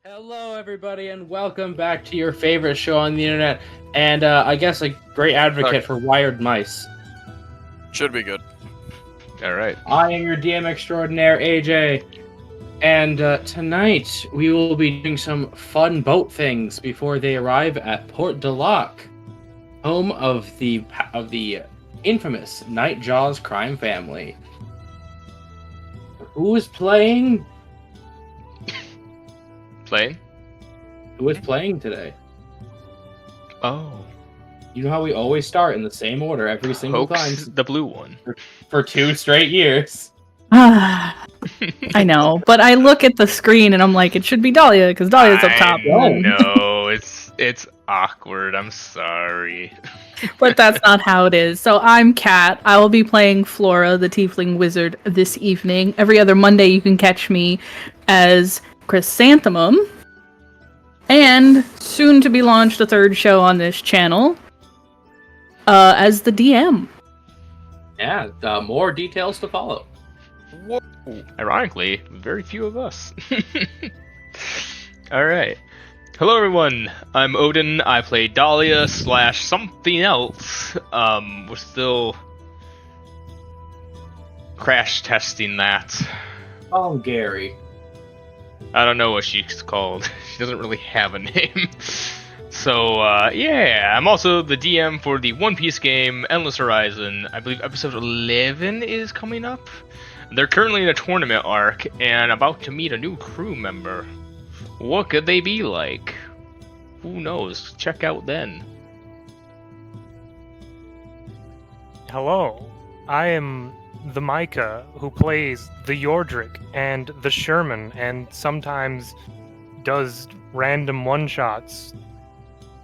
Hello, everybody, and welcome back to your favorite show on the internet, and I guess a great advocate for wired mice. Should be good. All right. I am your DM extraordinaire, AJ, and tonight we will be doing some fun boat things before they arrive at Port de Lac, home of the infamous Nightjaw's crime family. Who is playing? Playing? Who is playing today? Oh. You know how we always start in the same order every single time? The blue one. For 2 straight years. I know, but I look at the screen and I'm like, it should be Dahlia, because Dahlia's up top. No, it's awkward. I'm sorry. But that's not how it is. So I'm Kat. I will be playing Flora, the Tiefling Wizard, this evening. Every other Monday you can catch me as Chrysanthemum. And soon to be launched a third show on this channel as the DM. Yeah, more details to follow. Whoa. Ironically, very few of us. Alright. Hello everyone, I'm Odin. I play Dahlia / something else. We're still crash testing that. Oh, Gary. I don't know what she's called. She doesn't really have a name. So, yeah, I'm also the DM for the One Piece game, Endless Horizon. I believe episode 11 is coming up. They're currently in a tournament arc and about to meet a new crew member. What could they be like? Who knows? Check out then. Hello, I am the Micah who plays the Yordrick and the Sherman and sometimes does random one-shots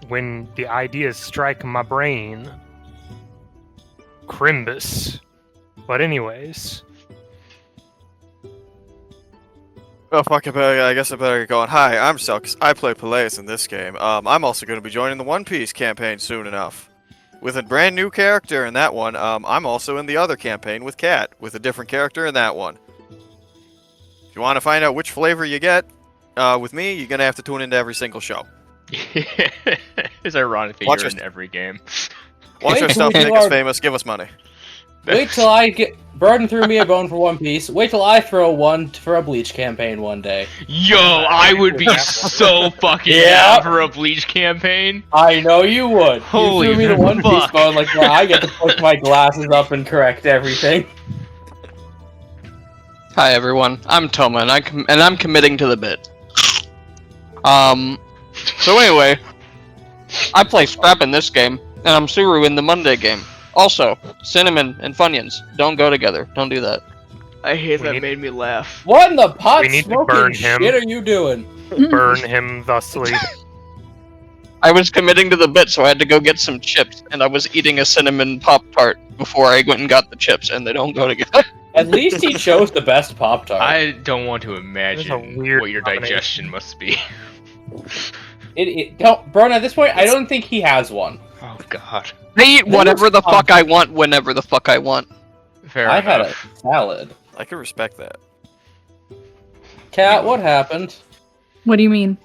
when the ideas strike my brain. Crimbus. But anyways. Oh fuck, I guess I better get going. Hi, I'm Selks. I play Peleus in this game. I'm also going to be joining the One Piece campaign soon enough. With a brand new character in that one. I'm also in the other campaign with Kat, with a different character in that one. If you want to find out which flavor you get with me, you're going to have to tune into every single show. It's ironic that you're in every game. Watch our stuff, make us famous, give us money. Wait till I get... Burden threw me a bone for One Piece. Wait till I throw one for a Bleach campaign one day. Yo, I would be so fucking down for a Bleach campaign. I know you would. Holy you threw me the One Piece bone, like, well, I get to put my glasses up and correct everything. Hi everyone, I'm Toma, and I'm committing to the bit. So anyway, I play Scrap in this game, and I'm Suru in the Monday game. Also, cinnamon and Funyuns don't go together. Don't do that. I hate that made me laugh. What in the pot We need to smoking burn him. shit are you doing? Burn him thusly. I was committing to the bit, so I had to go get some chips, and I was eating a cinnamon Pop-Tart before I went and got the chips, and they don't go together. At least he chose the best Pop-Tart. I don't want to imagine weird what your digestion must be. Don't, Burn, at this point, I don't think he has one. Oh god. I eat whatever the fuck I want, whenever the fuck I want. Fair I enough. had a salad. I can respect that. Kat, what happened? What do you mean?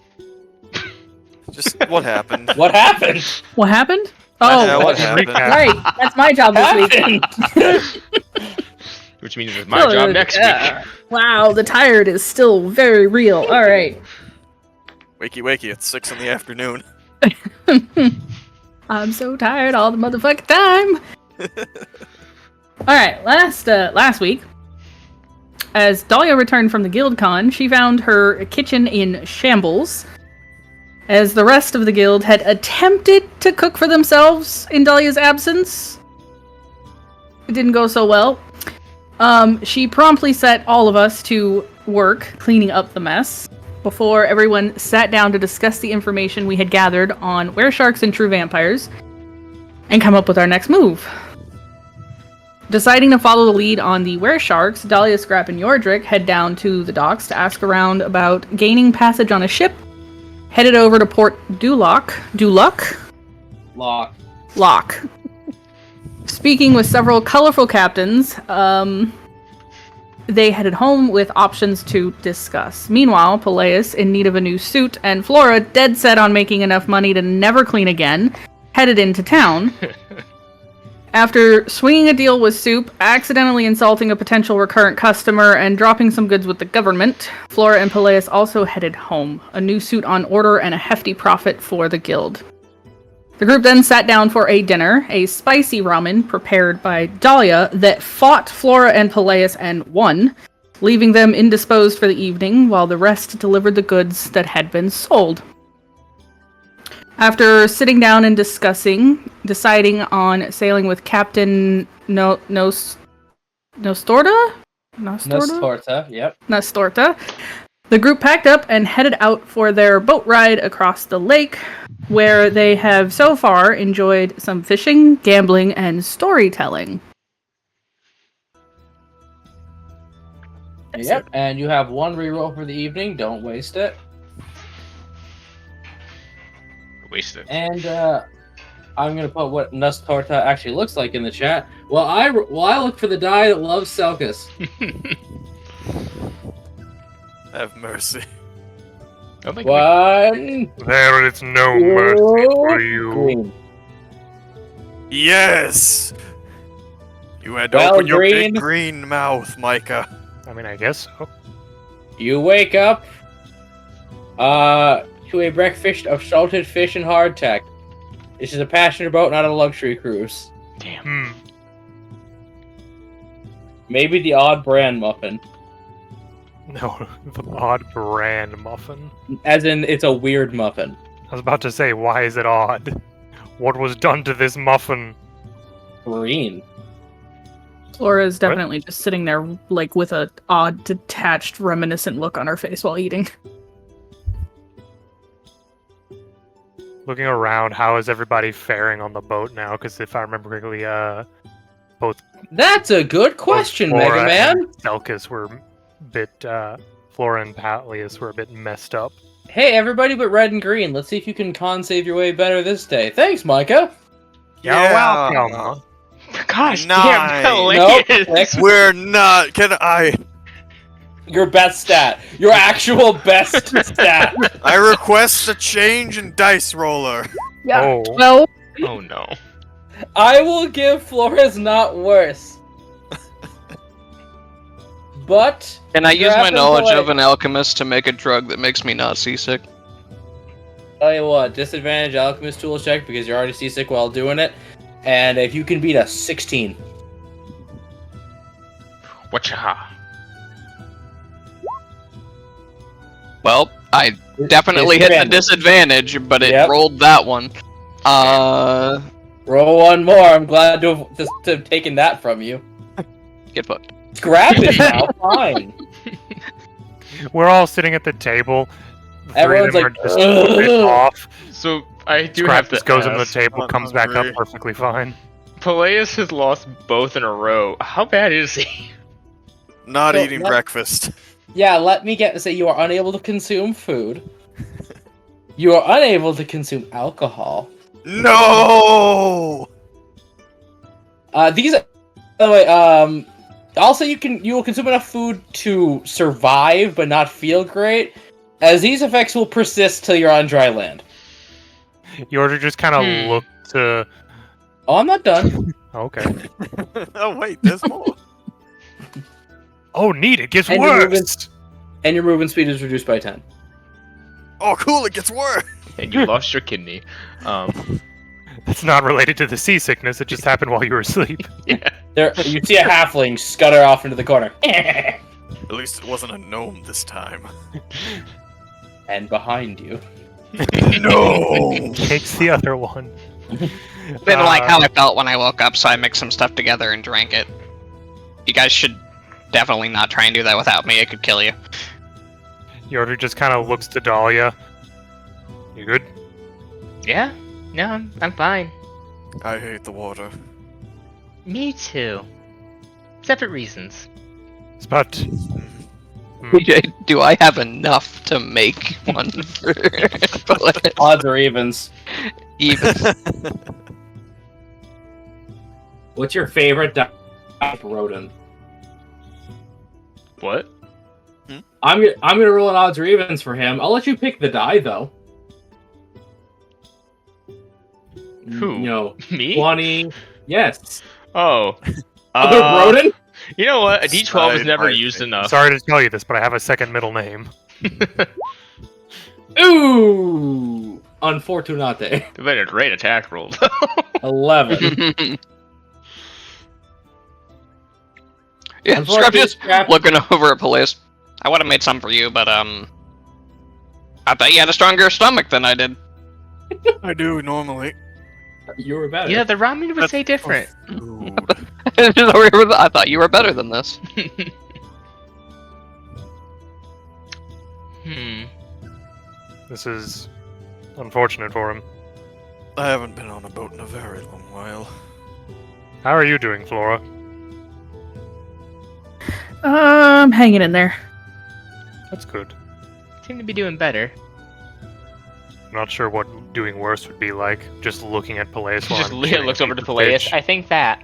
Just what happened? What happened? What happened? Yeah, Oh, what happened? right. That's my job this week. Which means it's my job next week. Wow, the tired is still very real. All right. Wakey wakey, it's 6 in the afternoon. I'm so tired all the motherfucking time. All right, last week, as Dahlia returned from the guild con, she found her kitchen in shambles, as the rest of the guild had attempted to cook for themselves in Dahlia's absence. It didn't go so well. She promptly set all of us to work cleaning up the mess before everyone sat down to discuss the information we had gathered on weresharks and true vampires and come up with our next move. Deciding to follow the lead on the weresharks, Dahlia, Scrap, and Yordrick head down to the docks to ask around about gaining passage on a ship, headed over to Port Lock. Speaking with several colorful captains, they headed home with options to discuss. Meanwhile, Peleus, in need of a new suit, and Flora, dead set on making enough money to never clean again, headed into town. After swinging a deal with Soup, accidentally insulting a potential recurrent customer, and dropping some goods with the government, Flora and Peleus also headed home, a new suit on order and a hefty profit for the guild. The group then sat down for a dinner, a spicy ramen prepared by Dahlia that fought Flora and Peleus and won, leaving them indisposed for the evening while the rest delivered the goods that had been sold. After sitting down and deciding on sailing with Captain Nostorta? Nostorta, yep. Nostorta, the group packed up and headed out for their boat ride across the lake, where they have so far enjoyed some fishing, gambling, and storytelling. Yep, and you have one reroll for the evening. Don't waste it. Waste it. And I'm gonna put what Nostorta actually looks like in the chat. Well, I look for the die that loves Selkis. Have mercy. I think One. There is no mercy for you. Green. Yes! You had to Well, open your green. big green mouth, Micah. I mean, I guess so. You wake up to a breakfast of salted fish and hardtack. This is a passenger boat, not a luxury cruise. Damn. Maybe the odd brand muffin. No, the odd brand muffin. As in, it's a weird muffin. I was about to say, why is it odd? What was done to this muffin? Green. Flora is definitely just sitting there, like, with a odd, detached, reminiscent look on her face while eating. Looking around, how is everybody faring on the boat now? Because if I remember correctly, both That's a good question, Flora Mega Man. and Selkis were a bit, Flora and Patlius were a bit messed up. Hey, everybody but red and green. Let's see if you can con save your way better this day. Thanks, Micah. You're welcome. Gosh, Nine. damn, Peleus. We're not. Can I? Your best stat. Your actual best stat. I request a change in dice roller. Yeah. Oh. Well, Oh no. I will give Flora's not worse. But Can I use my Grab and knowledge play. of an alchemist to make a drug that makes me not seasick? tell you what, disadvantage alchemist tool check because you're already seasick while doing it. And if you can beat a 16. Whatcha? Well, I definitely hit the disadvantage, but it Yep. rolled that one. Roll one more. I'm glad to have taken that from you. Get fucked. Grab it now. Fine. We're all sitting at the table. The Everyone's three of them like, are just a bit "Ugh." off. So I do Scrap have to just goes on the ask, table, I'm comes back up hungry. perfectly fine. Peleus has lost both in a row. How bad is he? Not So eating that- breakfast. Yeah, let me say you are unable to consume food. You are unable to consume alcohol. No! These, by the way, also you will consume enough food to survive but not feel great, as these effects will persist till you're on dry land. Yorda just kind of looked to. Oh, I'm not done. Okay. Oh wait, there's more. Oh, neat! It gets And your worse. movement- And your movement speed is reduced by 10. Oh cool, it gets worse. And you lost your kidney. That's not related to the seasickness. It just happened while you were asleep. Yeah. There, you see a halfling scutter off into the corner. At least it wasn't a gnome this time. And behind you. No! Takes the other one. Been like how I felt when I woke up, so I mixed some stuff together and drank it. You guys should definitely not try and do that without me. It could kill you. Yorda just kind of looks to Dahlia. You good? Yeah? No, I'm fine. I hate the water. Me too. Separate reasons. It's about. Do I have enough to make one for Odds or evens. even? What's your favorite type rodent? What? I'm gonna roll an odds or evens for him. I'll let you pick the die though. Who? You know, Me? 20. Yes. Oh. Other Broden? You know what? A D12 is Side never by used thing. enough. Sorry to tell you this, but I have a second middle name. Ooh! Unfortunate. You've been a great attack roll, though. 11. Yeah, Scrap Unfortunately, just Scrap- looking over at Police. I would have made some for you, but I thought you had a stronger stomach than I did. I do normally. You were better. Yeah, the ramen would That's- say different. Food. I thought you were better than this. This is unfortunate for him. I haven't been on a boat in a very long while. How are you doing, Flora? Hanging in there. That's good. Seem to be doing better. I'm not sure what doing worse would be like. Just looking at Peleus while Just I'm Leah shooting looks a over to piece of Peleus. fish. I think that.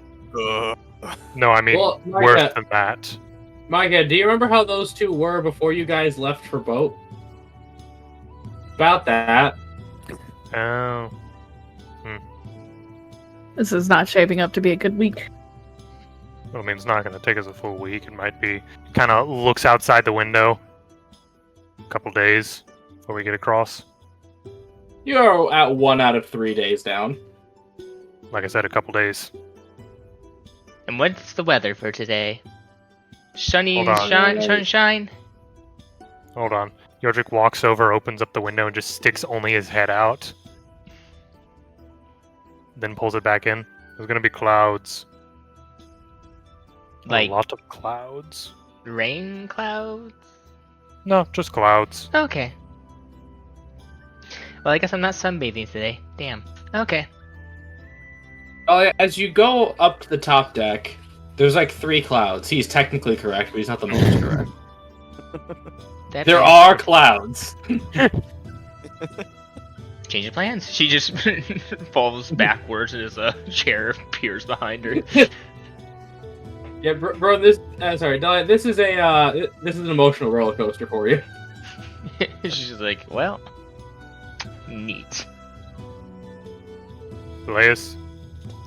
No, I mean Well, worse Micah- than that. Micah, do you remember how those two were before you guys left for boat? About that. Oh. This is not shaping up to be a good week. Well, I mean, it's not going to take us a full week. It might be. Kind of looks outside the window. A couple days before we get across. You're at 1 out of 3 days down. Like I said, a couple days. And what's the weather for today? Sunny, Hold on. sunshine? Hold on. Yordrick walks over, opens up the window, and just sticks only his head out. Then pulls it back in. There's going to be clouds. Like A lot of clouds. rain clouds? No, just clouds. Okay. Well, I guess I'm not sunbathing today. Damn. Okay. Oh, as you go up to the top deck, there's like 3 clouds. He's technically correct, but he's not the most correct. That There makes- are clouds. Change of plans. She just falls backwards and his chair appears behind her. Yeah, bro. This sorry, Dahlia, this is an emotional roller coaster for you. She's just like, well, neat. Peleus,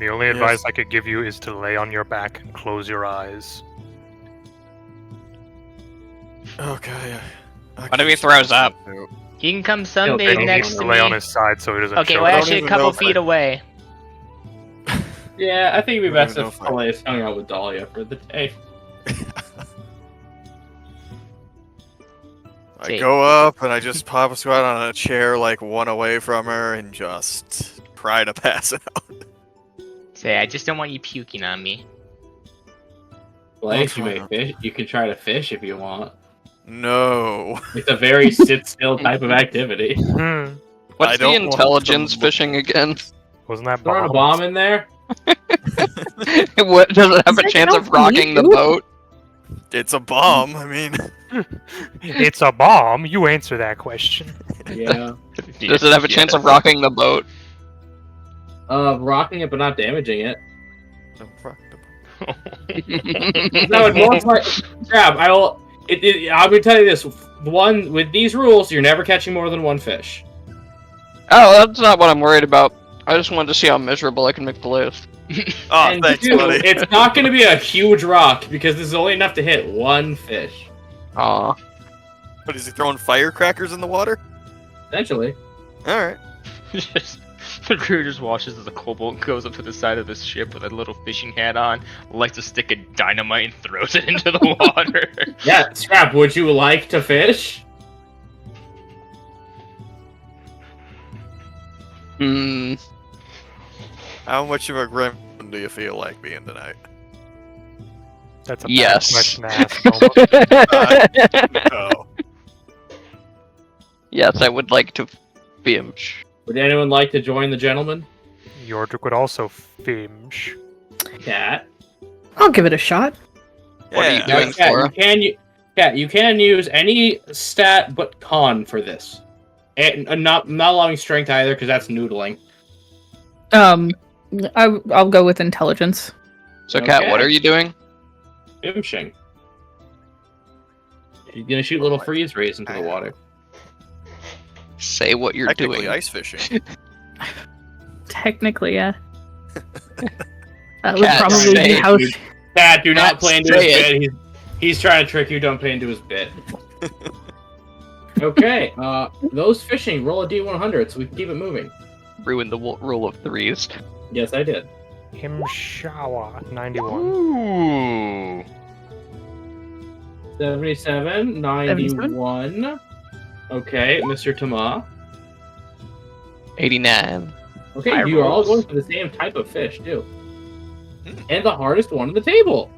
the only Yes. advice I could give you is to lay on your back and close your eyes. Okay. What if he throws up? He can come He'll sunbathe take He next needs to to lay on me. his side so he doesn't Okay, choke. well, don't actually, a even couple know if feet I- away. Yeah, I think it'd be I don't best even if know if I- Elias hung out with Dahlia for the day. I go up and I just pop a squat on a chair like 1 away from her and just try to pass out. Say, I just don't want you puking on me. Elias, you may fine. fish. You can try to fish if you want. No. It's a very sit still type of activity. Hmm. What's I the don't want intelligence to- fishing again? Wasn't that Throwing a Uh-huh. bomb in there. What, does it have a Does it chance of count for rocking the you? boat? It's a bomb. I mean, It's a bomb. You answer that question. Yeah. Does it have a chance of rocking the boat? Rocking it but not damaging it. no, fuck the- No, it's more like crap. I'm gonna tell you this. One with these rules, you're never catching more than 1 fish. Oh, that's not what I'm worried about. I just wanted to see how miserable I can make Peleus. Oh, And thanks, 2, buddy. it's not gonna be a huge rock because this is only enough to hit 1 fish. Aw. What, is he throwing firecrackers in the water? Essentially. Alright. Just, the crew just watches as a kobold goes up to the side of the ship with a little fishing hat on, likes to stick a dynamite and throws it into the water. Yeah, Scrap, would you like to fish? Hmm. How much of a grim do you feel like being tonight? That's a bad Yes. question to ask. Momo. Oh. Yes, I would like to binge. Would anyone like to join the gentleman? Yordrick would also finch. Cat. I'll give it a shot. What are you Yeah. doing? Cat, Flora? you can use any stat but con for this. And not allowing strength either, because that's noodling. I'll go with intelligence. So, Kat, Okay. what are you doing? Fishing. She's gonna shoot little freeze rays into the water. Say what you're Technically doing. ice fishing. Technically, yeah. That would Cat, probably say be it, how. dude. Cat, do not Cat, play into his say bit. He's trying to trick you. Don't play into his bit. Okay. Those fishing. Roll a D100 so we can keep it moving. Ruin the rule of threes. Yes, I did. Himshawa, 91. Ooh. 77, 91. Okay, Mr. Tama. 89. Okay, High you are all rolls. going for the same type of fish too. And the hardest one on the table.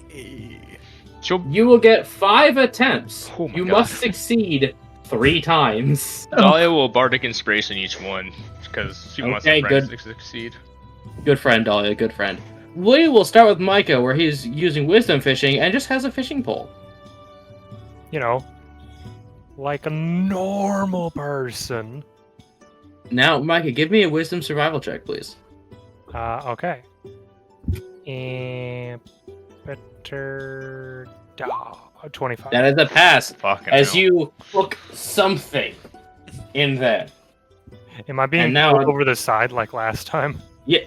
Hey. She'll You will get 5 attempts. Oh my You God. must succeed 3 times. Dahlia will bardic inspiration each one because she wants Okay, her friends to succeed. Good friend, Dahlia, good friend. We will start with Micah, where he's using wisdom fishing and just has a fishing pole. You know, like a normal person. Now, Micah, give me a wisdom survival check, please. Okay. And better 25. That is a pass. Fucking As hell. you hook something in there. Am I being and now pulled I'm- over the side like last time? Yeah,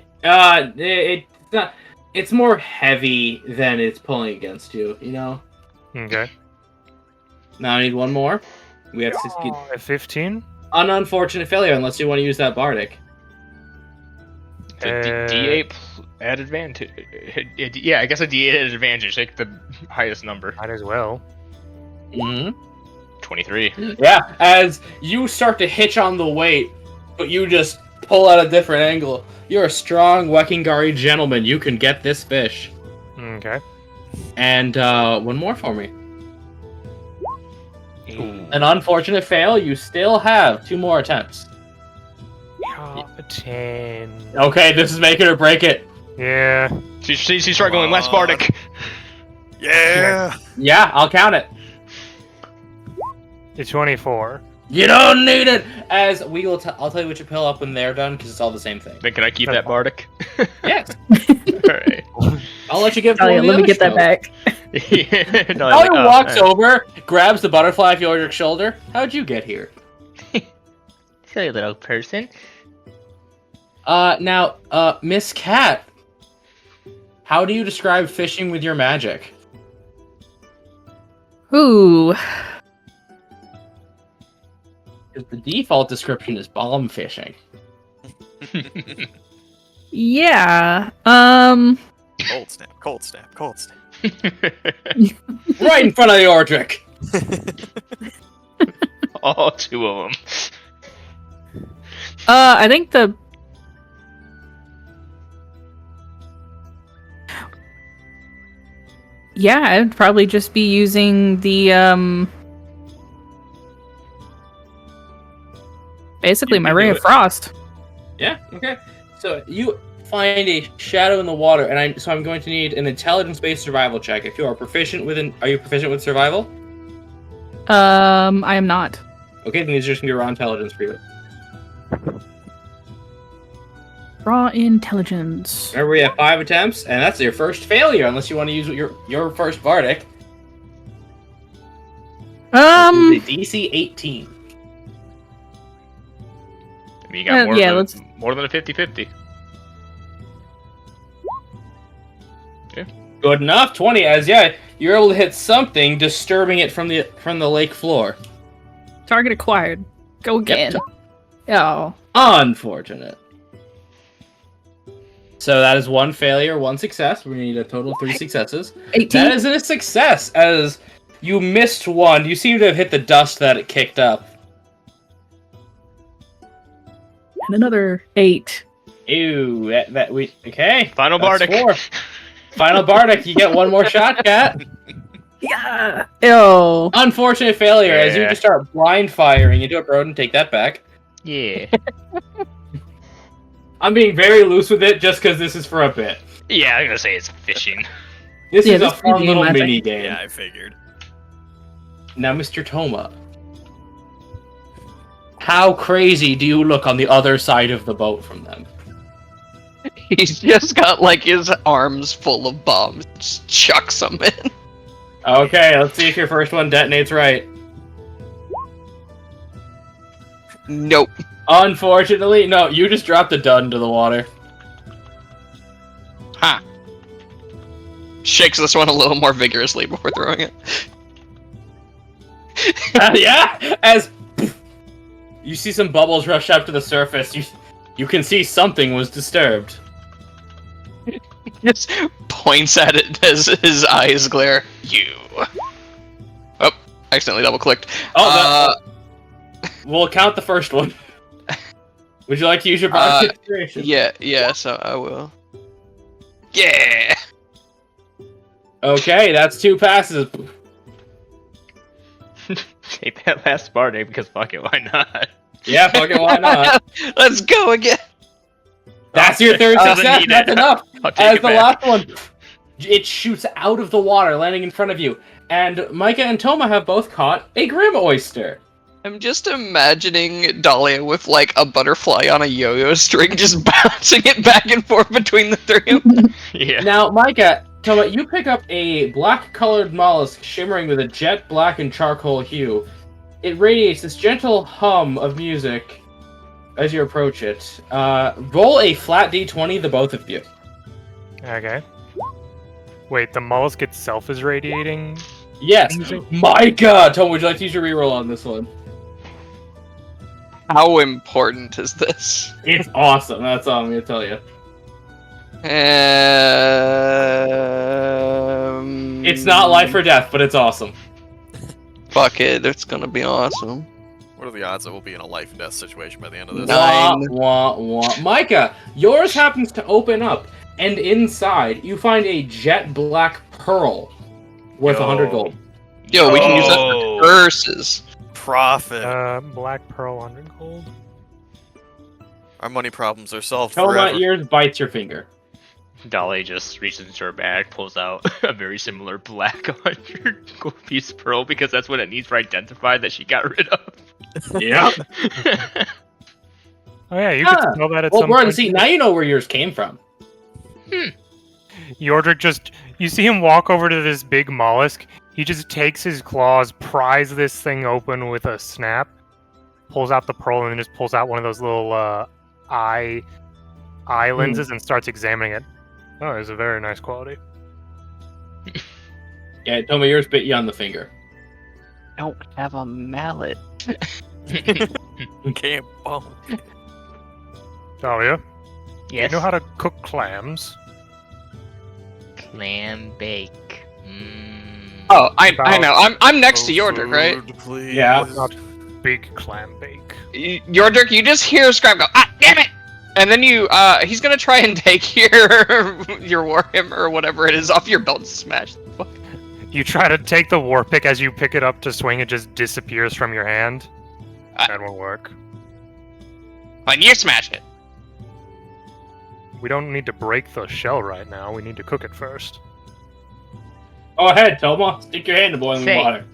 it's not. It's more heavy than it's pulling against you. You know. Okay. Now I need one more. We have 60. Oh, at 15? An unfortunate failure, unless you want to use that bardic. D8 at advantage. Yeah, I guess a D8 at advantage. Take the highest number. Might as well. Mm-hmm. 23. Yeah, as you start to hitch on the weight, but you just pull at a different angle. You're a strong Wekingari gentleman. You can get this fish. Okay. And one more for me. Ooh. An unfortunate fail. You still have 2 more attempts. 10. Okay, this is make it or break it. Yeah. She's struggling. Less bardic. Yeah. Yeah, I'll count it. It's 24. You don't need it. As we will, I'll tell you what you pill up when they're done because it's all the same thing. Then can I keep that bardic? Yes, Alright. I'll let you get. Oh yeah, let me get that back. Talia walks over, grabs the butterfly off Yordrick's shoulder. How'd you get here? Silly little person. Now, Miss Cat, how do you describe fishing with your magic? Ooh. 'Cause the default description is bomb fishing. Yeah. Cold snap, cold snap, cold snap. Right in front of the Yordrick. All 2 of them. I think the. Yeah, I'd probably just be using the basically You my can ray do of it. frost. Yeah. Okay. So you find a shadow in the water, and I'm going to need an intelligence-based survival check. If you are proficient are you proficient with survival? I am not. Okay, then these are just gonna be raw intelligence for you. Raw intelligence. Remember, we have 5 attempts, and that's your first failure, unless you want to use your first bardic. The DC 18. I mean, you got yeah, more than a 50-50. Good enough. 20. As you're able to hit something, disturbing it from the lake floor. Target acquired. Go again. Oh. Unfortunate. So that is 1 failure, 1 success. We need a total of 3 successes. 18. That is a success, as you missed 1. You seem to have hit the dust that it kicked up. And another 8. Ew, okay. Final That's bardic. 4. Final bardic, you get 1 more shot, Cat. Yeah. Ew. Unfortunate failure, as you Yeah. just start blind firing. You do it, Broden, take that back. Yeah. I'm being very loose with it just because this is for a bit. Yeah, I'm gonna say it's fishing. This Yeah, is a this is fun the little magic. mini game. Yeah, I figured. Now, Mr. Toma, how crazy do you look on the other side of the boat from them? He's just got like his arms full of bombs. Just chucks them in. Okay, let's see if your first one detonates right. Nope. Unfortunately, no, you just dropped a dud into the water. Ha. Shakes this one a little more vigorously before throwing it. Yeah, as you see some bubbles rush up to the surface, you can see something was disturbed. Just points at it as his eyes glare. You. Oh, accidentally double clicked. We'll count the first one. Would you like to use your bardic inspiration? Yeah, so I will. Yeah! Okay, that's 2 passes. Take that last Bardic because fuck it, why not? Yeah, fuck it, why not? Let's go again! That's your third Doesn't success, need that's it. enough! I'll take As it the back. last one, it shoots out of the water, landing in front of you. And Micah and Toma have both caught a Grim Oyster. I'm just imagining Dahlia with like a butterfly on a yo-yo string, just bouncing it back and forth between the three of them. Yeah. Now, Micah, Toma, you pick up a black-colored mollusk shimmering with a jet black and charcoal hue. It radiates this gentle hum of music as you approach it. Roll a flat d20, the both of you. Okay. Wait, the mollusk itself is radiating? Yes. Micah! Toma, would you like to use your reroll on this one? How important is this? It's awesome, that's all I'm going to tell you. It's not life or death, but it's awesome. Fuck it, it's gonna be awesome. What are the odds that we'll be in a life and death situation by the end of this? Nine. Wah, wah, wah. Micah, yours happens to open up, and inside you find a jet black pearl worth Yo. 100 gold. Yo, we can use that Oh. for curses. Profit. Black Pearl 100 gold? Our money problems are solved Toma, forever. yours bites your finger. Dolly just reaches into her bag, pulls out a very similar black 100 gold piece pearl because that's what it needs for identify that she got rid of. Yeah. Oh yeah, you Ah. could smell that at Well, some Gordon, point. see, now you know where yours came from. Yordrick just, you see him walk over to this big mollusk. He just takes his claws, pries this thing open with a snap, pulls out the pearl, and then just pulls out one of those little eye lenses and starts examining it. Oh, it's a very nice quality. Yeah, Toma, yours bit you on the finger. Don't have a mallet. Can't bump. Dahlia, Yes. you know how to cook clams? Clam bake. Oh, I know. I'm next to Yordrick, right? Food, please. Yeah. Not big clam bake. Yordrick, you just hear Scrap go, ah, damn it! And then he's gonna try and take your Warhammer or whatever it is off your belt and smash the fuck. You try to take the war pick as you pick it up to swing, it just disappears from your hand. That won't work. But you smash it. We don't need to break the shell right now, we need to cook it first. Go ahead, Toma. Stick your hand in boiling Say- water.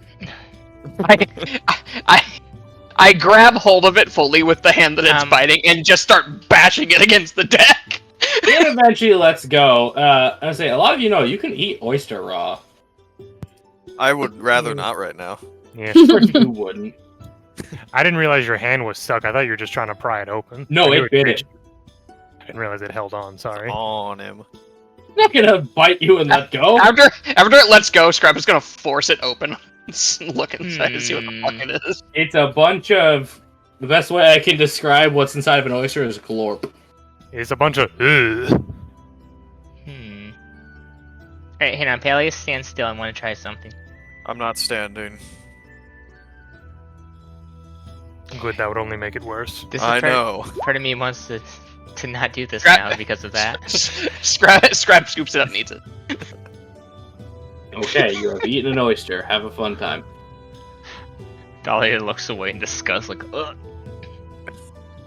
I grab hold of it fully with the hand that it's biting and just start bashing it against the deck. It eventually lets go. I say, a lot of you know you can eat oyster raw. I would rather not right now. Yeah. Of course you wouldn't. I didn't realize your hand was stuck. I thought you were just trying to pry it open. No, I knew it bit it. I didn't realize it held on, sorry. On him. I'm not gonna bite you and let go. After it lets go, Scrap is gonna force it open. Look inside and see what the fuck it is. It's a bunch of. The best way I can describe what's inside of an oyster is glorp. It's a bunch of ugh. Alright, hang on, Peleus, stand still. I want to try something. I'm not standing. Good, that would only make it worse. This I is know. part of me wants to not do this Scrap- now because of that. Scrap scoops it up and eats it. Okay, you have eaten an oyster. Have a fun time. Dahlia looks away in disgust, like, ugh.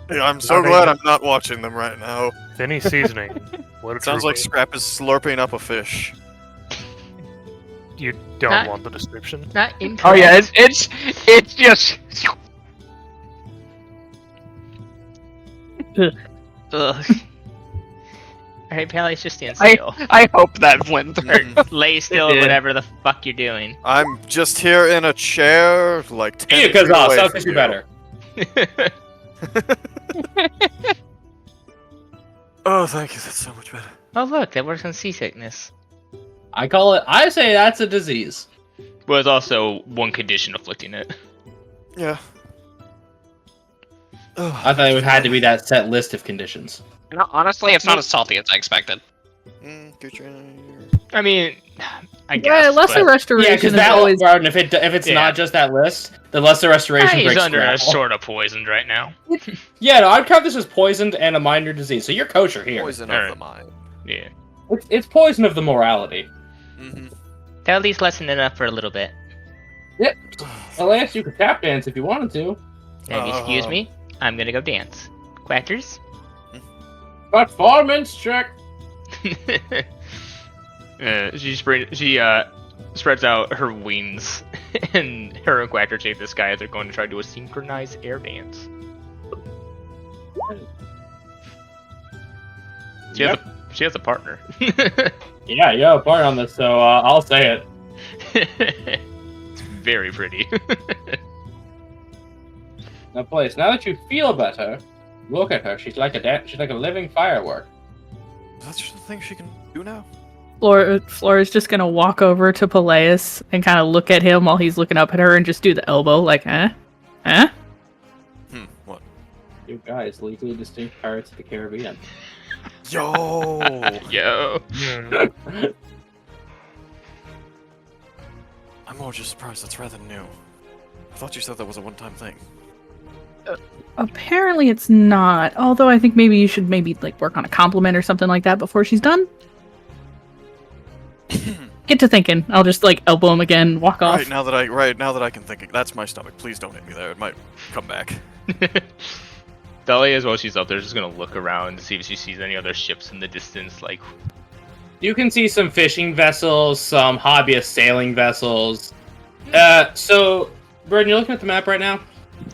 Hey, I'm so Are they- glad I'm not watching them right now. Any seasoning. What a Sounds like trooper. Scrap is slurping up a fish. You don't Not- want the description. Not incorrect. Oh yeah, it's just. Ugh. Alright, Alright, Peleus, just stand still. I hope that went through. Lay still, did. whatever the fuck you're doing. I'm just here in a chair, like 10 You, because feet away I'll from you better. Oh, thank you. That's so much better. Oh look, that works on seasickness. I say that's a disease. Well, it's also one condition afflicting it. Yeah. Oh, I thought it had to be that set list of conditions. No, honestly, it's not as salty as I expected. I mean, I guess. Yeah, lesser but restoration Yeah, because is that always. Garden, if it's Yeah. not just that list, the lesser restoration he's breaks under grapple. sort of poisoned right now. Yeah, no, I'd count this as poisoned and a minor disease. So you're kosher here. Poison Alright. of the mind. Yeah. It's poison of the morality. Mm-hmm. That'll at least lessen it up for a little bit. Yep. Alas, you could tap dance if you wanted to. And excuse me, I'm gonna go dance. Quackers? But 4 minutes check. She spreads out her wings, and her and Quacker chase this guy as they're going to try to do a synchronized air dance. She has a partner. Yeah, you have a part on this, so I'll say it. It's very pretty. Now, please, now that you feel better, look at her. She's like a living firework. That's just the thing she can do now. Flora is just gonna walk over to Peleus and kind of look at him while he's looking up at her and just do the elbow, like, huh? Huh? What? You guys, legally distinct Pirates of the Caribbean. Yo! Yo. I'm more just surprised that's rather new. I thought you said that was a one-time thing. Apparently it's not. Although I think maybe you should like work on a compliment or something like that before she's done. Get to thinking. I'll just like elbow him again, walk off. Right now that I can think, that's my stomach. Please don't hit me there. It might come back. Dahlia, as well, she's up there, just gonna look around to see if she sees any other ships in the distance. Like, You can see some fishing vessels, some hobbyist sailing vessels. So, Burden, you're looking at the map right now?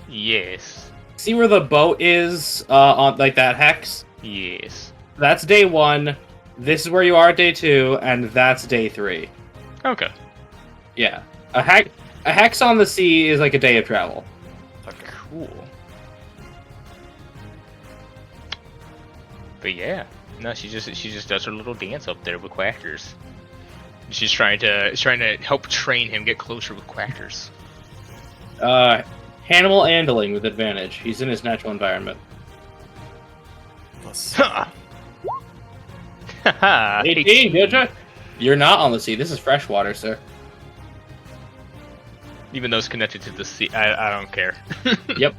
yes, See where the boat is on like that hex? yes. That's day 1. This is where you are at day 2, and that's day 3. Okay. Yeah. A hex on the sea is like a day of travel. Okay. Cool. But yeah, no, she just does her little dance up there with Quackers. She's trying to help train him get closer with Quackers. Hannibal handling with advantage. He's in his natural environment. Plus, Ha! Haha. 18, did ya? You're not on the sea. This is freshwater, sir. Even though it's connected to the sea, I don't care. Yep.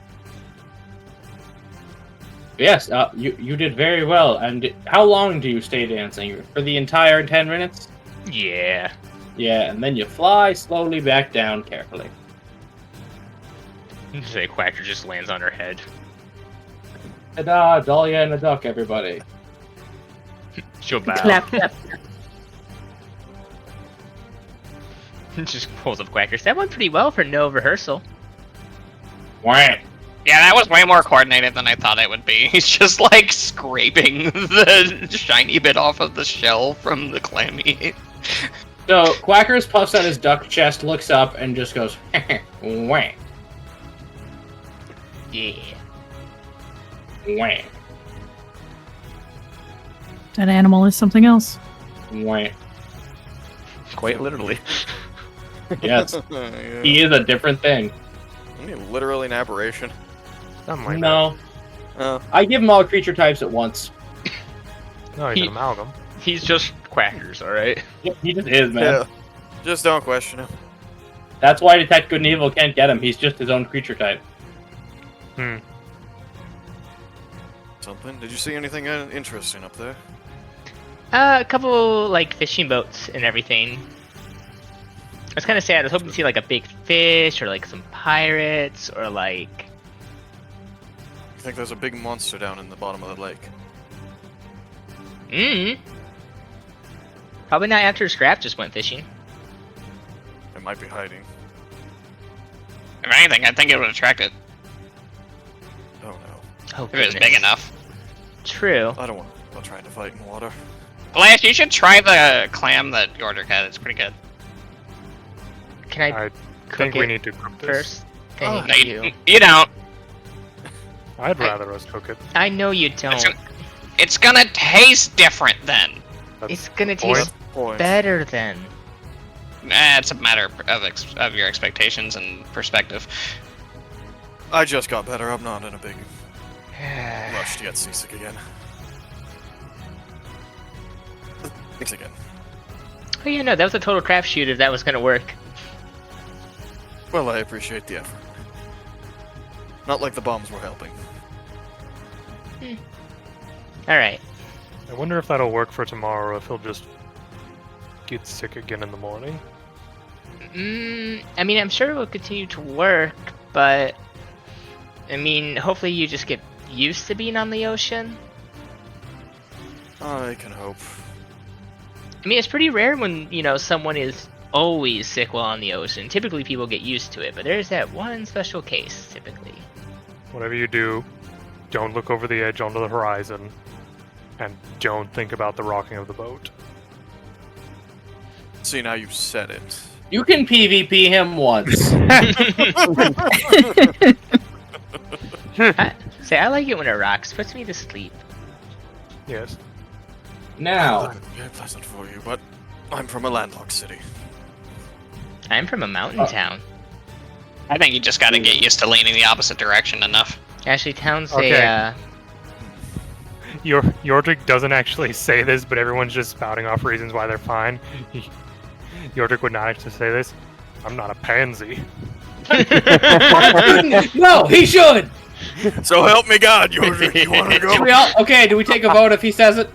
Yes, you did very well. And how long do you stay dancing? For the entire 10 minutes? Yeah. Yeah, and then you fly slowly back down carefully. Say Quacker just lands on her head. Ta-da, Dahlia and a duck, everybody. She'll bow. Clap, clap. Just pulls up Quackers. That went pretty well for no rehearsal. Wham! Yeah, that was way more coordinated than I thought it would be. He's just like scraping the shiny bit off of the shell from the clammy. So, Quackers puffs out his duck chest, looks up, and just goes, wham, Yeah. wham, That animal is something else. wham. Quite literally. Yes, yeah. he is a different thing. Isn't he literally an aberration? Something like No, Oh. I give him all creature types at once. that. No, he's He- an amalgam. He's just Quackers, alright? Yep, he just is, man. Yeah. Just don't question him. That's why Detect Good and Evil can't get him. He's just his own creature type. Something? Did you see anything interesting up there? A couple like fishing boats and everything. I was kind of sad. I was hoping to see like a big fish or like some pirates or like. I think there's a big monster down in the bottom of the lake. Probably not after Scrap just went fishing. It might be hiding. If anything, I think it would attract it Oh no. Oh, if it was goodness. big enough. True. I don't want. Not trying to fight in water. Blanche, you should try the clam that Yordrik had. It's pretty good. Can I I cook think we it need to cook this. first? Thank No, you. you don't. I'd rather us cook it. I know you don't. It's gonna taste different then. That's It's gonna the point. taste Point. better then. It's a matter of your expectations and perspective. I just got better. I'm not in a big rush to get seasick again. Thanks again. Oh yeah, no, that was a total crapshoot if that was gonna work. Well, I appreciate the effort. Not like the bombs were helping. Alright. I wonder if that'll work for tomorrow, or if he'll just get sick again in the morning. I mean, I'm sure it will continue to work, but... I mean, hopefully you just get used to being on the ocean. I can hope. I mean, it's pretty rare when, someone is always sick while on the ocean. Typically people get used to it, but there's that one special case, typically. Whatever you do, don't look over the edge onto the horizon, and don't think about the rocking of the boat. See, now you've said it. You can PvP him once. I like it when it rocks. Puts me to sleep. Yes. Now, Very pleasant for you, but I'm from a landlocked city. I'm from a mountain town. I think you just gotta get used to leaning the opposite direction enough. Actually, towns Okay. say, Yordrik doesn't actually say this, but everyone's just spouting off reasons why they're fine. Yordrik would not actually say this. I'm not a pansy. no, he should. So help me God, you wanna Do we go? all, okay, do we take a vote if he says it?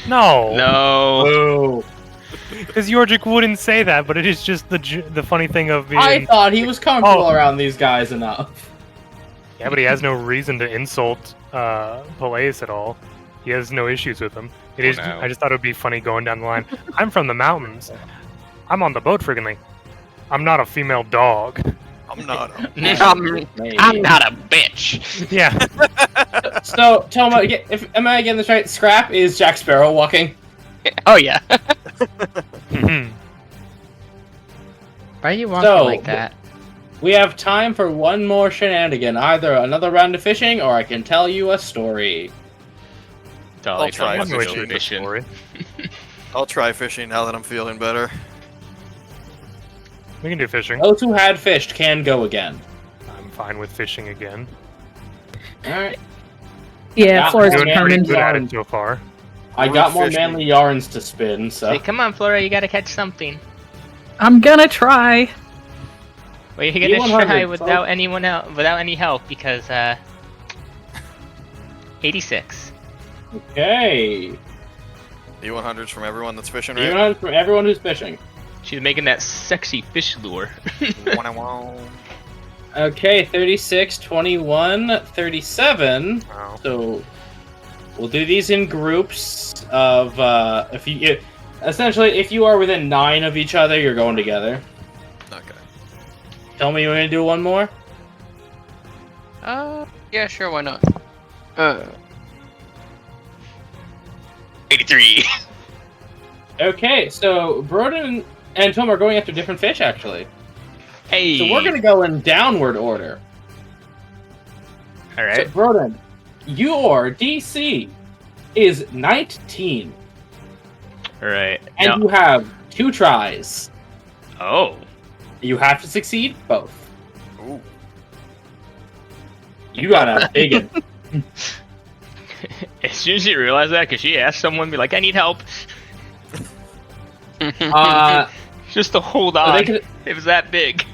No, no. Oh. because Yordrik wouldn't say that. But it is just the funny thing of being. I thought he was comfortable Oh. around these guys enough. Yeah, but he has no reason to insult Pelleas at all. He has no issues with him. It is. no. I just thought it would be funny going down the line. I'm from the mountains. I'm on the boat frequently. I'm not a female dog. I'm not. I'm not a bitch. Yeah. So, tell me, am I getting this right? Scrap is Jack Sparrow walking. Oh yeah. Mhm. Why are you walking So- like that? We have time for one more shenanigan. Either another round of fishing, or I can tell you a story. Dolly, I'll try tell it. me I'm what's with your you in the mission. story. I'll try fishing now that I'm feeling better. We can do fishing. Those who had fished can go again. I'm fine with fishing again. Alright. Yeah, Yeah, Flora's I'm Doing Yarn. pretty determined. good at it so far. I We're got more fishing. manly yarns to spin, so. Say, come on, Flora, you gotta catch something. I'm gonna try. Well, you're gonna D100, try without folks. anyone else, without any help, because 86. Okay. D100s from everyone that's fishing, right? Even for everyone who's fishing. She's making that sexy fish lure. Okay, 36, 21, 37. Wow. So we'll do these in groups of essentially if you are within 9 of each other, you're going together. Okay. Tell me you're gonna do one more. Yeah, sure, why not? 83. Okay, so Broden and Tom are going after different fish actually. Hey. So we're gonna go in downward order. All right. So Broden, your DC is 19, All right. and No. you have 2 tries. Oh. You have to succeed both. Ooh. You got a big one. As soon as you realize that, because she asked someone, be like, "I need help," just to hold So on. they can It was that big.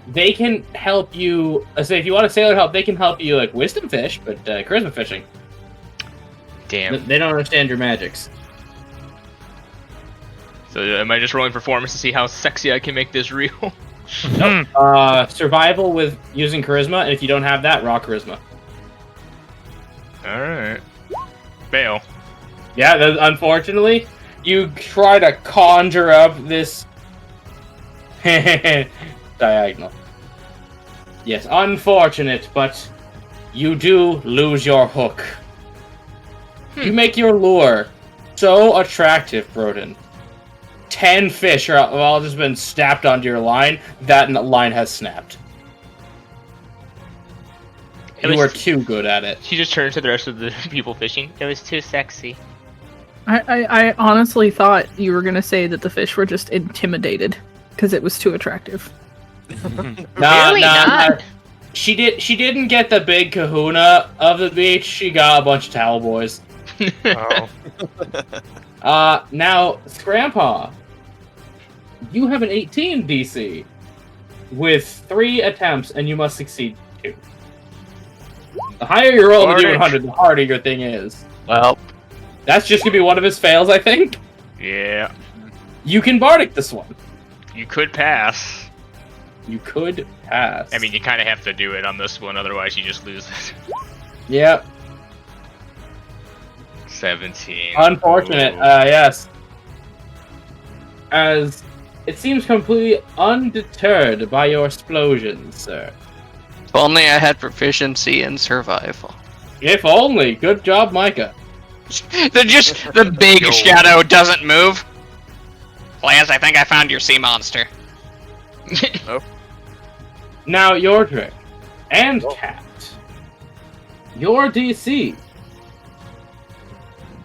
they can help you. Say if you want a sailor help, they can help you like wisdom fish, but charisma fishing. Damn. They don't understand your magics. So am I just rolling performance to see how sexy I can make this real? Survival with using charisma, and if you don't have that, raw charisma. All right. Fail. Yeah, unfortunately, you try to conjure up this diagonal. Yes, unfortunate, but you do lose your hook. You make your lure so attractive, Broden. 10 fish have all just been snapped onto your line. That line has snapped. You are too good at it. She just turns to the rest of the people fishing. It was too sexy. I honestly thought you were gonna say that the fish were just intimidated because it was too attractive. Really not? She didn't get the big kahuna of the beach. She got a bunch of towel boys. Oh. Now, Scrampaw, you have an 18 DC with 3 attempts, and you must succeed 2. The higher you roll the D100, the harder your thing is. Well, That's just gonna be one of his fails, I think. Yeah. You can Bardic this one. You could pass. You could pass. I mean, you kind of have to do it on this one, otherwise you just lose it. Yep. 17. Unfortunate. Ooh. Yes. As it seems completely undeterred by your explosions, sir. if only I had proficiency in survival. If only. Good job, Micah. The big shadow doesn't move. Lance, I think I found your sea monster. Now, Yordrick and Cat. Your DC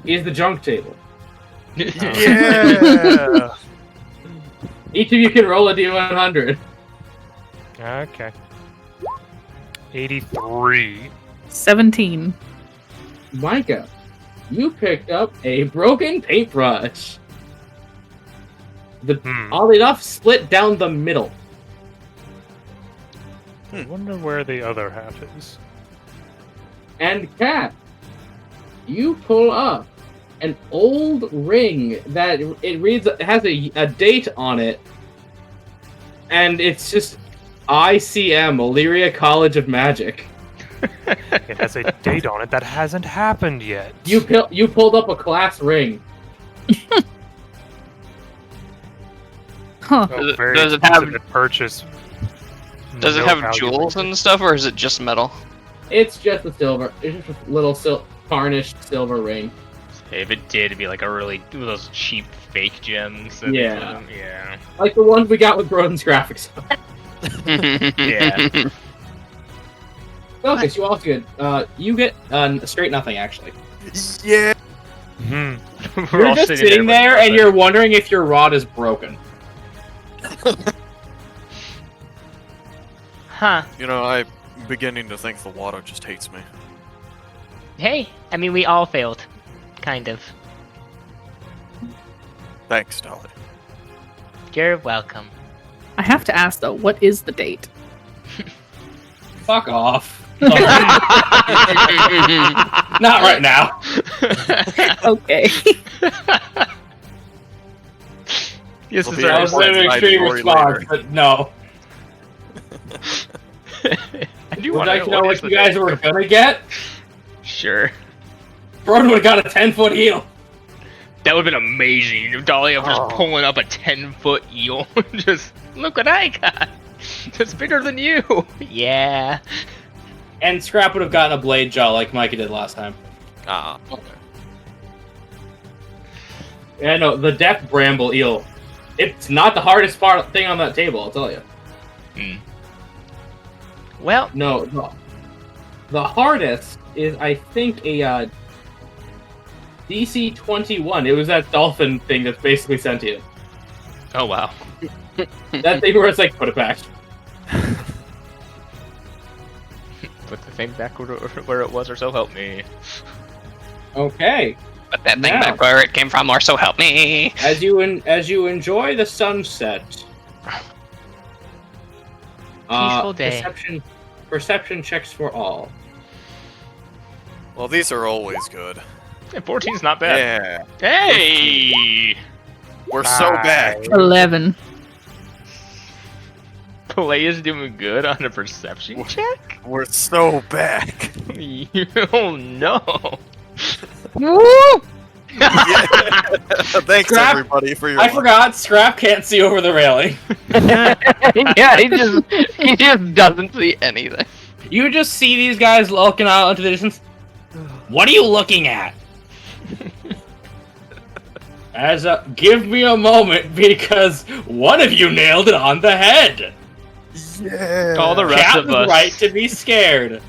is the junk table. Yeah. Each of you can roll a D100. Okay. 83. 17. Micah, you picked up a broken paintbrush. Oddly enough, split down the middle. I wonder where the other half is. And Cat, you pull up an old ring that it has a date on it, and it's just ICM, Illyria College of Magic. It has a date on it that hasn't happened yet. You pulled up a class ring. Huh. Oh, very Does it have- expensive purchase. Does it No have value jewels rating. and stuff, or is it just metal? It's just a silver. It's just a little tarnished silver ring. If it did, it'd be like a really one of those cheap fake gems. that they Yeah. put in- Yeah. Like the ones we got with Broden's graphics. Yeah. Focus, you also get, you get straight nothing, actually. Yeah. Hmm. We're You're all just sitting with there and nothing. you're wondering if your rod is broken. Huh. You know, I'm beginning to think the water just hates me. Hey, I mean, we all failed. Kind of. Thanks, Dolly. You're welcome. I have to ask though, what is the date? Fuck off. Not right now. Okay. Yes, We'll is be there That was outside an by extreme Rory response, later. but no. I do Would want like to know what what you guys were gonna get? Sure. Broden would have got a 10-foot eel. That would have been amazing if Dolly was Oh. just pulling up a 10-foot eel. Just, look what I got. It's bigger than you. Yeah. And Scrap would have gotten a blade jaw like Micah did last time. Ah. Yeah, no, the death bramble eel. It's not the hardest thing on that table, I'll tell you. Well, No. The hardest is, I think, a DC 21. It was that dolphin thing that's basically sentient. Oh, wow. That thing where it's like, put it back. Put the thing back where it was, or so help me. Okay. Put that thing Now. back where it came from, or so help me. As you enjoy the sunset, Peaceful day. Perception checks for all. Well, these are always good. Yeah, 14's not bad. Yeah. Hey! We're so back. 11. Play is doing good on a perception check? We're so back. Oh no! Woo! Thanks, Scrap, everybody, for your. I forgot, Scrap can't see over the railing. Yeah, he just doesn't see anything. You just see these guys looking out into the distance. What are you looking at? Give me a moment because one of you nailed it on the head. Yeah. All the rest Cat of was us. right to be scared.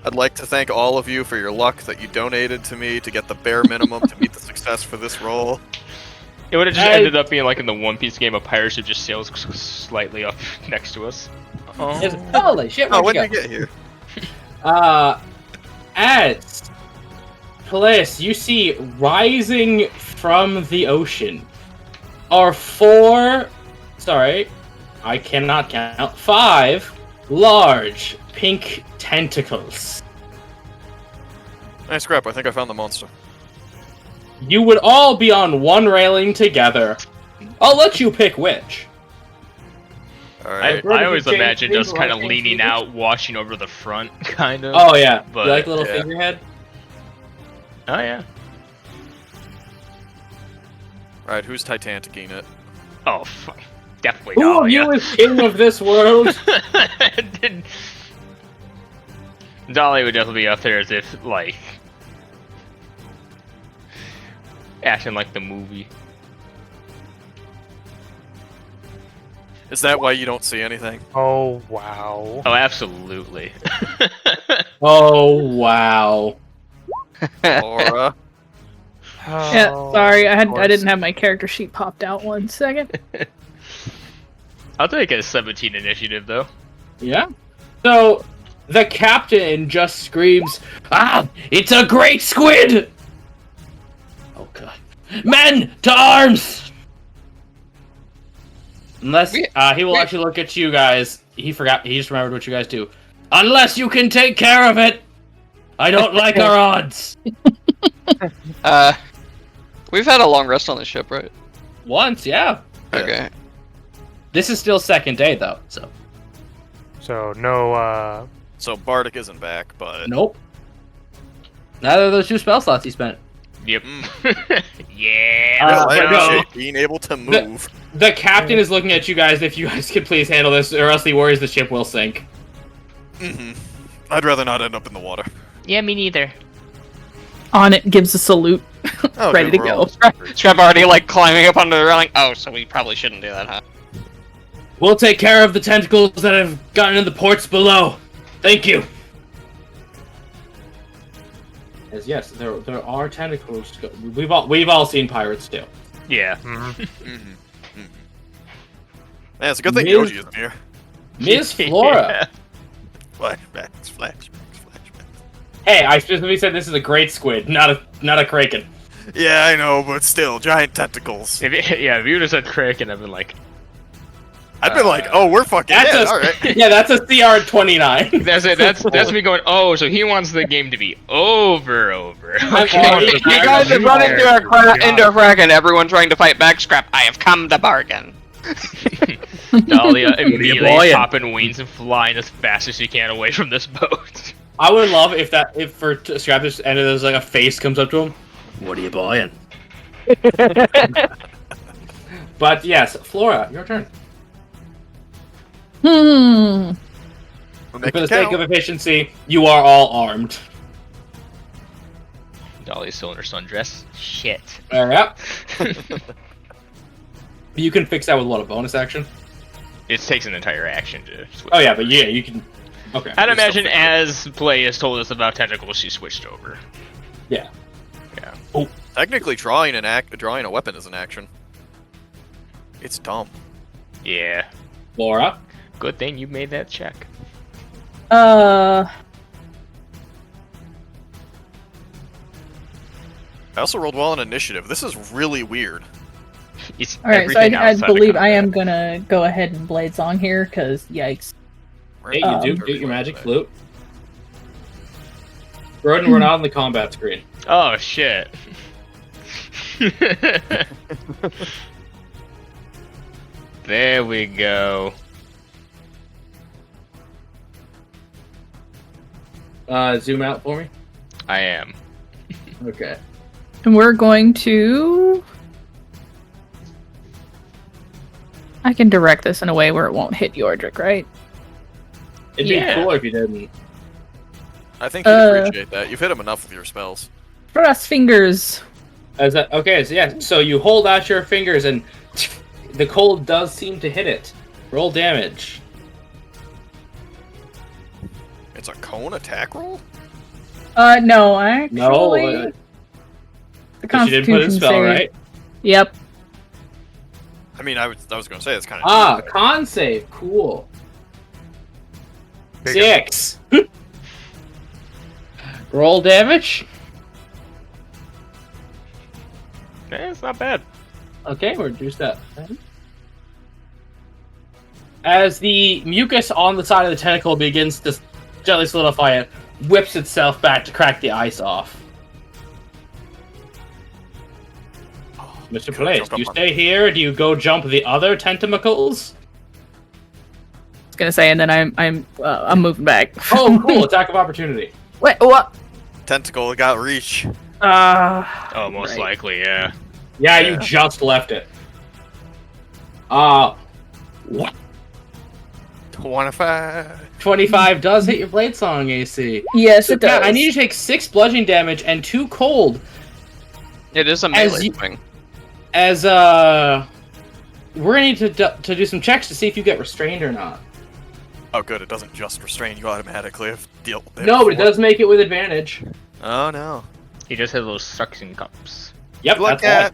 I'd like to thank all of you for your luck that you donated to me to get the bare minimum to meet the success for this roll. It would have just ended up being like in the One Piece game, a pirate ship just sails slightly up next to us. It's, holy shit! Oh, Where'd when you did you go? get here? As Palace, you see rising from the ocean are 5 large pink tentacles. Nice scrap, I think I found the monster. You would all be on one railing together. I'll let you pick which. Alright. I always imagine just kind of leaning out, watching over the front, kind of. Oh yeah, But- you like the little yeah. figurehead? Oh yeah. Alright, who's Titanicing it? Oh, fuck. Definitely Who of Dahlia. you is king of this world? Dolly would definitely be up there as if, like, acting like the movie. Is that why you don't see anything? Oh wow. Oh, absolutely. Oh wow. Laura? Yeah, Oh, sorry, I of didn't course. have my character sheet popped out. 1 second. I'll take a 17 initiative, though. Yeah. So the captain just screams, "Ah! It's a great squid!" Oh god. Men to arms! Unless he will actually look at you guys. He just remembered what you guys do. Unless you can take care of it! I don't like our odds. We've had a long rest on the ship, right? Once, yeah. Okay. This is still second day though, so So no. So Bardic isn't back, but... nope. Neither of those 2 spell slots he spent. Yep. Well, Yeah. I but no. appreciate being able to move. The captain is looking at you guys if you guys could please handle this, or else he worries the ship will sink. Mm-hmm. I'd rather not end up in the water. Yeah, me neither. On it gives a salute, Oh, ready good, to we're go. all- Scrap already like climbing up onto the railing. Oh, so we probably shouldn't do that, huh? We'll take care of the tentacles that have gotten in the ports below. Thank you. As yes, there are tentacles. We've all seen pirates too. Yeah. Mhm. Mm-hmm. Mm-hmm. Man, it's a good thing Miss- Yoji isn't here. Miss Flora. Flashbacks. Hey, I specifically said this is a great squid, not a kraken. Yeah, I know, but still, giant tentacles. If you would have said Kraken, I've been like, I'd been like, oh, we're fucking That's dead, a alright. yeah, that's a CR29. that's it. That's me going. Oh, so he wants the game to be over. I'm Okay. already- You guys have run into a kraken. Everyone trying to fight back. Scrap. I have come to bargain. Dahlia immediately boy? popping wings and flying as fast as she can away from this boat. I would love if Scrap just ended as like a face comes up to him. What are you buying? But yes, Flora, your turn. We'll make For the it sake count. of efficiency, you are all armed. Dahlia's still in her sundress. Shit. Alright. You can fix that with what, a bonus action? It takes an entire action to switch. Oh yeah, but yeah, you can. Okay. I'd imagine as Play has told us about tentacles, she switched over. Yeah. Yeah. Technically, drawing a weapon is an action. It's dumb. Yeah. Laura. Good thing you made that check. I also rolled well on initiative. This is really weird. It's All right, so everything I outside of believe I combat. am gonna go ahead and blade song here, cause yikes. Hey, you do your magic flute. Broden, we're not on the combat screen. Oh shit. There we go. Zoom out for me. I am. Okay. And we're going to. I can direct this in a way where it won't hit Yordrick, right? It'd Yeah. be cooler if you didn't. I think you'd appreciate that. You've hit him enough with your spells. For us fingers. Okay, so yeah, so you hold out your fingers and the cold does seem to hit it. Roll damage. It's a cone attack roll? No, actually. No, the she Constitution didn't put in spell, save. right? Yep. I mean, I was gonna say it's kind of. Ah, con save. Cool. Bigger. 6. Roll damage. It's not bad. Okay, we'll reduce that. As the mucus on the side of the tentacle begins to gently solidify, it whips itself back to crack the ice off. Mr. Place, do you stay here or do you go jump the other tentacles? I was gonna say, and then I'm moving back. Oh, cool! Attack of opportunity. Wait, what? Tentacle got reach. Oh, most Right. likely, yeah. Yeah, Yeah. you just left it. What? 25. 25 does hit your blade song AC. Yes, So, it does. Kat, I need you to take 6 bludgeoning damage and 2 cold. It is a As melee you- swing. As we're gonna need to do some checks to see if you get restrained or not. Oh, good. It doesn't just restrain you automatically. If deal. No, but it does make it with advantage. Oh no. He just has those suction cups. Yep, Look that's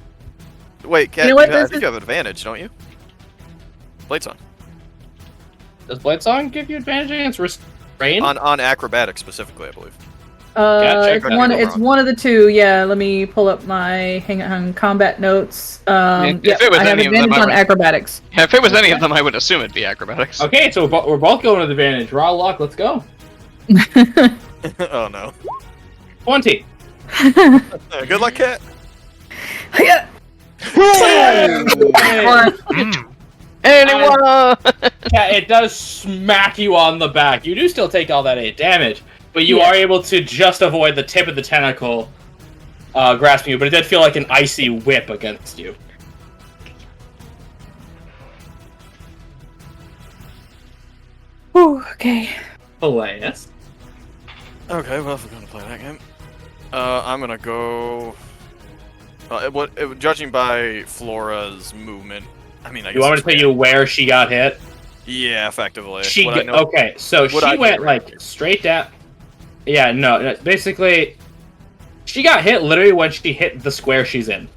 at. Wait, Kat, You know what, I this think you have advantage, don't you? Blades on. why. Does blade song give you advantage against restrained? On acrobatics specifically, I believe. Gotcha, It's I one. could be It's wrong. one of the two. Yeah. Let me pull up my hang on combat notes. If Yep, it was I have any of them, advantage I on would- acrobatics. Yeah, if it was any of them, I would assume it'd be acrobatics. Okay, so we're both going with advantage. Raw luck, let's go. Oh no. 20. Good luck, Kat. Yeah. Anyone? Yeah, it does smack you on the back. You do still take all that 8 damage, but you Yeah. are able to just avoid the tip of the tentacle grasping you, but it did feel like an icy whip against you. Whew, okay. Hilarious. Okay, well, if we're gonna play that game, I'm gonna go. Judging by Flora's movement, I mean, I guess. You want me to it's- tell you where she got hit? Yeah, effectively. She Would I know- okay, so would I she know went right? like straight down. Yeah, no, basically, she got hit literally when she hit the square she's in.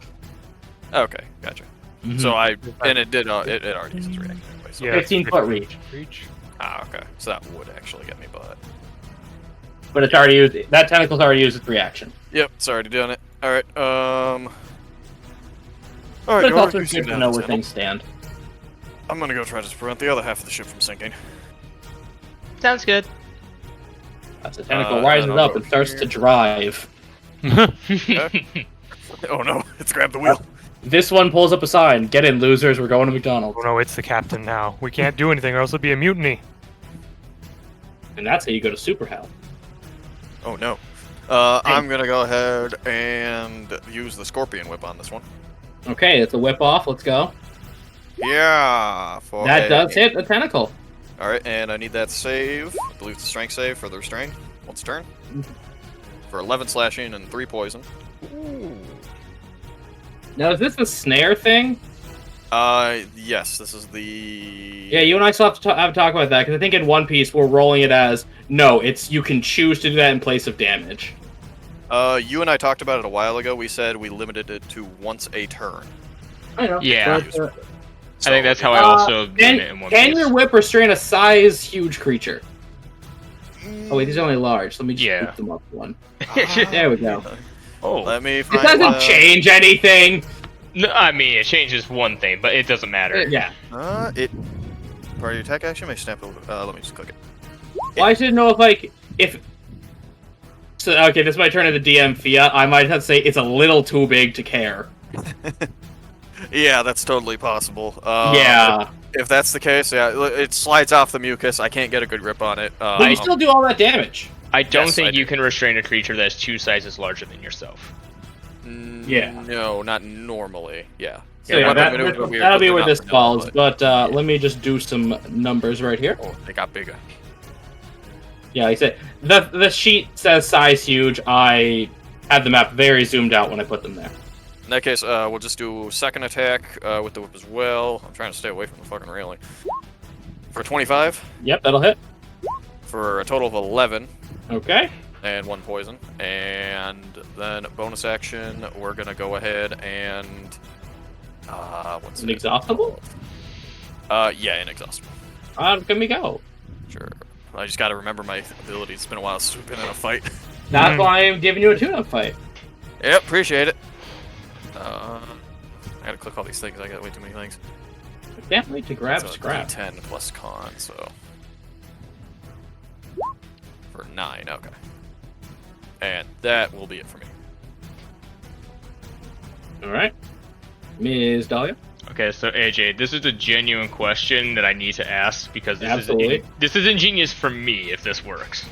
Okay, gotcha. Mhm. So and it did. It already used its reaction anyway. So. Yeah, 15-foot reach. Reach. Ah, okay. So that would actually get me, But it's already used. That tentacle's already used its reaction. Yep, it's already done it. All right. All right. But it's Dora, also you good seem to have know this where handled. things stand. I'm gonna go try to prevent the other half of the ship from sinking. Sounds good. As the tentacle and rises then I'll up go and starts here. to drive. Oh no, it's grabbed the wheel. This one pulls up a sign. Get in, losers. We're going to McDonald's. Oh no, it's the captain now. We can't do anything or else it'll be a mutiny. And that's how you go to super hell. Oh no. I'm gonna go ahead and use the scorpion whip on this one. Okay, it's a whip off. Let's go. Yeah. That does hit a tentacle. All right, and I need that save. I believe it's a strength save for the restrain. Once a turn. For 11 slashing and 3 poison. Now, is this the snare thing? Yes, this is the. Yeah, you and I still have to have a talk about that, because I think in One Piece we're rolling it as, no, it's you can choose to do that in place of damage. You and I talked about it a while ago. We said we limited it to once a turn. I know. Yeah. But, I think that's how I also did it in One can Piece. your whip restrain a size huge creature? Oh wait, these are only large. Let me just Yeah. scoop them up one. There we go. Oh, Let me It find. doesn't change anything. no, I mean it changes one thing, but it doesn't matter. Yeah. It. Part of your attack action may snap. Let me just click it. Well, I should know if. So okay, this might turn into DM Fia. I might have to say it's a little too big to care. Yeah, that's totally possible. Yeah. If that's the case, yeah, it slides off the mucus. I can't get a good grip on it. But you still do all that damage. I don't Yes, think I you do. can restrain a creature that's 2 sizes larger than yourself. Yeah. No, not normally. Yeah. So yeah, weapon maneuvers are weird, that'll but be they're where not this vanilla, falls. But let me just do some numbers right here. Oh, they got bigger. Yeah, like I said, the sheet says size huge. I had the map very zoomed out when I put them there. In that case, we'll just do second attack with the whip as well. I'm trying to stay away from the fucking railing. For 25. Yep, that'll hit. For a total of 11. Okay. And 1 poison. And then bonus action, we're gonna go ahead and what's it? Inexhaustible? Yeah, inexhaustible. Can we go? Sure. I just gotta remember my ability. It's been a while since we've been in a fight. That's why I'm giving you a tune-up fight. Yep, appreciate it. I gotta click all these things. I got way too many things. I can't wait to grab So scrap. D10 plus con, so for 9. Okay. And that will be it for me. All right. Ms. Dahlia? Okay, so AJ, this is a genuine question that I need to ask because Absolutely. this is ingenious for me if this works.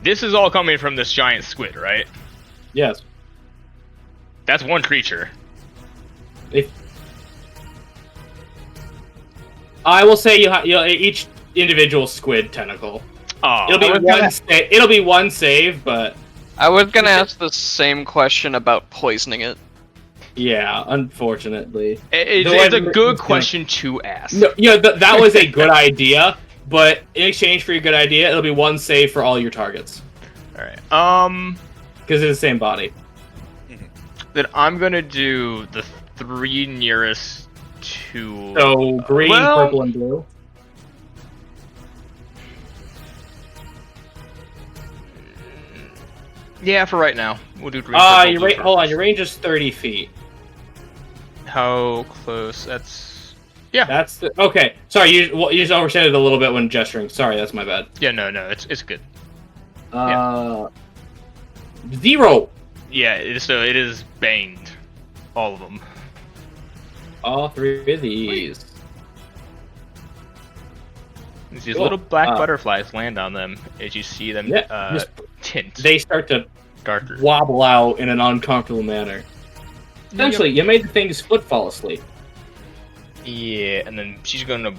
This is all coming from this giant squid, right? Yes. That's one creature. I will say you'll each individual squid tentacle. Oh, It'll be one save, but I was gonna ask the same question about poisoning it. yeah, unfortunately. it's a good question to ask. No, that was a good idea, but in exchange for your good idea, it'll be one save for all your targets. All right. Because it's the same body. Then I'm gonna do the 3 nearest to. So green, purple, and blue. Yeah, for right now, we'll do green. Purple, blue, Hold on. Your range is 30 feet. How close? That's. Yeah. That's okay. Sorry, you just overstated it a little bit when gesturing. Sorry, that's my bad. Yeah, no, it's good. 0. Yeah, so it is banged. All of them. All 3 of these. These Cool. little black butterflies land on them as you see them tint. They start to darker. wobble out in an uncomfortable manner. Essentially, you made the thing's foot fall asleep. Yeah, and then she's gonna.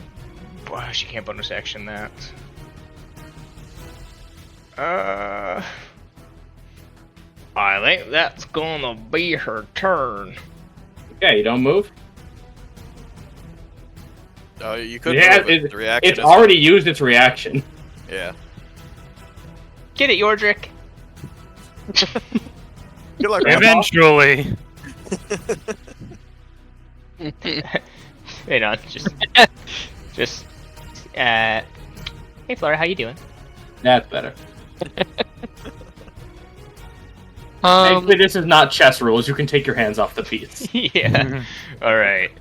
She can't bonus action that. I think that's gonna be her turn. Okay, you don't move. You could Yeah, move it. The reaction it's is- already used its reaction. Yeah. Get it, Yordrick. Good luck, Eventually. Wait on, just. Hey, Flora, how you doing? That's better. Thankfully, this is not chess rules. You can take your hands off the piece. Yeah. All right.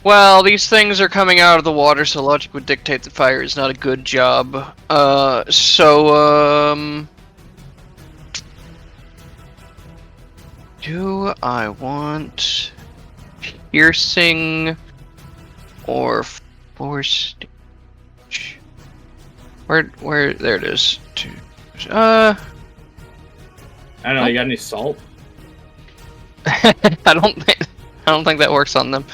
Well, these things are coming out of the water, so logic would dictate that fire is not a good job. Do I want piercing or force damage? Where, there it is. I don't know. You got any salt? I don't think that works on them.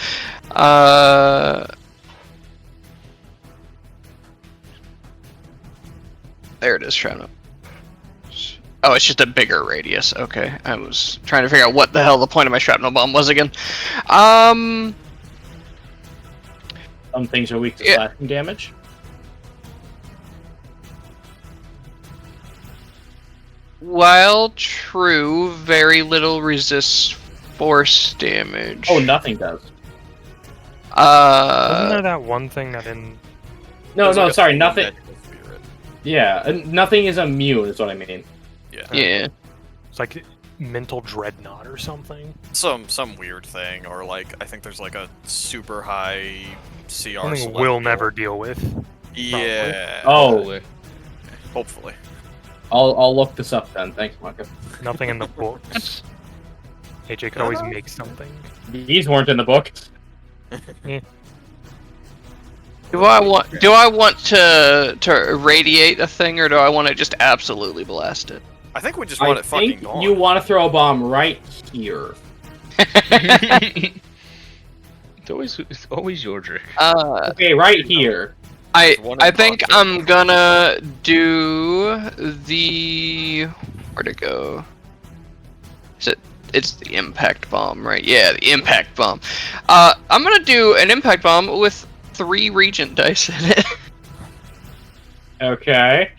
There it is, shrapnel. Oh, it's just a bigger radius. Okay, I was trying to figure out what the hell the point of my shrapnel bomb was again. Some things are weak to slashing damage. While true, very little resists force damage. Oh, nothing does. Wasn't there that one thing that didn't... No, There's sorry, a nothing. magical spirit. Yeah, nothing is immune, is what I mean. Yeah. Yeah. It's like mental dreadnought or something. Some weird thing, or like I think there's like a super high CR. Something we'll never deal with. Yeah. Oh, Hopefully. I'll look this up then. Thanks, Micah. Nothing in the books. AJ could always make something. These weren't in the book. Do I want to irradiate a thing, or do I want to just absolutely blast it? I think we just want I it fucking think gone. you want to throw a bomb right here. It's always Yordrick. Okay, right here. I There's one in think pocket. I'm gonna do the where'd it go? It's the impact bomb, right? Yeah, the impact bomb. I'm gonna do an impact bomb with 3 regent dice in it. Okay.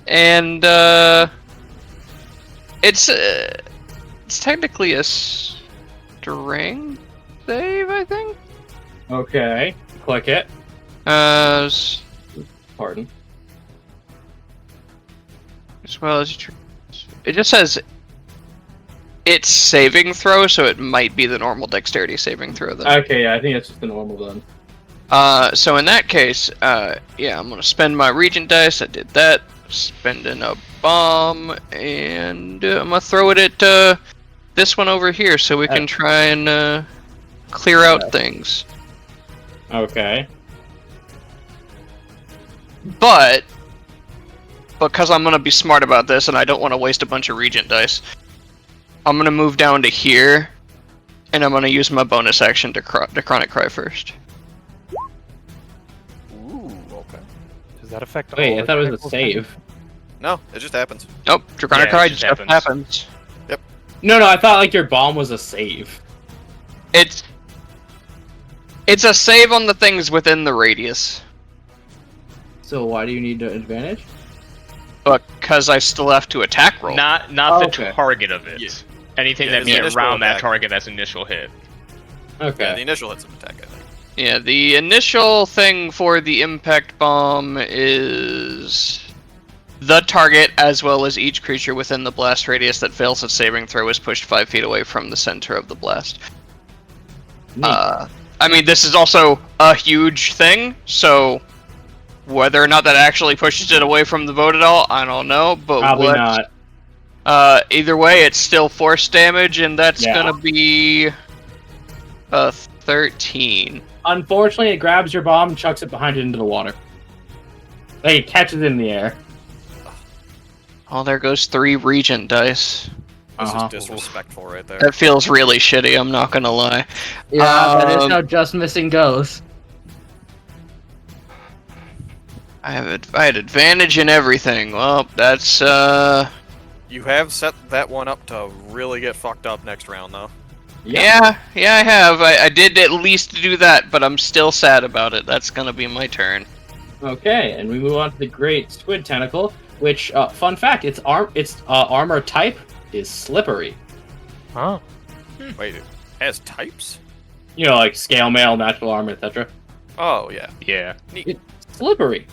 And it's technically a strength save, I think. Okay. Click it. Pardon. As well as it just says it's saving throw, so it might be the normal dexterity saving throw then. Okay, yeah, I think it's just the normal then. So in that case, yeah, I'm gonna spend my regent dice. I did that. Spending a bomb, and I'm gonna throw it at this one over here, so we can try and clear out things. Okay. But because I'm gonna be smart about this, and I don't want to waste a bunch of regent dice, I'm gonna move down to here, and I'm gonna use my bonus action to chronic cry first. Ooh, okay. Does that affect Wait, all I thought it was a critical save. No, it just happens. Nope, Draconic Yeah, Cry it just just happens. No, I thought like your bomb was a save. It's a save on the things within the radius, So why do you need an advantage? because I still have to attack roll. Not the Okay. target of it. Yeah. Anything Yeah, that it's be initial around that attack. target that's initial hit. Okay. Yeah, the initial hit's an attack, I think. Yeah, the initial thing for the impact bomb is the target, as well as each creature within the blast radius that fails its saving throw is pushed 5 feet away from the center of the blast. Neat. I mean, this is also a huge thing, so whether or not that actually pushes it away from the boat at all, I don't know. But Probably not. either way, it's still force damage, and that's Yeah. gonna be a 13. Unfortunately, it grabs your bomb and chucks it behind it into the water. Like, it catches it in the air. Oh, there goes 3 regent dice. This Uh-huh. is disrespectful right there. That feels really shitty, I'm not gonna lie. Yeah, that is Um, how just missing goes. I had advantage in everything. Well, that's You have set that one up to really get fucked up next round, though. yeah, I have. I did at least do that, but I'm still sad about it. That's gonna be my turn. Okay, and we move on to the Great Squid Tentacle, which, fun fact, its armor type is slippery. Huh? Wait, it has types? You know, like scale mail, natural armor, etc. Oh, yeah. Yeah. Slippery.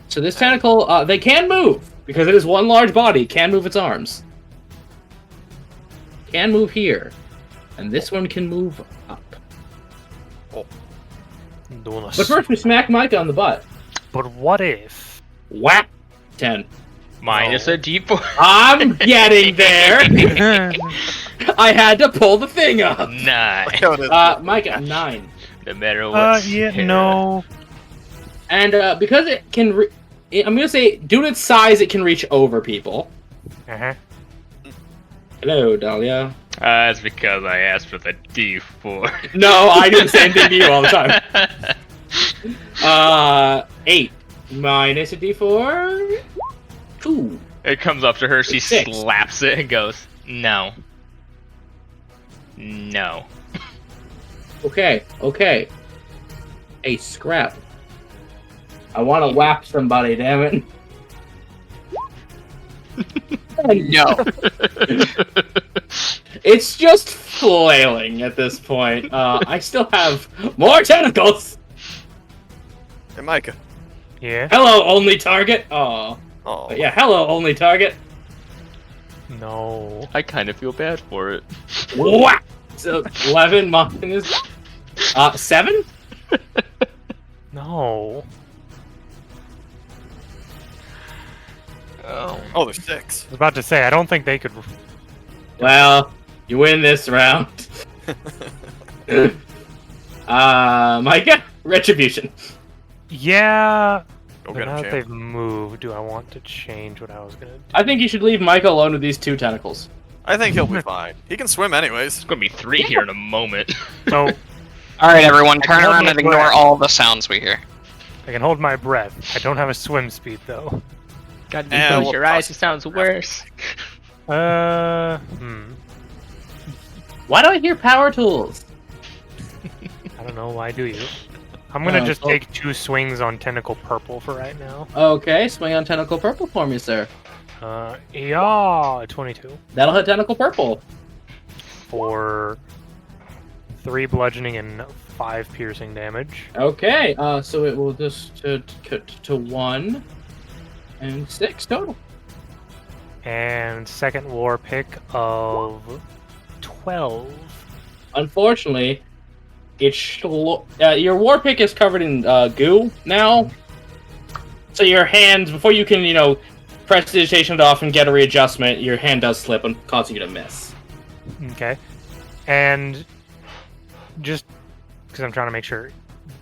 So this tentacle, they can move, because it is one large body, can move its arms. Can move here. And this one can move up. Doing a But first we smack Micah on the butt. But what if? Whack! 10. Minus Oh. a d4. I'm getting there! I had to pull the thing up! 9. Micah, 9. No matter what. Yeah, no. And because it can, I'm gonna say, due to its size, it can reach over people. Uh-huh. Hello, Dahlia. That's because I asked for the d4. No, I do the same thing to you all the time. 8 minus a d4. 2. It comes up to her, she 6. slaps it and goes, no. No. Okay. A scrap. I want to whap somebody, damn it. No. It's just flailing at this point. I still have more tentacles. Hey, Micah. Yeah? Hello, only target. Oh, Oh. yeah. Hello, only target. No. I kind of feel bad for it. Whack. So 11 minus 7. No. Oh, there's 6. I was about to say, I don't think they could. Well, you win this round. Micah, retribution. Yeah. Go But get now him, that champ. they've moved, do I want to change what I was gonna do? I think you should leave Micah alone with these 2 tentacles. I think he'll be fine. He can swim anyways. It's gonna be 3 here in a moment. So, All right, everyone, turn hold around my and ignore breath. all the sounds we hear. I can hold my breath. I don't have a swim speed though. God, Eh, close we'll your eyes. toss It it. sounds worse. Why do I hear power tools? I don't know. Why do you? I'm gonna just oh. take 2 swings on tentacle purple for right now. Okay, swing on tentacle purple for me, sir. Yeah, 22 That'll hit tentacle purple. for 3 bludgeoning and 5 piercing damage. Okay, so it will just to 1 and 6 total. And second war pick of 12. Unfortunately, your war pick is covered in goo now. So your hands, before you can, prestidigitation it off and get a readjustment, your hand does slip and causing you to miss. Okay. And just because I'm trying to make sure,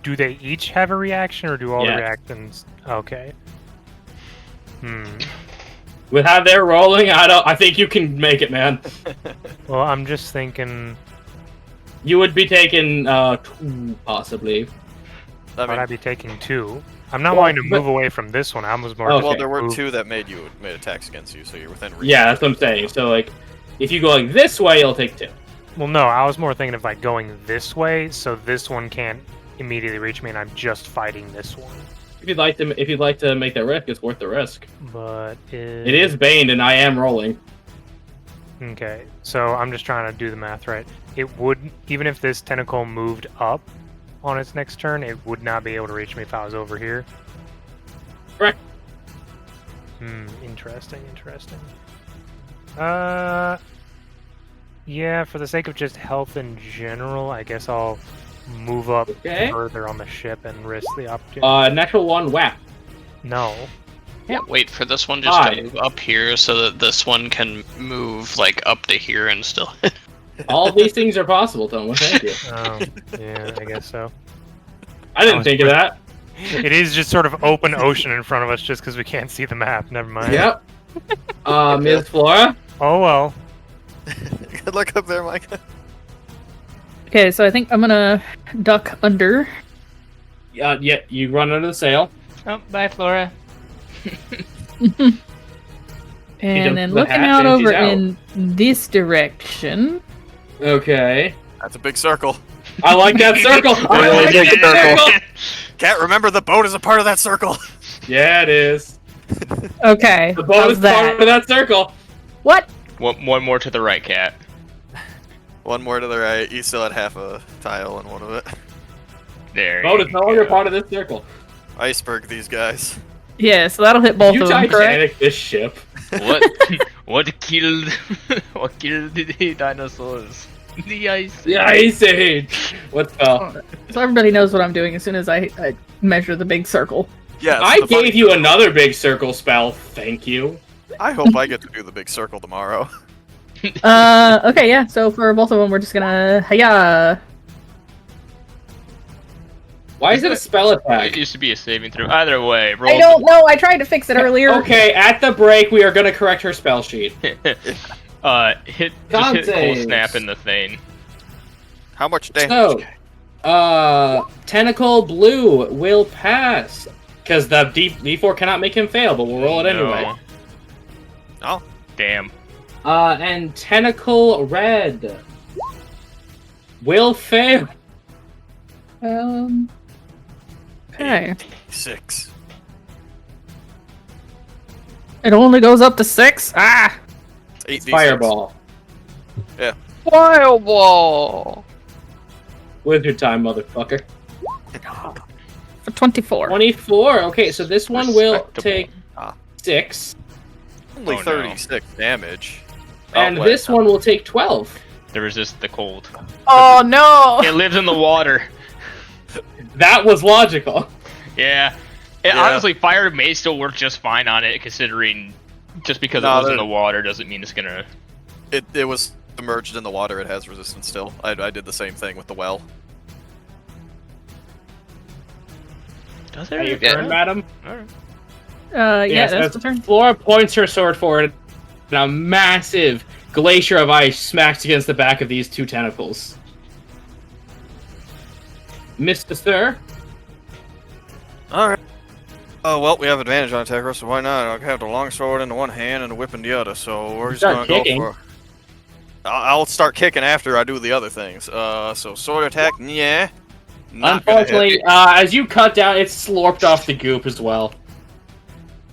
do they each have a reaction or do all the Yes. reactions? Okay. With how they're rolling, I think you can make it, man. Well, I'm just thinking, You would be taking 2, possibly. might I be taking 2? I'm not Well, wanting to but- move away from this one. I was more. Okay. just Well, there were move- 2 that made attacks against you, so you're within reach. Yeah, that's what I'm saying. So, if you go like this way, you'll take 2. Well, no, I was more thinking of going this way, so this one can't immediately reach me, and I'm just fighting this one. If you'd like to make that risk, it's worth the risk. But It is baned, and I am rolling. Okay, so I'm just trying to do the math right. It would, even if this tentacle moved up on its next turn, it would not be able to reach me if I was over here. Correct. Interesting. Yeah, for the sake of just health in general, I guess I'll move up Okay. further on the ship and risk the opportunity. Natural 1 whap. No. Can't wait for this one just to 5. move up here so that this one can move up to here and still. All of these things are possible, Tom. Well, thank you. Yeah, I guess so. I didn't think of that. It is just sort of open ocean in front of us just because we can't see the map. Never mind. Yep. Ms. Flora? Oh well. Good luck up there, Micah. Okay, so I think I'm gonna duck under. Yeah, you run under the sail. Oh, bye, Flora. And then the looking hat out and she's over out. in this direction. Okay. That's a big circle. I like that circle. I like big that circle. Cat, remember the boat is a part of that circle. Yeah, it is. Okay, The boat how's is part of that circle. What? One more to the right, Cat. One more to the right. You still had half a tile in one of it. There. Boat you is no longer go. part of this circle. Iceberg these guys. Yeah, so that'll hit both You of them, correct? Titanic this ship. What? What killed the dinosaurs? The ice. The Ice Age. What spell? So everybody knows what I'm doing as soon as I measure the big circle. Yes. I the funny- gave you another big circle spell. Thank you. I hope I get to do the big circle tomorrow. Okay, yeah, so for both of them, we're just gonna, hiya! Why is it a spell It attack? used to be a saving throw. Either way, roll. I don't know, I tried to fix it earlier. Okay, at the break, we are going to correct her spell sheet. hit Con cold saves. snap in the thing. How much damage? So, Tentacle Blue will pass. Because the D4 cannot make him fail, but we'll roll it anyway. No. Oh, Damn. And Tentacle Red will fail. Okay. 6. It only goes up to 6? Ah! It's 8d6. Fireball. Fireball! Wizard time, motherfucker. For 24. 24. Okay, so this one will Respectable. take Ah. 6. Only Oh, no. 36 damage. And Oh, wait. this one will take 12. They resist the cold. Oh no! It lives in the water. That was logical. Yeah. Yeah. Honestly, fire may still work just fine on it, considering just because No, it was in they're- the water doesn't mean it's gonna. It was submerged in the water. It has resistance still. I did the same thing with the well. Does Are you it? turn, madam? Alright. Yeah, that's the turn. Flora points her sword forward, and a massive glacier of ice smacks against the back of these two tentacles. Mr. Sir. All right. Oh well, we have advantage on attack roll, so why not? I have the long sword in the one hand and the whip in the other. So we're just Start gonna kicking. go for. I'll start kicking after I do the other things. So sword attack, yeah. Not gonna hit. Unfortunately, as you cut down, it's slurped off the goop as well.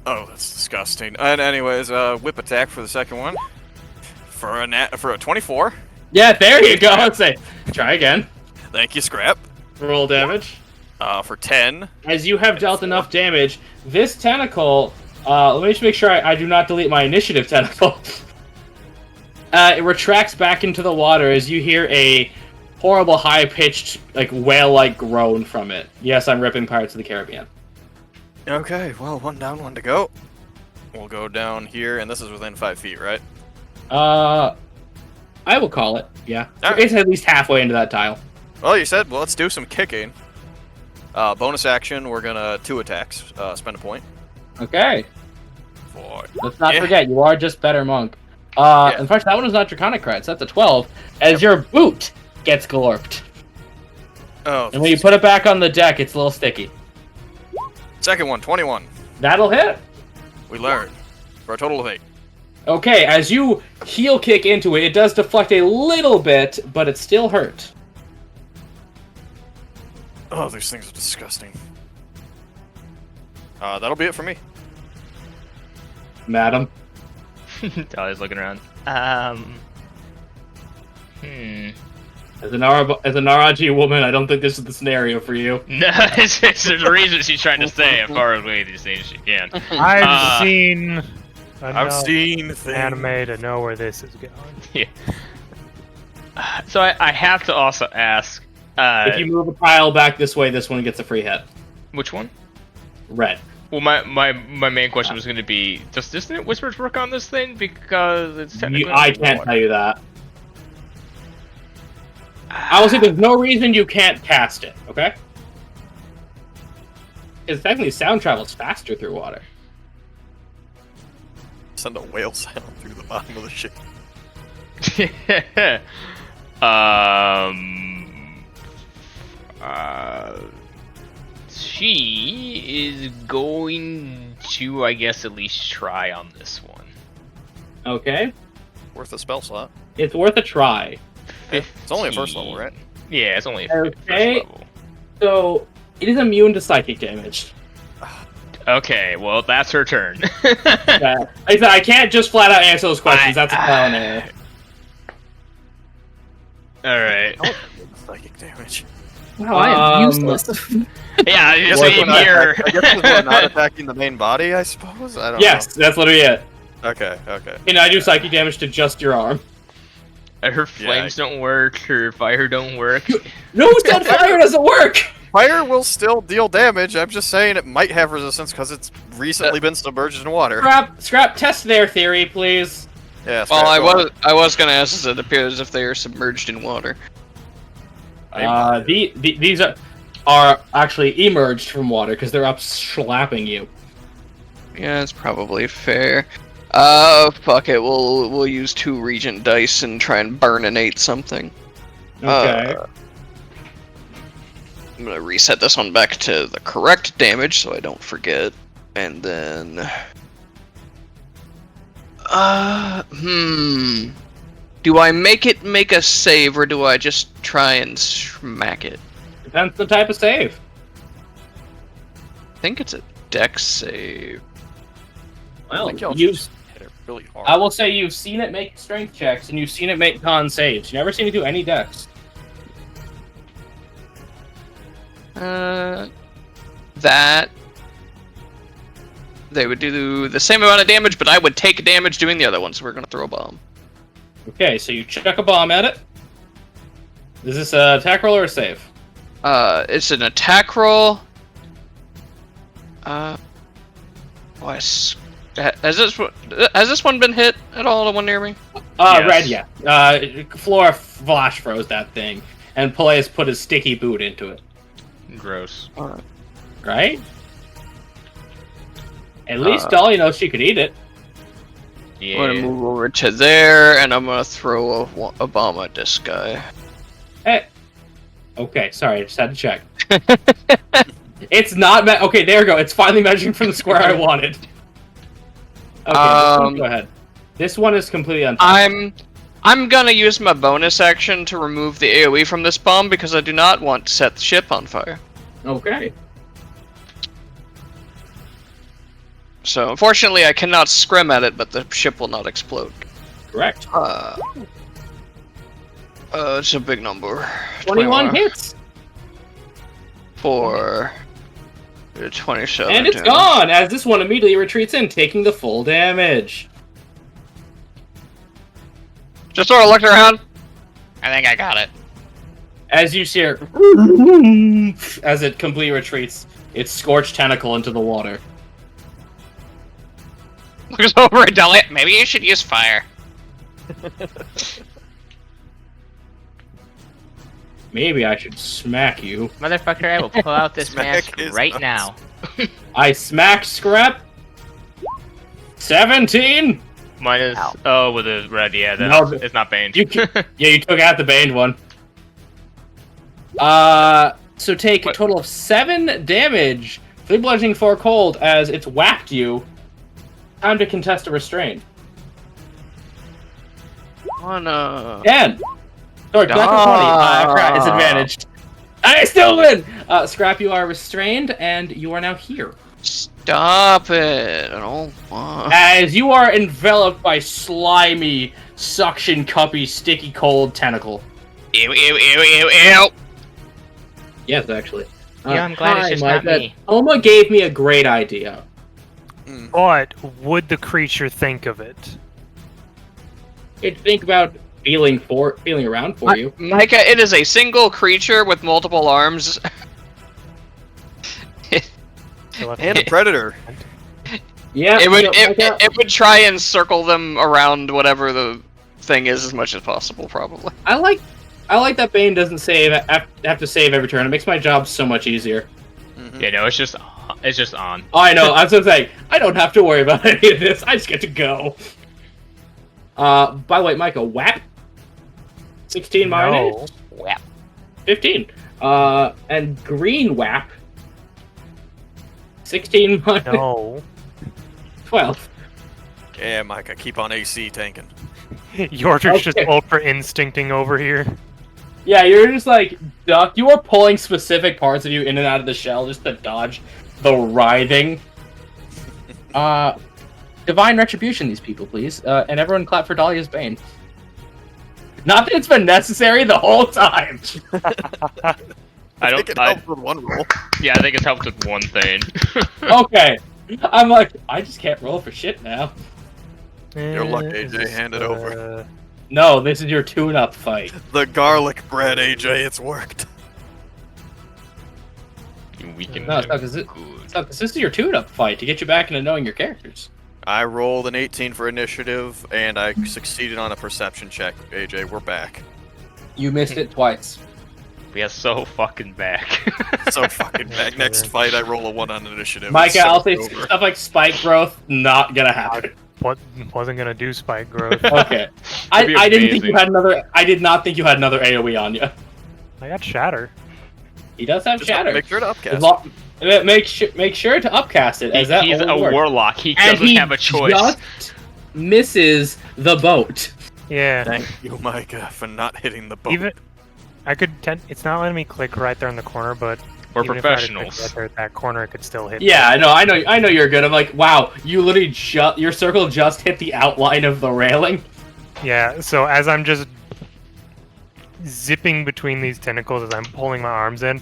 Oh, that's disgusting. And anyways, whip attack for the second one. For a 24. Yeah, there you go. Let's say, try again. Thank you, Scrap. Roll damage. For 10. As you have dealt enough damage, this tentacle. Let me just make sure I do not delete my initiative tentacle. It retracts back into the water as you hear a horrible, high-pitched, like whale-like groan from it. Yes, I'm ripping Pirates of the Caribbean. Okay, well, one down, one to go. We'll go down here, and this is within 5 feet, right? I will call it. Yeah, All right. It's at least halfway into that tile. Well, you said, well, let's do some kicking. Bonus action, we're gonna 2 attacks. Spend a point. Okay. For... Let's not Yeah. forget, you are just better monk. Yeah. In fact, that one was not Draconic Crits. That's a 12. As your boot gets glorped. Oh, And when you put it back on the deck, it's a little sticky. second one, 21. That'll hit. We learn. For a total of 8. Okay, as you heel kick into it, it does deflect a little bit, but it still hurt. Oh, these things are disgusting. That'll be it for me. Madam. Dolly's looking around. As an RG woman, I don't think this is the scenario for you. No, there's a reason she's trying to stay as far away these things she can. I've seen enough things. anime to know where this is going. Yeah. So I have to also ask. If you move a pile back this way, this one gets a free hit. Which one? Red. Well, my main question was going to be, does Dissonant Whispers work on this thing? Because it's technically I can't tell you that. I will say there's no reason you can't cast it, okay? Because technically sound travels faster through water. Send a whale sound through the bottom of the ship. She is going to, I guess, at least try on this one. Okay? Worth a spell slot. It's worth a try. It's only a first level, right? Yeah, it's only a Okay. first level. So, it is immune to psychic damage. Okay, well, that's her turn. Like I said, I can't just flat out answer those questions. That's a clown error. Alright. Psychic damage. Wow, I am useless. Yeah, I guess so we're in not here. I guess we're not attacking the main body, I suppose? I don't Yes, that's literally it. know. Okay. And I do psychic damage to just your arm. Her flames don't work, her fire don't work. No, who said fire doesn't work? Fire will still deal damage. I'm just saying it might have resistance because it's recently been submerged in water. Scrap, test their theory, please. Yeah. Well, Scrap, I was gonna ask, as it appears if they are submerged in water. These are actually emerged from water because they're up slapping you. Yeah, that's probably fair. Fuck it. We'll use 2 Regent dice and try and burninate something. Okay. I'm gonna reset this one back to the correct damage so I don't forget, and then. Do I make a save, or do I just try and smack it? Depends the type of save. I think it's a dex save. Well, think y'all you. just hit it really hard. I will say you've seen it make strength checks and you've seen it make con saves. You never seen it do any dex. That they would do the same amount of damage, but I would take damage doing the other one, so we're gonna throw a bomb. Okay, so you chuck a bomb at it. Is this an attack roll or a save? It's an attack roll. Has this one been hit at all? The one near me? Yes. Red, yeah. Flora flash froze that thing, and Peleus put his sticky boot into it. Gross. Alright. Right? At least Dolly knows she could eat it. Yeah. I'm gonna move over to there, and I'm gonna throw a bomb at this guy. Hey, Okay, sorry, I just had to check. It's not okay, there we go. It's finally measuring from the square I wanted. Okay, go ahead. This one is completely untouched. I'm gonna use my bonus action to remove the AoE from this bomb because I do not want to set the ship on fire. Okay. So unfortunately I cannot scrim at it, but the ship will not explode. Correct. It's a big number. 21 hits! For 27 And it's damage. gone, as this one immediately retreats in, taking the full damage. Just sort of looked around. I think I got it. As you see it, as it completely retreats, its scorched tentacle into the water. Looks over at Dahlia. Maybe you should use fire. Maybe I should smack you. Motherfucker, I will pull out this Smack mask is right nuts. now. I smack Scrap. 17. Minus. Ow. Oh, with a red. Yeah, No, that's, it's not Bane. You took out the Baned one. So take a total of 7 damage. 3 bludgeoning, 4 cold, as it's whacked you. Time to contest a restraint. On 10. Sorry, back to 20. Crap, it's advantaged. I still win! Scrap, you are restrained, and you are now here. Stop it! I don't want. As you are enveloped by slimy, suction cuppy, sticky cold tentacle. Ew, ew, ew, ew, ew! Yes, actually. Yeah, I'm glad it's just not me. Oma gave me a great idea. But would the creature think of it? Think about feeling around for you. Micah, it is a single creature with multiple arms. And a predator. Yeah, It would try and circle them around whatever the thing is as much as possible, probably. I like that Bane doesn't save. Have to save every turn. It makes my job so much easier. Yeah, no, it's just on. Oh, I know. I was gonna say I don't have to worry about any of this. I just get to go. By the way, Micah, whap. 16 minus. Whap. 15. And green whap. 16 minus. No. 12. Yeah, Micah, keep on AC tanking. Yordrick's just Okay. ultra instincting over here. Yeah, you're just like duck. You are pulling specific parts of you in and out of the shell just to dodge the writhing. Divine retribution, these people, please. And everyone clap for Dahlia's Bane. Not that it's been necessary the whole time. I think it helped with one roll. Yeah, I think it's helped with one thing. Okay. I'm like, I just can't roll for shit now. Your luck, AJ, hand it over. No, this is your tune-up fight. The garlic bread, AJ, it's worked. You weaken No, it's him. not because Good. this is your tune-up fight to get you back into knowing your characters. I rolled an 18 for initiative, and I succeeded on a perception check. AJ, we're back. You missed it twice. We are so fucking back. So fucking back. Next fight, I roll a 1 on initiative. Micah, It's I'll say over. stuff like spike growth, not gonna happen. What wasn't gonna do spike growth? Okay. That'd be I didn't think you amazing. had another. I did not think you had another AOE on you. I got shatter. He does have Just shatter. make sure to As upcast. make sure to upcast it, as that He's a only works. warlock. He And doesn't he have a choice. just misses the boat. Yeah. Thank you, Micah, for not hitting the boat. Even I could. It's not letting me click right there in the corner, but We're even if I had to click professionals. right there at that corner, I could still hit. Yeah, I know you're good. I'm like, wow, you literally your circle just hit the outline of the railing. Yeah. So as I'm just zipping between these tentacles as I'm pulling my arms in,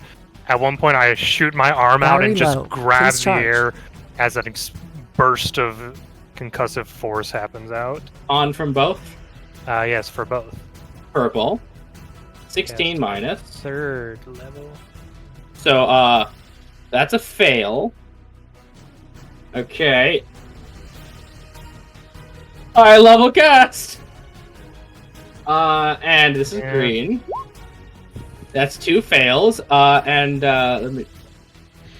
at one point I shoot my arm out and Battery just low. grab Please the charge. air as a burst of concussive force happens out. On from both. Yes, for both. Purple. 16 Yes. minus. Third level. So, that's a fail. Okay. High level cast! And this is Yeah. green. That's 2 fails. And, let me...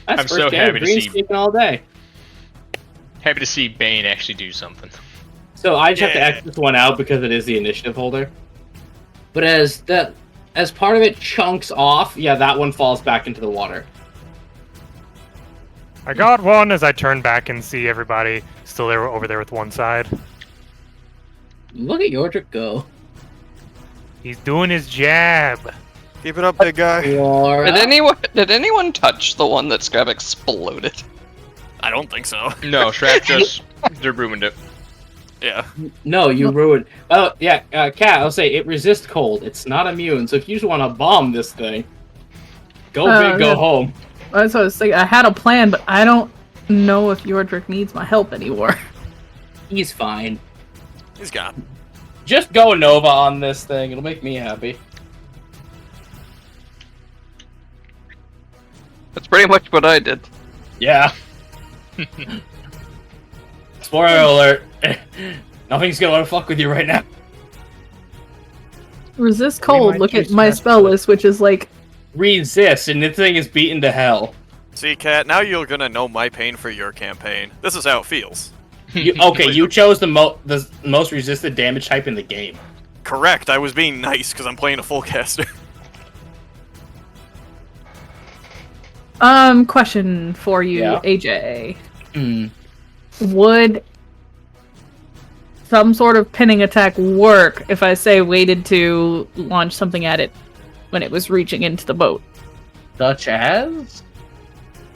That's I'm so first game. happy to Green's see- sleeping all day. Happy to see Bane actually do something. So I just have to Yeah. X this one out because it is the initiative holder. But as as part of it chunks off, yeah, that one falls back into the water. I got one as I turn back and see everybody still there over there with one side. Look at Yordrick go. He's doing his jab. Keep it up, big guy. Did anyone touch the one that Scrap exploded? I don't think so. No, Shrap just ruined it. Yeah. No, you ruined. Oh, yeah, Kat, I'll say it resists cold. It's not immune, so if you just want to bomb this thing, go big, go home. That's what I was thinking. I had a plan, but I don't know if Yordrick needs my help anymore. He's fine. He's gone. Just go Nova on this thing. It'll make me happy. That's pretty much what I did. Yeah. Spoiler alert. Nothing's gonna fuck with you right now. Resist We cold. might Look at choose my test spell it. list, which is like Resist, and this thing is beaten to hell. See, Kat, now you're gonna know my pain for your campaign. This is how it feels. You chose the most resisted damage type in the game. Correct, I was being nice because I'm playing a full caster. Question for you, Yeah. AJ. Hmm. Would some sort of pinning attack work if I say waited to launch something at it when it was reaching into the boat? Such as?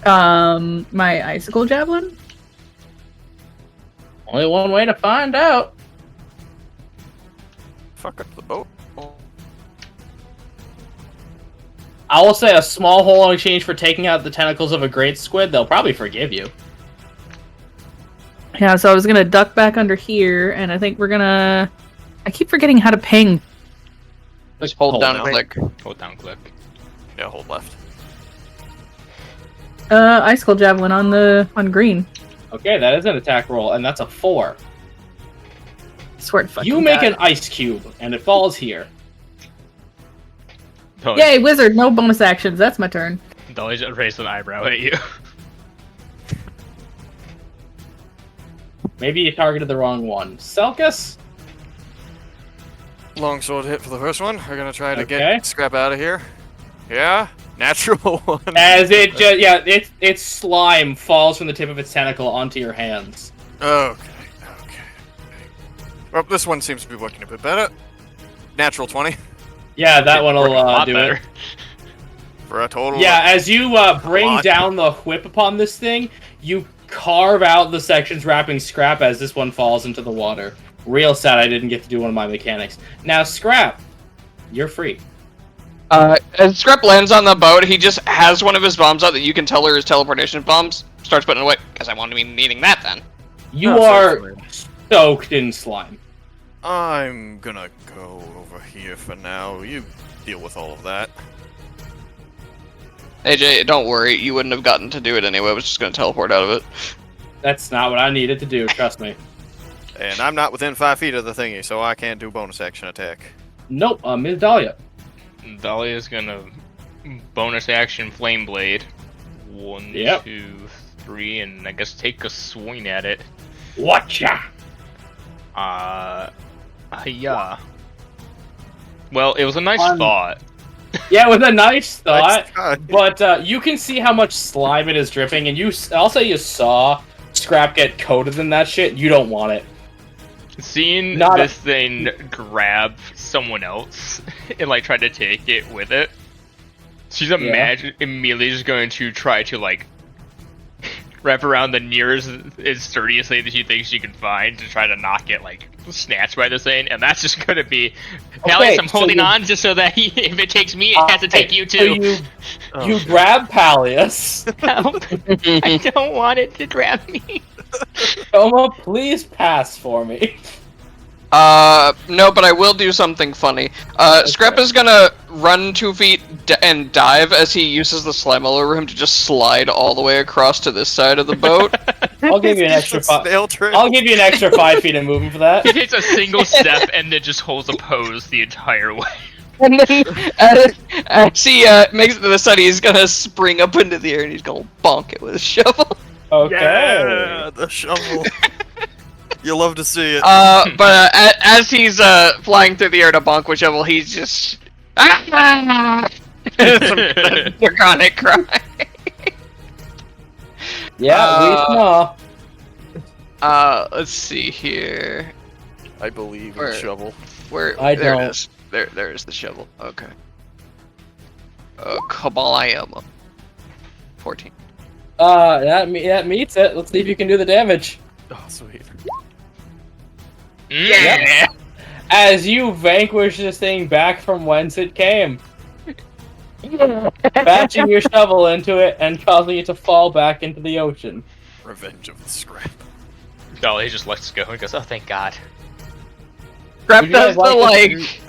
My icicle javelin? Only one way to find out. Fuck up the boat. I will say a small hole in exchange for taking out the tentacles of a great squid, they'll probably forgive you. Yeah, so I was gonna duck back under here, and I think we're gonna... I keep forgetting how to ping. Just hold down down. click. Hold down, click. Yeah, hold left. Icicle javelin on green. Okay, that is an attack roll, and that's a 4. Swear to fucking You make God. an ice cube, and it falls here. Dolly, Yay, wizard! No bonus actions. That's my turn. Dolly just raised an eyebrow at you. Maybe you targeted the wrong one. Selkus? Longsword hit for the first one. We're gonna try to Okay. get Scrap out of here. Yeah, natural one. As it just, yeah, its slime falls from the tip of its tentacle onto your hands. Okay. Well, this one seems to be working a bit better. Natural 20 Yeah, that one will Working a lot do better. it. for a total. Yeah, as you bring lot. down the whip upon this thing, you carve out the sections wrapping Scrap as this one falls into the water. Real sad I didn't get to do one of my mechanics. Now, Scrap, you're free. As Scrap lands on the boat, he just has one of his bombs out that you can tell are his teleportation bombs. Starts putting it away, because I want to be needing that then. You Oh, are certainly. soaked in slime. I'm gonna go over here for now. You deal with all of that. AJ, don't worry, you wouldn't have gotten to do it anyway. I was just going to teleport out of it. That's not what I needed to do, trust me. And I'm not within 5 feet of the thingy, so I can't do bonus action attack. Nope, Ms. Dahlia. Dolly is gonna bonus action flame blade. 1, Yep. 2, 3, and I guess take a swing at it. Watcha! Yeah. Well, it was a nice Fun. thought. Yeah, it was a nice thought, Nice. but you can see how much slime it is dripping, and I'll say you saw Scrap get coated in that shit. You don't want it. Seeing Not this thing grab someone else and like try to take it with it, she's immediately just going to try to like wrap around the nearest, as sturdiest thing that she thinks she can find to try to not get like snatched by this thing, and that's just going to to be. Peleus, I'm so holding you- on just so that if it takes me, it has to take you too. So you grab Peleus. I don't want it to grab me. Oma, please pass for me. No, but I will do something funny. Scrap is gonna run 2 feet and dive as he uses the slime all over him to just slide all the way across to this side of the boat. I'll give you an extra It's a 5. snail trail. I'll give you an extra 5 feet of movement for that. He takes a single step and then just holds a pose the entire way. And then, as he makes it to the side, he's gonna spring up into the air and he's gonna bonk it with a shovel. Okay. Yeah, the shovel. You love to see it. But as he's flying through the air to bonk with shovel, he's just Ah! Draconic cry. Yeah, we know. Let's see here. I believe in Where? the shovel. Where? I there don't. it is. There is the shovel. Okay. Kabbalayama. 14. That meets it. Let's see if you can do the damage. Oh, sweet. Yeah. As you vanquish this thing back from whence it came. Batching your shovel into it and causing it to fall back into the ocean. Revenge of the scrap. No, he just lets go and goes, oh, thank God. Scrap Would you guys does the like to like.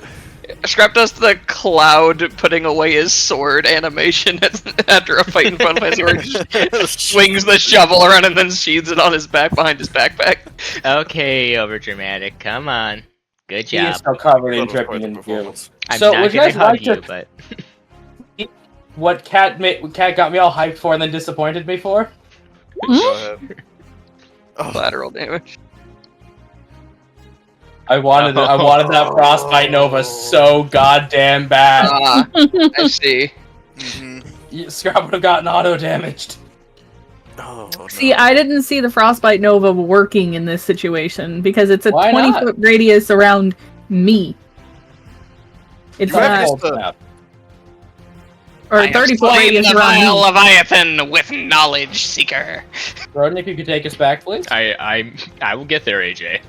Scrap does the cloud putting away his sword animation after a fight in front of his sword. Swings the shovel around and then sheathes it on his back behind his backpack. Okay, overdramatic. Come on. Good He is job. still covered in That was quite dripping the and goo. performance. I'm So, not would you gonna guys hug like to- you, but What Cat got me all hyped for and then disappointed me for? Go ahead. Oh, Collateral damage. I wanted that frostbite nova so goddamn bad. Ah, I see. Scrap would have gotten auto damaged. Oh, no. See, I didn't see the Frostbite Nova working in this situation because it's a Why not? 20-foot radius around me. It's You have not, to- Snap. or I a have 30-foot slain radius the around vile me. Leviathan with knowledge seeker. Roden, if you could take us back, please. I will get there, AJ.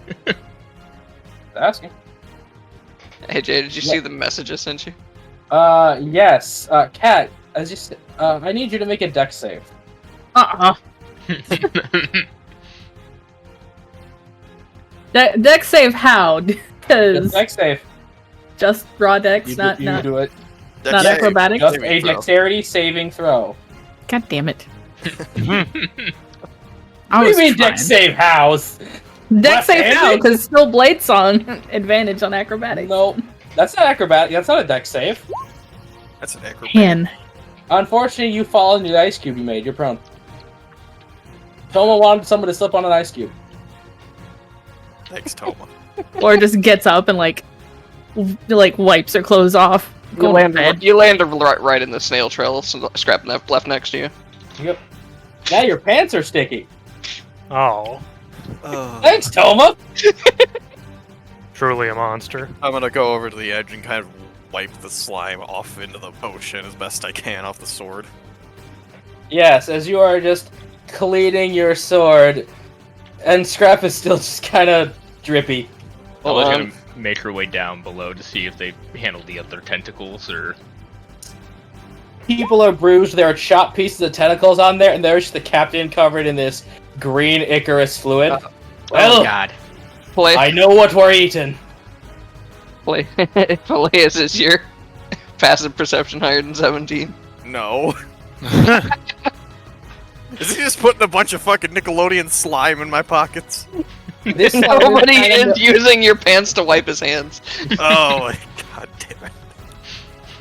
Asking. Hey Jay, did you see the message I sent you? Yes. Cat, as you said, I need you to make a dex save. Dex save how? Just Because dex save. just raw dex, You not do it. not Yeah, acrobatics? Just saving a throw. dexterity saving throw. God damn it! What do you mean dex save hows? Dex save Left-handed? how? Because still blade song advantage on acrobatics. No, that's not acrobatic. That's not a dex save. That's an acrobat. Man, Unfortunately, you fall into the ice cube you made. You're prone. Toma wanted someone to slip on an ice cube. Thanks, Toma. or just gets up and like wipes her clothes off. You Going land, to bed. you land right in the snail trail. So Scrap left next to you. Yep. Now your pants are sticky. Oh, Oh. Thanks, Toma. truly a monster. I'm gonna go over to the edge and kind of wipe the slime off into the potion as best I can off the sword. Yes, as you are just cleaning your sword, and Scrap is still just kind of drippy. I was Hold gonna make her way down below to see if they handled the other tentacles or. People are bruised. There are chopped pieces of tentacles on there, and there's just the captain covered in this green Icarus fluid. Oh Well, God. Play, I know what we're eating. play. Peleus is your passive perception higher than 17. No. Is he just putting a bunch of fucking Nickelodeon slime in my pockets? This one Nobody kind of- is using your pants to wipe his hands. Oh my god damn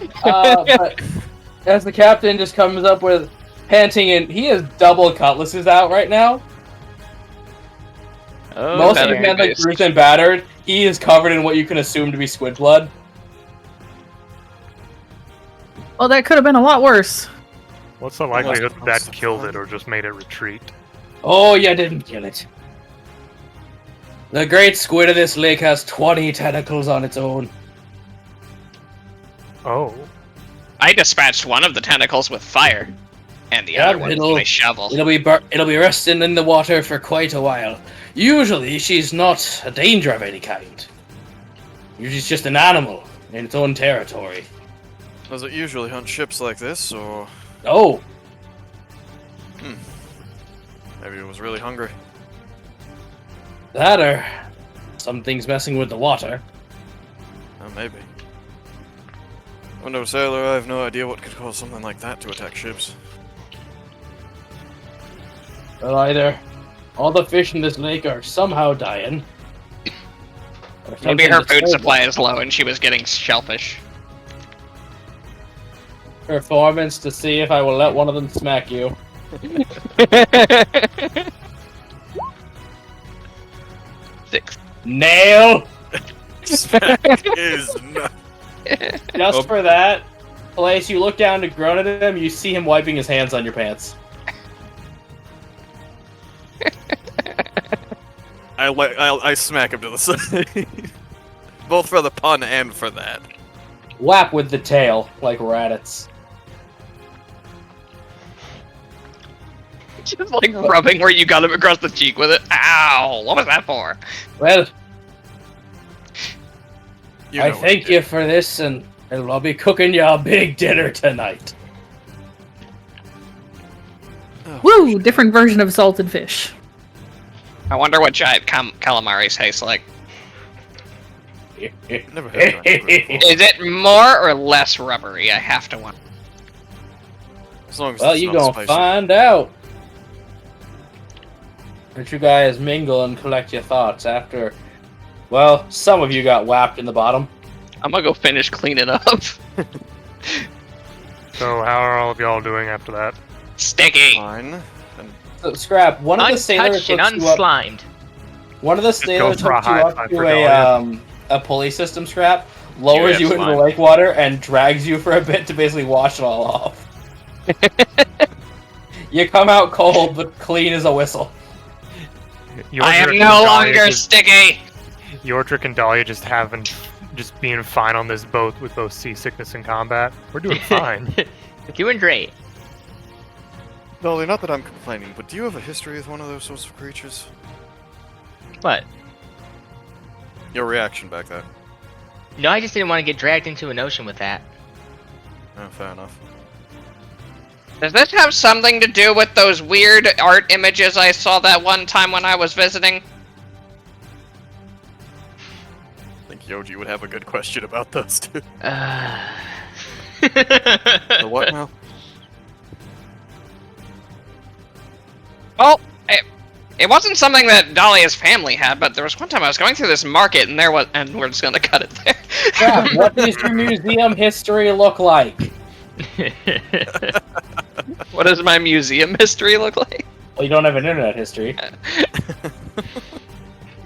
it. but as the captain just comes up with panting, and he has double cutlasses out right now. Oh, Most of better the be men like based. bruised and battered. He is covered in what you can assume to be squid blood. Well, that could have been a lot worse. What's the likelihood that killed it or just made it retreat? Oh, you didn't kill it. The great squid of this lake has 20 tentacles on its own. Oh, I dispatched one of the tentacles with fire, and the Yeah, other one with my shovel. It'll be resting in the water for quite a while. Usually, she's not a danger of any kind. Usually, it's just an animal in its own territory. Does it usually hunt ships like this, or Oh, maybe it was really hungry? that or something's messing with the water. Maybe. I'm no sailor, I have no idea what could cause something like that to attack ships. Well, either all the fish in this lake are somehow dying. or Maybe something her that's food terrible. supply is low and she was getting shellfish. Performance to see if I will let one of them smack you. Six. Nail! Smack is not. Just for that, Place, you look down to groan at him, you see him wiping his hands on your pants. I smack him to the side. Both for the pun and for that. Whap with the tail, like Raditz. Just like rubbing where you got him across the cheek with it. Ow! What was that for? Well, You I know what thank you you for this, and I'll be cooking you a big dinner tonight. Woo! Different version of salted fish. I wonder what giant calamari tastes like. did. Never had that before. Is it more or less rubbery? I have to wonder. As long as Well, it's you not gonna spicy. find out. But you guys mingle and collect your thoughts after. Well, some of you got whapped in the bottom. I'm gonna go finish cleaning up. So how are all of y'all doing after that? Sticky. Fine. And So, Scrap, one of the sailors Untouched and hooks you up. unslimed. One of the go sailors for a hooks you high up five to for a pulley system, Scrap, lowers Yeah, you into the slime. lake water, and drags you for a bit to basically wash it all off. You come out cold, but clean as a whistle. I am Yordrick no and Dahlia longer just- sticky. Yordrick and Dahlia just being fine on this boat with both seasickness and combat. We're doing fine. Doing great. Dolly, not that I'm complaining, but do you have a history with one of those sorts of creatures? What? Your reaction back there. No, I just didn't want to get dragged into an ocean with that. Oh, fair enough. Does this have something to do with those weird art images I saw that one time when I was visiting? I think Yoji would have a good question about those too. The what now? Well, it wasn't something that Dahlia's family had, but there was one time I was going through this market and and we're just gonna cut it there. Scrap, what does your museum history look like? What does my museum history look like? Well, you don't have an internet history.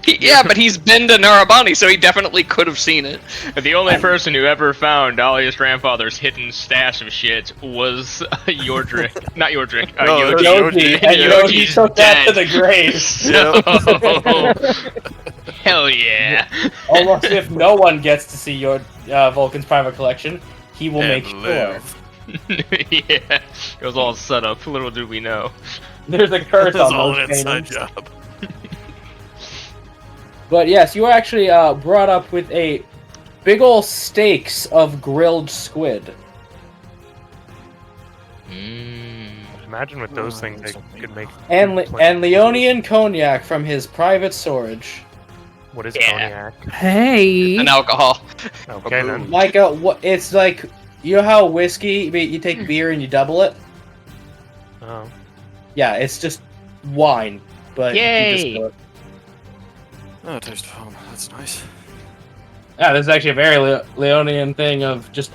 Yeah, but he's been to Narabani, so he definitely could have seen it. The only person who ever found Dahlia's grandfather's hidden stash of shit was Yordrick. Not Yordrick. No, Yoji. Yoji, and Yoji Yoji's took that to the dead. grave. So, hell yeah. Almost if no one gets to see your Vulcan's private collection, he will And make sure. live. Yeah, it was all set up. Little do we know. There's a curse That's on all those an inside paintings. job. But yes, you were actually brought up with a big ol' steaks of grilled squid. Imagine with those things they could make. And plenty- Leonian cognac from his private storage. What is Yeah. cognac? Hey. An alcohol. Okay then. Like it's like, you know how whiskey, you take beer and you double it? Oh. Yeah, it's just wine, but Yay! you just Oh, taste of home. That's nice. yeah, this is actually a very Leonian thing of just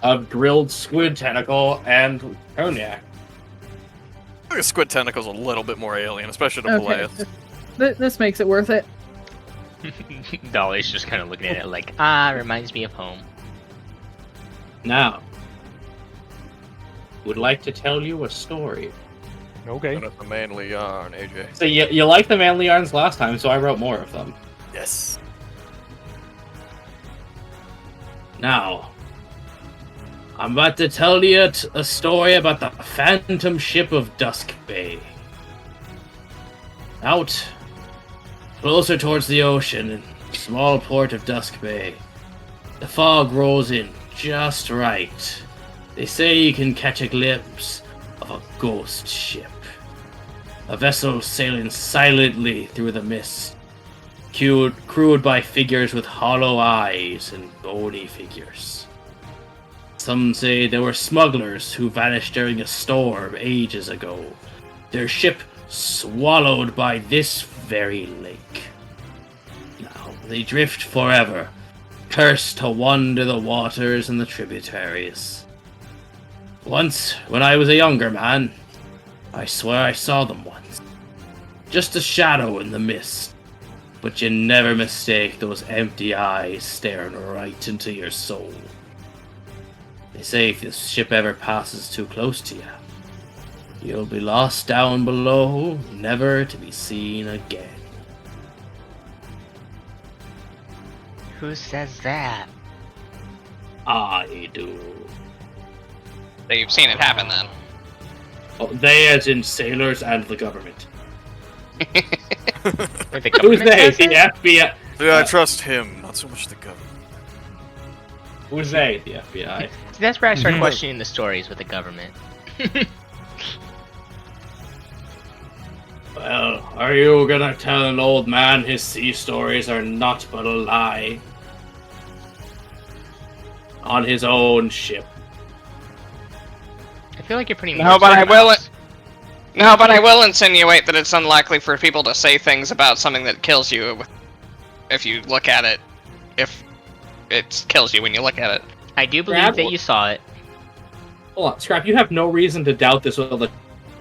a grilled squid tentacle and cognac. I think a squid tentacle's a little bit more alien, especially to Okay. Peleus. This makes it worth it. Dolly's just kind of looking at it like, Reminds me of home. Now, would like to tell you a story. Okay. That's a manly yarn, AJ. So you liked the manly yarns last time, so I wrote more of them. Yes. Now, I'm about to tell you a story about the phantom ship of Dusk Bay. Out closer towards the ocean, in the small port of Dusk Bay, the fog rolls in just right. They say you can catch a glimpse of a ghost ship. A vessel sailing silently through the mist, crewed by figures with hollow eyes and bony figures. Some say there were smugglers who vanished during a storm ages ago, their ship swallowed by this very lake. Now they drift forever, cursed to wander the waters and the tributaries. Once, when I was a younger man, I swear I saw them once. Just a shadow in the mist. but you never mistake those empty eyes staring right into your soul. They say if this ship ever passes too close to you, you'll be lost down below, never to be seen again. Who says that? I do. So you've seen it happen then. Oh, they as in sailors and the government. Wait, the Who's government they? says The it? FBI. Yeah, I trust him, not so much the government. Who's they? The FBI. See, that's where I start questioning the stories with the government. Well, are you gonna tell an old man his sea stories are not but a lie? On his own ship. I feel like you're putting No, more but I will- mouths. No, but I will insinuate that it's unlikely for people to say things about something that kills you if you look at it. If it kills you when you look at it. I do believe Brad, that you saw it. Hold on, Scrap, you have no reason to doubt this with all the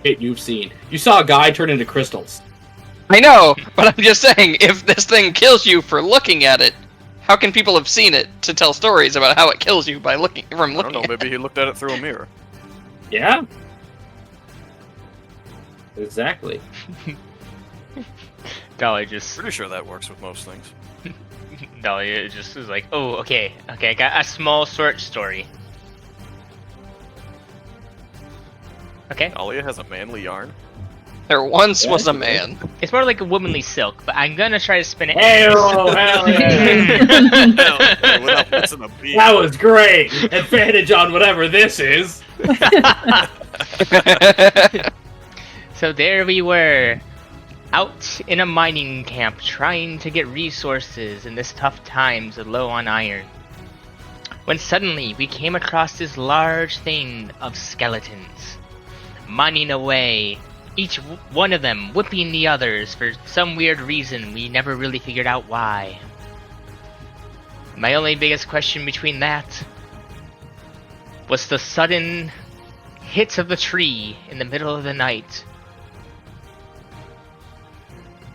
shit you've seen. You saw a guy turn into crystals. I know, but I'm just saying, if this thing kills you for looking at it, how can people have seen it to tell stories about how it kills you by looking I don't looking know, at maybe he looked at it through a mirror. Yeah? Exactly. Dolly just Pretty sure that works with most things. Dolly just is like, oh, okay, I got a small short story. Okay, Dahlia has a manly yarn. There once was a Yeah, man. it's more like a womanly silk, but I'm gonna try to spin it. Hey, oh, hell yeah. Without missing a beat. That was great! Advantage on whatever this is! So there we were, out in a mining camp trying to get resources in this tough times and low on iron. When suddenly we came across this large thing of skeletons, mining away, each one of them whipping the others for some weird reason we never really figured out why. My only biggest question between that was the sudden hit of the tree in the middle of the night.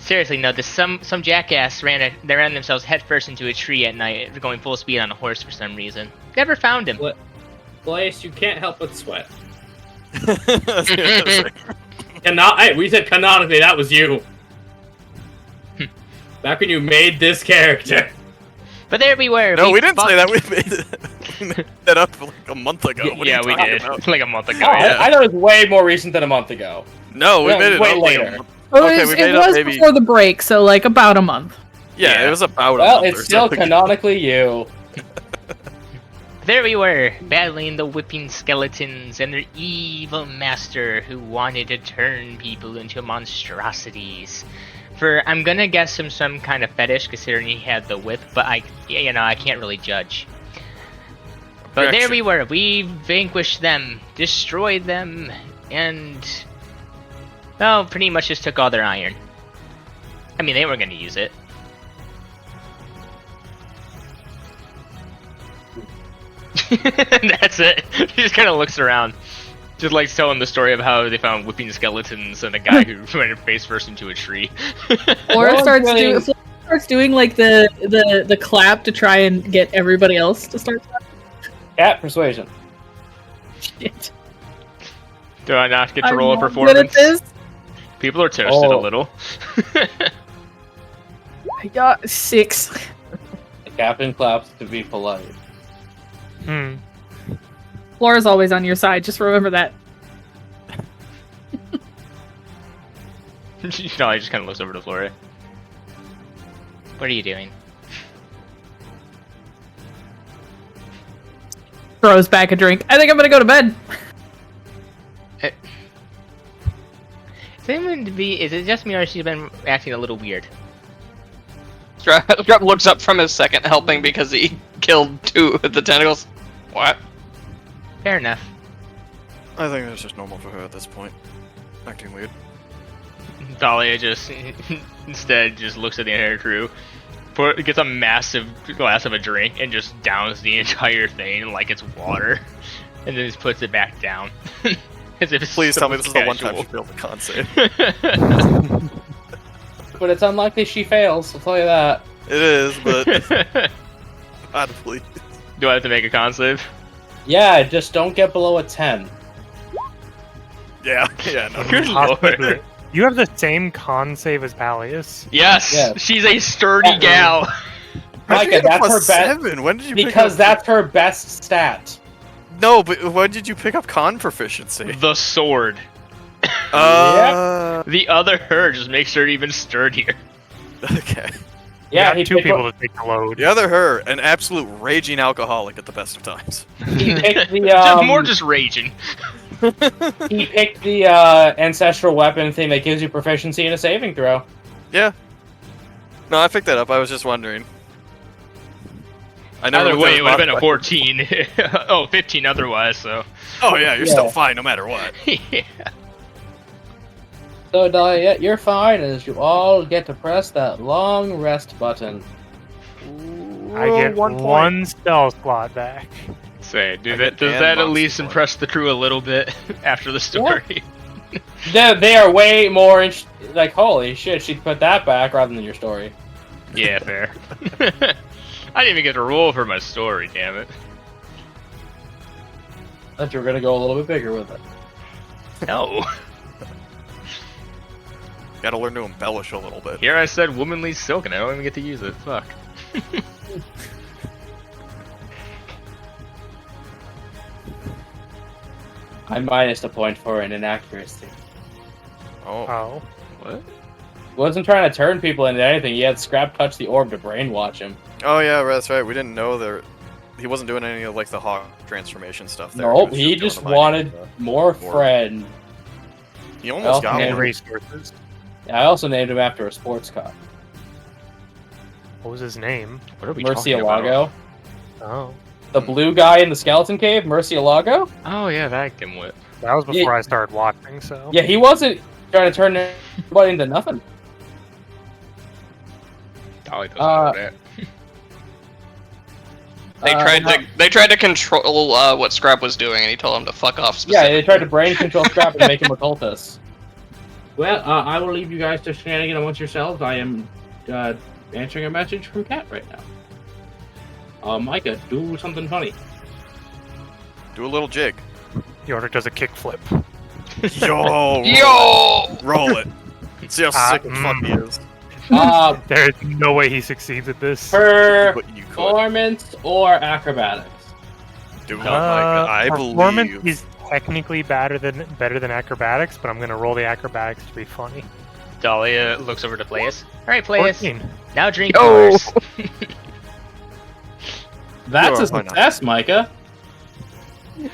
Seriously, no, some jackass ran themselves headfirst into a tree at night, going full speed on a horse for some reason. Never found him. What? Blaze, you can't help but sweat. We said canonically, that was you. Back when you made this character. But there we were. No, we didn't say that. We made that up like a month ago. What are Yeah, you we talking did. about? Like a month ago. Oh, Yeah. I thought it was way more recent than a month ago. No, we No, made it way up like later. a month. Oh, Okay, it we was, made it up was maybe- before the break, so like about a month. Yeah, it was about a Well, month it's or still so. canonically you. There we were, battling the whipping skeletons and their evil master who wanted to turn people into monstrosities. For, I'm gonna guess him some kind of fetish considering he had the whip, but I can't really judge. But there we were, we vanquished them, destroyed them, and, well, pretty much just took all their iron. I mean, they weren't gonna use it. That's it. He just kind of looks around. Just like telling the story of how they found whipping skeletons and a guy who went face first into a tree. Flora Well, starts really- doing like the clap to try and get everybody else to start clapping. Cat persuasion. Shit. Do I not get to I'm roll a not good at performance? this. People are toasted a Oh. little. I got 6. The captain claps to be polite. Flora's always on your side. Just remember that. No, he just kind of looks over to Flora. What are you doing? Throws back a drink. I think I'm gonna go to bed. Is it just me or she's been acting a little weird? Strap looks up from his second helping because he killed 2 of the tentacles. What? Fair enough. I think that's just normal for her at this point. Acting weird. Dahlia just instead just looks at the entire crew, gets a massive glass of a drink, and just downs the entire thing like it's water, and then just puts it back down. As if it's Please so tell me this is the one time casual. she failed the con save. but it's unlikely she fails. I'll tell you that. It is, but honestly, Do I have to make a con save? Yeah, just don't get below a 10. yeah, no. Good lord. Possibly. You have the same con save as Pallius. Yes, Yes. she's a sturdy gal. How'd you Micah, get a that's her plus best. 7? When did you? Because pick up... that's her best stat. No, but when did you pick up con proficiency? The sword. Uh, The other her just makes her even sturdier. okay. Yeah, you he got two picked people up- to take the load. The other her, an absolute raging alcoholic at the best of times. He picked the Just more just raging. he picked the ancestral weapon thing that gives you proficiency in a saving throw. Yeah. No, I picked that up. I was just wondering. I never Either looked at way, his it would have been a modifier. 14. Oh, 15 otherwise, so. Oh yeah, you're Yeah. still fine no matter what. Yeah. So, Dahlia, you're fine as you all get to press that long rest button. I get one spell slot back. Say, I does get that Dan at Monster least Boy. impress the crew a little bit after the story? They are way more like, holy shit, she put that back rather than your story. Yeah, fair. I didn't even get to roll for my story, damn it. Thought you were gonna go a little bit bigger with it. No. Gotta learn to embellish a little bit. Here I said womanly silk and I don't even get to use it. Fuck. I minus a point for an inaccuracy. Oh. Oh. What? Wasn't trying to turn people into anything. He had Scrap touch the orb to brainwash him. Oh yeah, that's right. We didn't know there. He wasn't doing any of like the hawk transformation stuff there. Nope, was he doing just the mining wanted stuff. more friend. He almost got And And one. resources. I also named him after a sports car. What was his name? What are we talking about? Murcielago. Oh. The blue guy in the skeleton cave, Murcielago? Oh yeah, that gimwit. That was before Yeah. I started watching, so. Yeah, he wasn't trying to turn anybody into nothing. Dolly doesn't know that. They tried to control what Scrap was doing, and he told him to fuck off. Yeah, they tried to brain control Scrap and make him a cultist. Well, I will leave you guys to shenanigan amongst yourselves. I am answering a message from Kat right now. Micah, do something funny. Do a little jig. Yordrik does a kickflip. Yo, Yo! roll it. See how sick and fun he is. There's no way he succeeds at this. But you could. Performance or acrobatics? Do it, Micah. I Performance believe. is technically better than acrobatics, but I'm gonna roll the acrobatics to be funny. Dahlia looks over to Playus. Alright, Playus. 14. Now drink Yo! yours. That's Sure, a why not? success, Micah.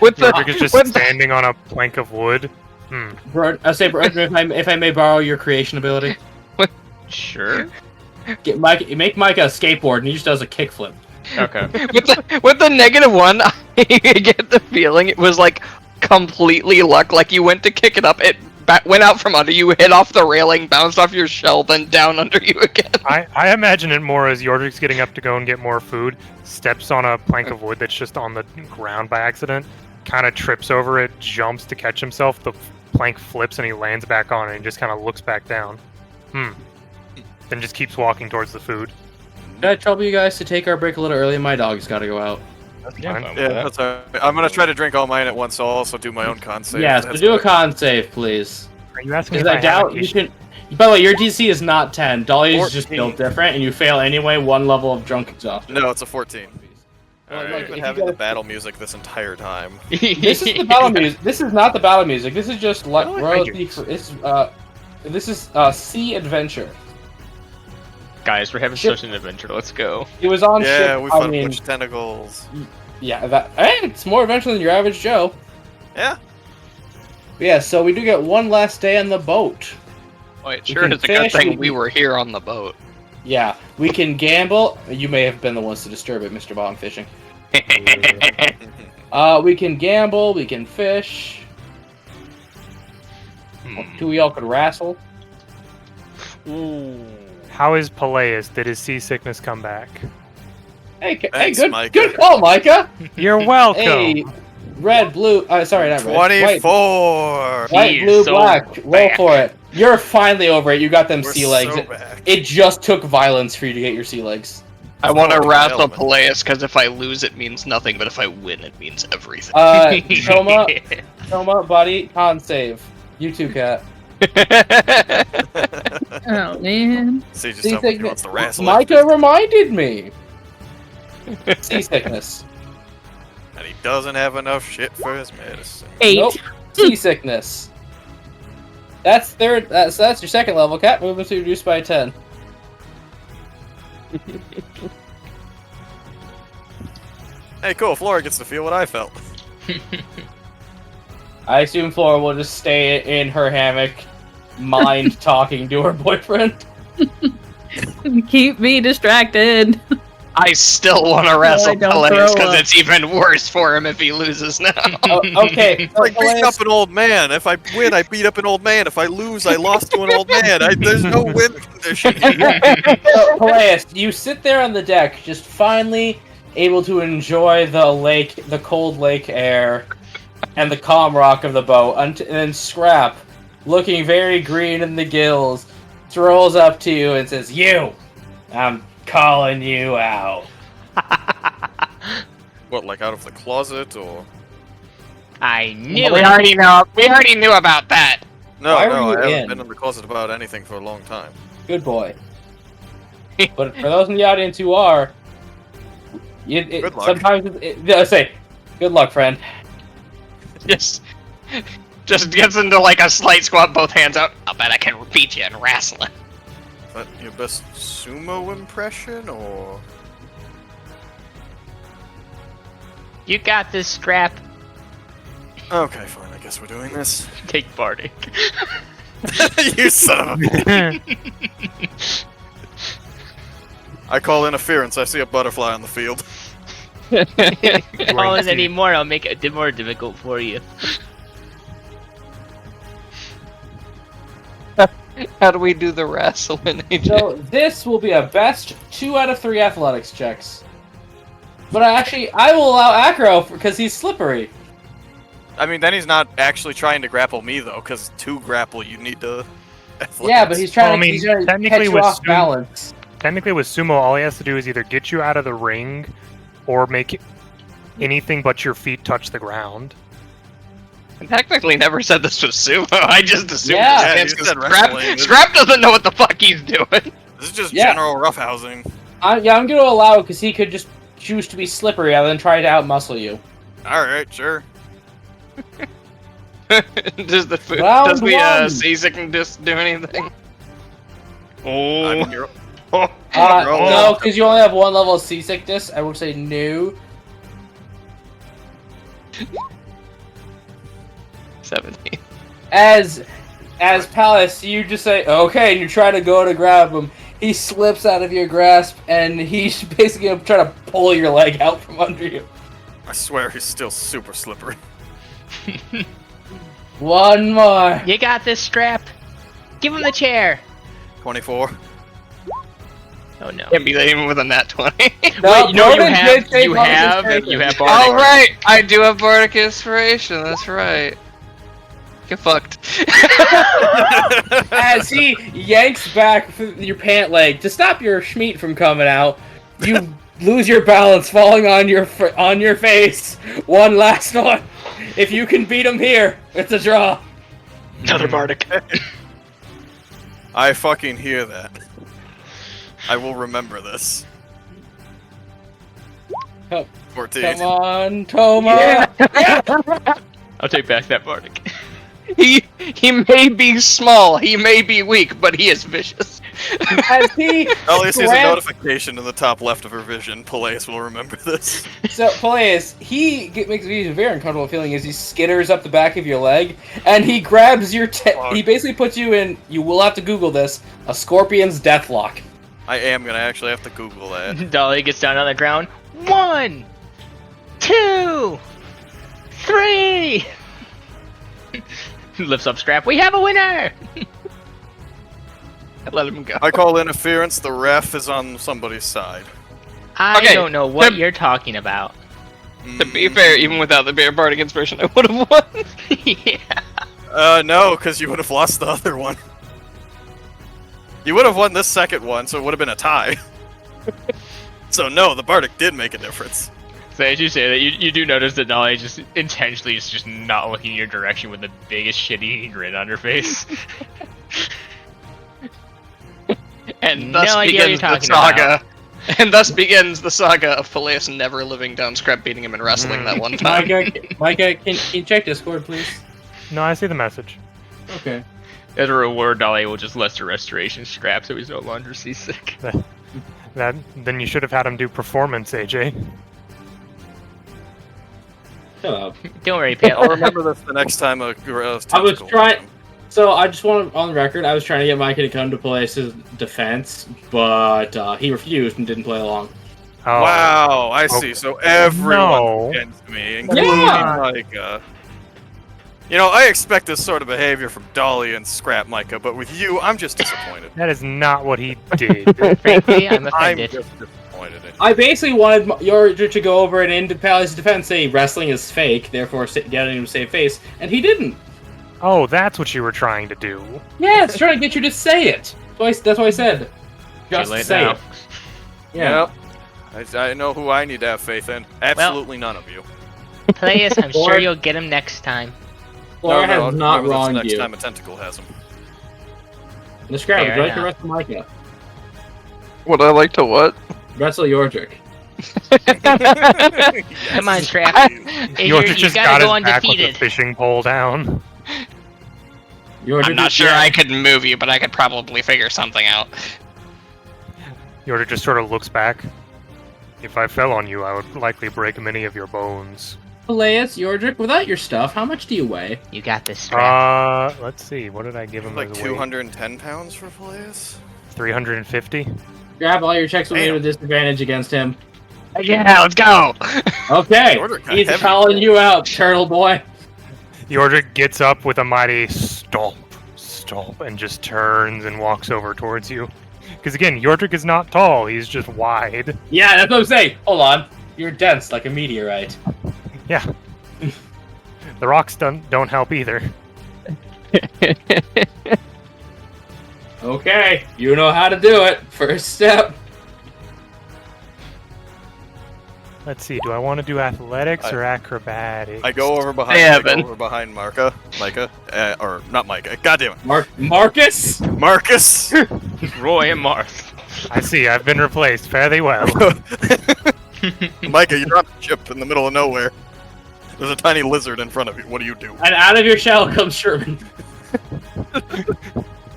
With the Yordrik is just with the- standing on a plank of wood. I say, if I may borrow your creation ability, Sure. make Micah a skateboard and he just does a kickflip. Okay. with the -1, I get the feeling it was like completely luck. Like you went to kick it up, it went out from under you, hit off the railing, bounced off your shell, then down under you again. I imagine it more as Yordrik's getting up to go and get more food, steps on a plank of wood that's just on the ground by accident, kind of trips over it, jumps to catch himself, the plank flips and he lands back on it and just kind of looks back down. Then just keeps walking towards the food. Did I trouble you guys to take our break a little early? My dog's got to go out. That's Yeah, fine. fine with Yeah, that. that's alright. I'm gonna try to drink all mine at once, so I'll also do my own con save. Yeah, so That's do a what- con save, please. Are you asking Because if I doubt you can. By the way, your DC is not 10. Dahlia's just 14. built different, and you fail anyway. One level of drunk exhaustion. No, it's a 14. Alright. I've If been you having the guys- battle music this entire time. This is the battle music. This is not the battle music. This is just like like royalty. Rangers. This is Sea Adventure. Guys, we're having Ship- such an adventure. Let's go. It was on Yeah, ship. we I fought a mean, bunch of tentacles. yeah, that. Hey, it's more adventure than your average Joe. Yeah. But yeah, so we do get one last day on the boat. Oh, it We sure can is a good fish, thing we- we were here on the boat. Yeah, we can gamble. You may have been the ones to disturb it, Mr. Bottom Fishing. We can gamble. We can fish. Two of y'all could wrestle. How is Peleus? Did his seasickness come back? Hey, Thanks, good, Micah. good call, Micah. You're welcome. Hey, red, blue. Sorry, not red. White, 24! white, He is blue, so black. Roll back. for it. You're finally over it. You got them We're sea legs. so back. It just took violence for you to get your sea legs. I want to Oh, wrestle element. Peleus because if I lose, it means nothing, but if I win, it means everything. Toma, buddy, con save. You too, cat. Oh man. See, just someone who wants to wrestle. Micah reminded me. Seasickness. And he doesn't have enough shit for his medicine. 8. Nope. Seasickness. That's third. That's your second level. Cat movement to reduced by 10. Hey, cool. Flora gets to feel what I felt. I assume Flora will just stay in her hammock, mind talking to her boyfriend. Keep me distracted. I still want to wrestle don't Peleus throw because up. it's even worse for him if he loses now. Oh, okay, It's like beating up an old man. If I win, I beat up an old man. If I lose, I lost to an old man. There's no win condition here. So, Peleus, you sit there on the deck, just finally able to enjoy the lake, the cold lake air, and the calm rock of the boat. And then Scrap, looking very green in the gills, strolls up to you and says, "You, I'm calling you out." What, like out of the closet, or? I knew we it. already know. We already knew about that. No, Why were no, you I haven't in? been in the closet about anything for a long time. Good boy. But for those in the audience who are, Good luck. sometimes I say, "Good luck, friend." Just gets into like a slight squat, both hands out. I bet I can beat you in wrestling. Is that your best sumo impression, or? You got this, Scrap. Okay, fine. I guess we're doing this. Take Bardic. You son of a bitch. I call interference. I see a butterfly on the field. Call it anymore, I'll make it more difficult for you. How do we do the wrestling, AJ? So this will be a best 2 out of 3 athletics checks. But I will allow Acro because he's slippery. I mean, then he's not actually trying to grapple me, though, because to grapple, you need to... Yeah, but he's trying Well, I to, mean, he's trying to catch technically you with off balance. Technically, with sumo, all he has to do is either get you out of the ring, or make anything but your feet touch the ground. I technically never said this was sumo. I just assumed Yeah. this Yeah, stance you 'cause said wrestling. Scrap doesn't know what the fuck he's doing. This is just Yeah. general roughhousing. I'm going to allow it because he could just choose to be slippery rather than try to outmuscle you. Alright, sure. Does the food, Round does the one. seasickness do anything? I Oh, mean, you're... oh. No, because you only have 1 level of seasickness. I would say no. 17. As Palace, you just say okay, and you try to go to grab him. He slips out of your grasp, and he's basically gonna try to pull your leg out from under you. I swear he's still super slippery. 1 more. You got this, Scrap. Give him the chair. 24. Oh no. Can't be that even with a nat 20. No, Wait, no, you Gordon did say have Bardic you Inspiration. have Bardic. All right, I do have Bardic Inspiration. That's right. Get fucked. As he yanks back your pant leg to stop your schmeat from coming out, you lose your balance, falling on your face. One last one. If you can beat him here, it's a draw. Another Bardic. I fucking hear that. I will remember this. Oh, 14. Come on, Toma. I'll take back that Bardic. He may be small, he may be weak, but he is vicious. As he At least there's a grabs- notification in the top left of her vision. Peleus will remember this. So, Peleus, makes me a very uncomfortable feeling as he skitters up the back of your leg, and he grabs your he basically puts you in, you will have to Google this, a scorpion's deathlock. I am gonna actually have to Google that. Dolly gets down on the ground. 1, 2, 3. Lifts up Scrap. We have a winner. Let him go. I call interference. The ref is on somebody's side. I Okay, don't know what to- you're talking about. To be fair, even without the Bardic Inspiration, I would have won. Yeah. No, because you would have lost the other one. You would have won this second one, so it would have been a tie. So no, the Bardic did make a difference. So as you say that, you do notice that Dolly just intentionally is just not looking in your direction with the biggest shitty grin on her face. And thus No idea what begins you're the talking saga. And thus begins the saga of Peleus never living down Scrap beating him in wrestling that one time. Micah, can you check Discord, please? No, I see the message. Okay. As a reward, Dolly will just lesser restoration Scrap so he's no longer seasick. Then you should have had him do performance, AJ. Shut up. Don't worry, Pale. I'll remember this the next time I was trying. So I just want on the record, I was trying to get Micah to come to Peleus' defense, but he refused and didn't play along. Oh. Wow, I see. So everyone against me, including Yeah. Micah. You know, I expect this sort of behavior from Dolly and Scrap Micah, but with you, I'm just disappointed. That is not what he did. Frankly, I'm I'm offended. just disappointed in you. I basically wanted Yorger to go over and into Peleus' defense, say wrestling is fake, therefore getting him to save face, and he didn't. Oh, that's what you were trying to do. Yeah, it's trying to get you to say it. That's what I said. Just Too late say now. it. Yeah. Yep. I know who I need to have faith in. Absolutely none of you. Peleus, I'm sure Lord. you'll get him next time. Laura No, has not maybe that's wronged next you. time a tentacle has him. The Scrap, would Fair you like to enough. wrestle Micah? Would I like to what? Wrestle Yorger. Come on, Scrap. You Just gotta got go his back with undefeated. the fishing pole down. Yorger I'm not just- sure yeah. I could move you, but I could probably figure something out. Yorda just sort of looks back. If I fell on you, I would likely break many of your bones. Peleus, Yordrick, without your stuff, how much do you weigh? You got this, Scrap. Let's see. What did I give him Like as a weight? 210 pounds for Peleus? 350? Grab all your checks with me Damn. with disadvantage against him. Yeah, let's go! Okay, Yordrick got he's heavy. calling you out, turtle boy. Yordrick gets up with a mighty stomp, and just turns and walks over towards you. Because again, Yordrick is not tall, he's just wide. Yeah, that's what I'm saying. Hold on. You're dense like a meteorite. Yeah. The rocks don't help either. Okay, you know how to do it. First step. Let's see, do I want to do athletics or acrobatics? I go over behind. Hey, I go Evan. over behind Micah, or not Micah. God damn it, Marcus? Marcus. Roy and Marth. I see, I've been replaced. Fare thee well. Micah, you're on a ship in the middle of nowhere. There's a tiny lizard in front of you. What do you do? And out of your shell comes Sherman.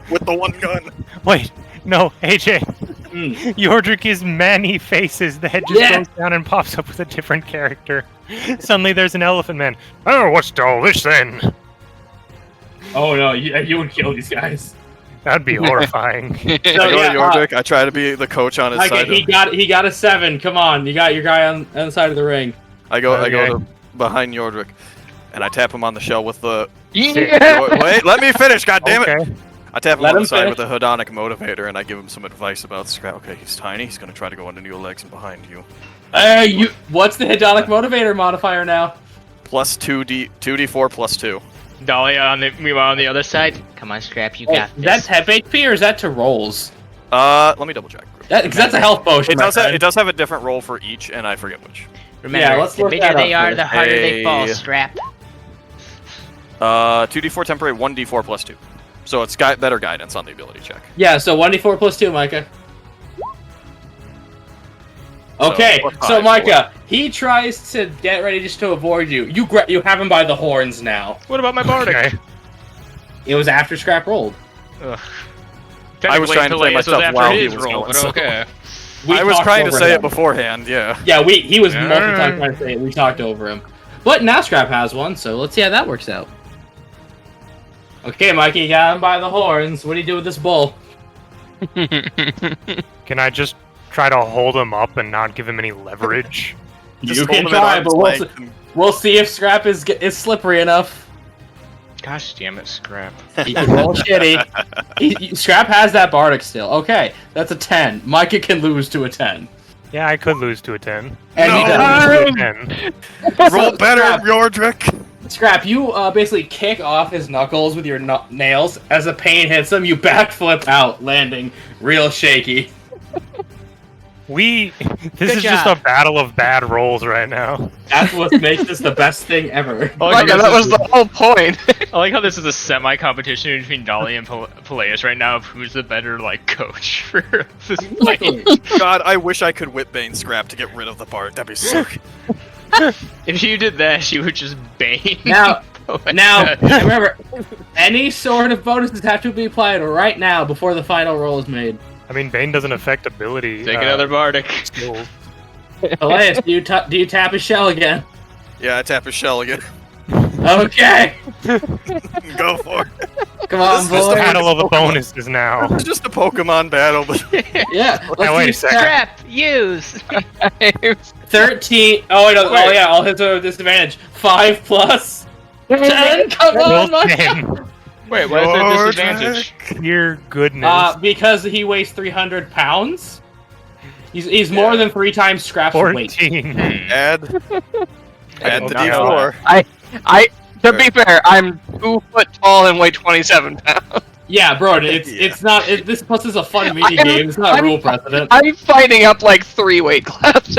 With the one gun. Wait, no, AJ. Mm. Yordrick is many faces. The head just Yeah. goes down and pops up with a different character. Suddenly there's an elephant man. Oh, what's all this then? Oh no, you would kill these guys. That'd be horrifying. So, I go yeah, to Yordrick. I try to be the coach on his Okay, side. he got a 7. Come on, you got your guy on the side of the ring. I go Okay. to behind Yordrick, and I tap him on the shell with the. Yeah! Wait, let me finish. God damn it! Okay. I tap him Let on him the side finish. with a hedonic motivator, and I give him some advice about Scrap. Okay, he's tiny. He's gonna try to go under your legs and behind you. What's the hedonic motivator modifier now? Plus 2d4 plus 2. Dolly meanwhile on the other side. Come on, Scrap. You Hey, got is that this. temp HP or is that to rolls? Let me double check. Because that's a health potion. It my does have, friend. it does have a different roll for each, and I forget which. Remember, Yeah, let's the look bigger that they up are, first. the harder they fall, Hey. Scrap. 2d4 temporary, 1d4 plus 2. So it's got better guidance on the ability check. Yeah, so 1d4 plus 2, Micah. Okay, plus so five, Micah, he tries to get ready just to avoid you. You have him by the horns now. What about my Bardic? Okay. It was after Scrap rolled. Ugh. I was trying to play Peleus was myself after while he his was roll, going, but so- okay. We I was talked trying to over say him. it beforehand, yeah. Yeah, he was multiple Yeah. times trying to say it. We talked over him. But now Scrap has one, so let's see how that works out. Okay, Mikey, you got him by the horns. What do you do with this bull? Can I just try to hold him up and not give him any leverage? Just You hold can him at try, arm's but length and- we'll see if Scrap is slippery enough. Gosh damn it, Scrap. He can roll shitty. Scrap has that Bardic still. Okay, that's a 10. Micah can lose to a 10. Yeah, I could lose to a 10. And he No! does. Lose to a 10. Roll better, Scrap, Yordrick! Scrap, you basically kick off his knuckles with your nails. As the pain hits him, you backflip out, landing real shaky. This Good is just job. a battle of bad rolls right now. That's what makes this the best thing ever. I Oh like, yeah, how that this was the whole point. I like how this is a semi-competition between Dolly and Peleus right now of who's the better, like, coach for this fight. God, I wish I could whip Bane Scrap to get rid of the part. That'd be so good. If you did that, she would just bane. Now, remember, any sort of bonuses have to be applied right now before the final roll is made. I mean, Bane doesn't affect ability. Take another bardic. skills. Elias, do you tap his shell again? Yeah, I tap his shell again. Okay, Go for it. come on, This is the boy. Battle of the bonuses now. It's just a Pokemon battle, but Yeah, let's wait do a second. Scrap, use. 13. Oh wait, no, oh yeah, all hits are disadvantage. 5 plus 10. Come on, Roll my 10. Wait, what is the disadvantage? Dear goodness. because he weighs 300 pounds. He's more than 3 times Scrap's weight. 14. add the not D4. To be fair, I'm 2 foot tall and weigh 27 pounds. Yeah, bro, it's not. This plus is a fun mini game. It's not rule precedent. I'm fighting up like 3 weight classes.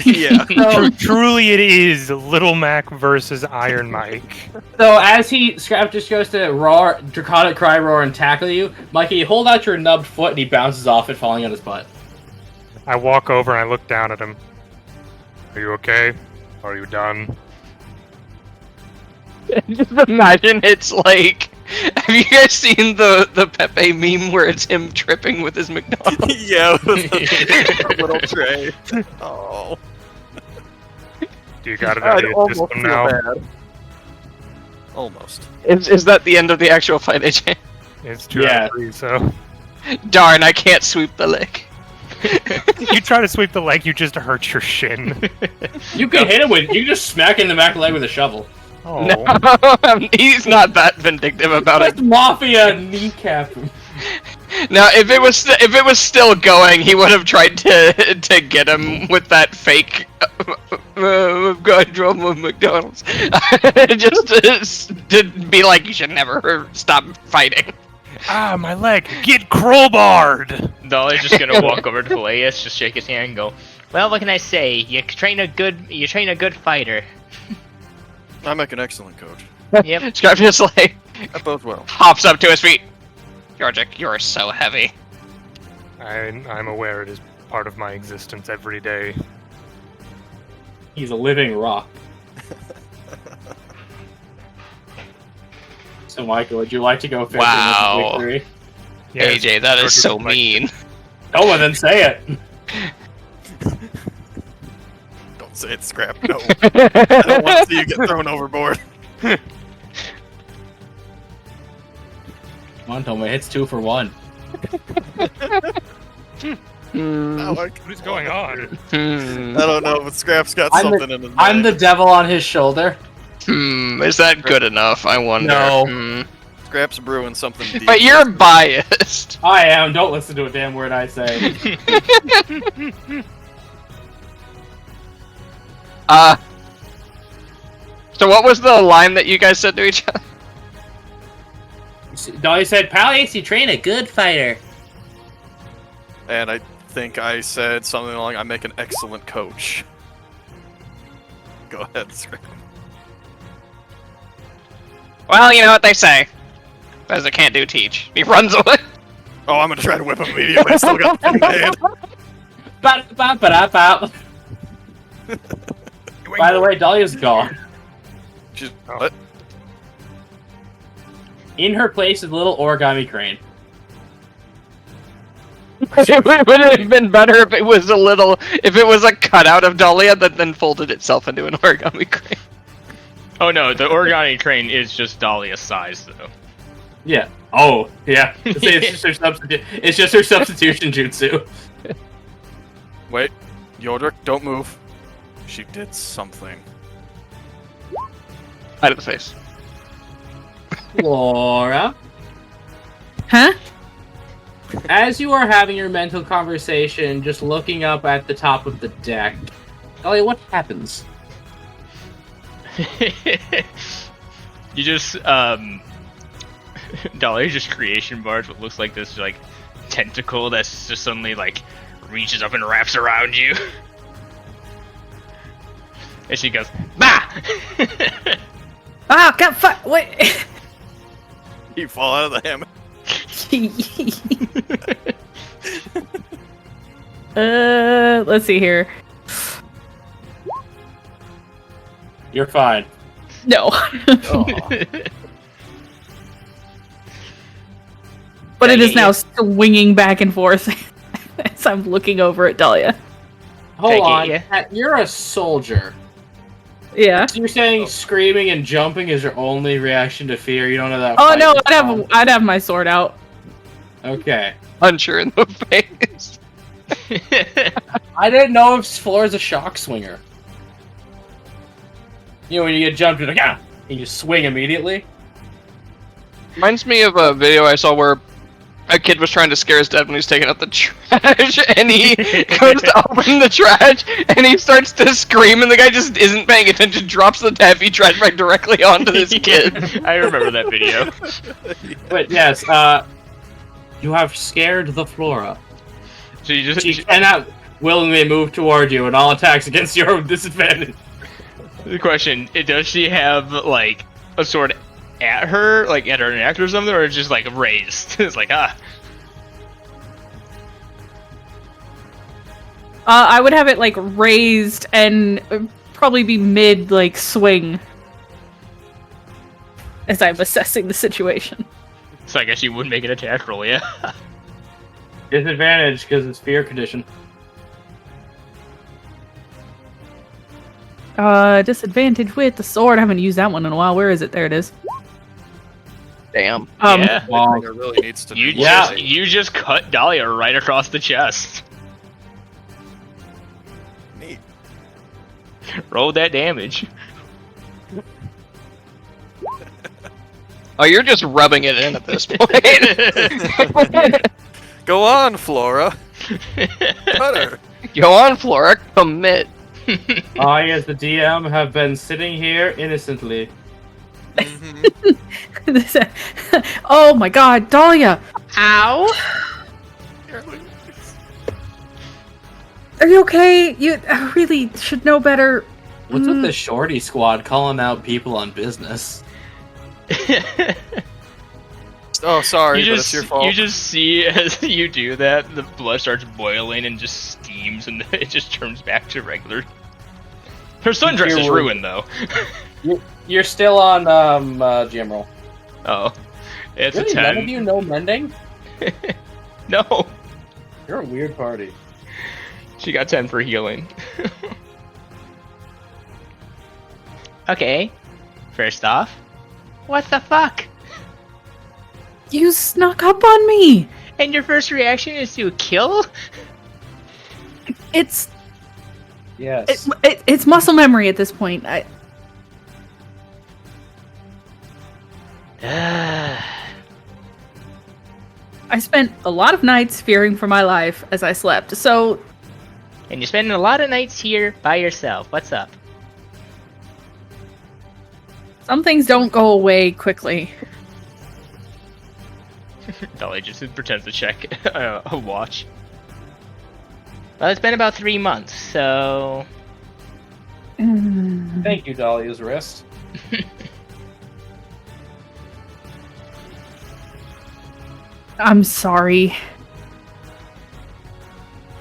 Yeah. So, Truly, it is Little Mac versus Iron Mike. so as Scrap just goes to roar, Draconic Cry Roar, and tackle you, Mikey, you hold out your nubbed foot and he bounces off it, falling on his butt. I walk over and I look down at him. Are you okay? Are you done? Just imagine it's like. Have you guys seen the Pepe meme where it's him tripping with his McDonald's? Yeah, with a little tray. Oh. Do you got it out of your system now? bad. Almost. Is that the end of the actual fight, AJ? It's 2 out of 3, so. Darn, I can't sweep the leg. You try to sweep the leg, you just hurt your shin. You can hit him with. You can just smack in the back of the leg with a shovel. Oh. No, he's not that vindictive about it. Just mafia kneecap him. Now, if it was still going, he would have tried to get him with that fake God drum of McDonald's, just to be like, you should never stop fighting. Ah, my leg! Get crowbarred! Dolly's just gonna walk over to Peleus, just shake his hand, and go, Well, what can I say? You train a good fighter. I make an excellent coach. Yep. Scrap just like That bodes well. hops up to his feet. Georgic, you're so heavy. I'm aware it is part of my existence every day. He's a living rock. So, Michael, would you like to go fishing Wow. with victory? Yes, AJ, that is so Georgic, like- mean. Oh, well, then say it. Don't say it's Scrap. No. I don't want to see you get thrown overboard. Come on, Tomo, hits 2 for 1. Now I What is going on? don't know, but Scrap's got I'm something in his I'm the mind. devil on his shoulder. Is that good enough? I wonder. No. Scrap's brewing something deep. But you're biased. I am. Don't listen to a damn word I say. So what was the line that you guys said to each other? Dolly said, Palace, you train a good fighter. And I think I said something along, I make an excellent coach. Go ahead, Scrap. Well, you know what they say. As I can't do teach. He runs away. Oh, I'm gonna try to whip him immediately. I still got the thing in my hand. Ba-da-ba-ba-da-ba. By the way, Dahlia's gone. She's what? In her place is a little origami crane. It would have been better if it was a cutout of Dahlia that then folded itself into an origami crane. oh no, the origami crane is just Dahlia's size, though. Yeah. Oh, yeah. It's just her substitution jutsu. Wait, Yodrick, don't move. She did something. Out of the face. Laura, Huh? as you are having your mental conversation, just looking up at the top of the deck, Dahlia, what happens? You just Dolly just creation bars what looks like this like tentacle that's just suddenly like reaches up and wraps around you. And she goes, bah! Ah, God, fuck! Wait. You fall out of the hammock. Let's see here. You're fine. No. Aw. But it is now swinging back and forth as I'm looking over at Dahlia. Hold on. Yeah. Pat, you're a soldier. Yeah. So you're saying screaming and jumping is your only reaction to fear? You don't know that? Oh fight no, is I'd have my sword out. Okay. Punch her in the face. I didn't know if Flora's a shock swinger. You know, when you get jumped, you're like, ah! And you swing immediately? Reminds me of a video I saw where a kid was trying to scare his dad when he's taking out the trash, and he goes to open the trash, and he starts to scream, and the guy just isn't paying attention, drops the taffy trash bag directly onto this kid. I remember that video. But yes, you have scared the Flora. So you just She cannot willingly move toward you, and all attacks against your own disadvantage. the question: does she have like a sword at her, like at her neck or something, or it's just like raised? It's like I would have it like raised and probably be mid like swing as I'm assessing the situation. So I guess you would make an attack roll, yeah. Disadvantage, because it's fear condition. Disadvantage with the sword. I haven't used that one in a while. Where is it? There it is. Damn. Yeah. Wow. It really needs to You be Yeah. you just cut Dahlia right across the chest. neat. Roll that damage. Oh, you're just rubbing it in at this point. Go on, Flora. Cut her. Go on, Flora, commit. I, as the DM, have been sitting here innocently. Mhm. Oh my god, Dahlia! Ow! Are you okay? You really should know better. What's with the shorty squad calling out people on business? Oh, sorry, but it's your fault. You just see as you do that, the blood starts boiling and just steams, and it just turns back to regular. Her sundress is ruined, though. You're still on GM roll. Oh, it's Really, a none 10. of you know mending? No, You're a weird party. she got 10 for healing. Okay. First off, what the fuck? You snuck up on me. And your first reaction is to kill? It's Yes. it's muscle memory at this point. I spent a lot of nights fearing for my life as I slept. So And you're spending a lot of nights here by yourself. What's up? some things don't go away quickly. Dolly just pretends to check a watch. Well, it's been about 3 months, so... Thank you, Dahlia's wrist. I'm sorry.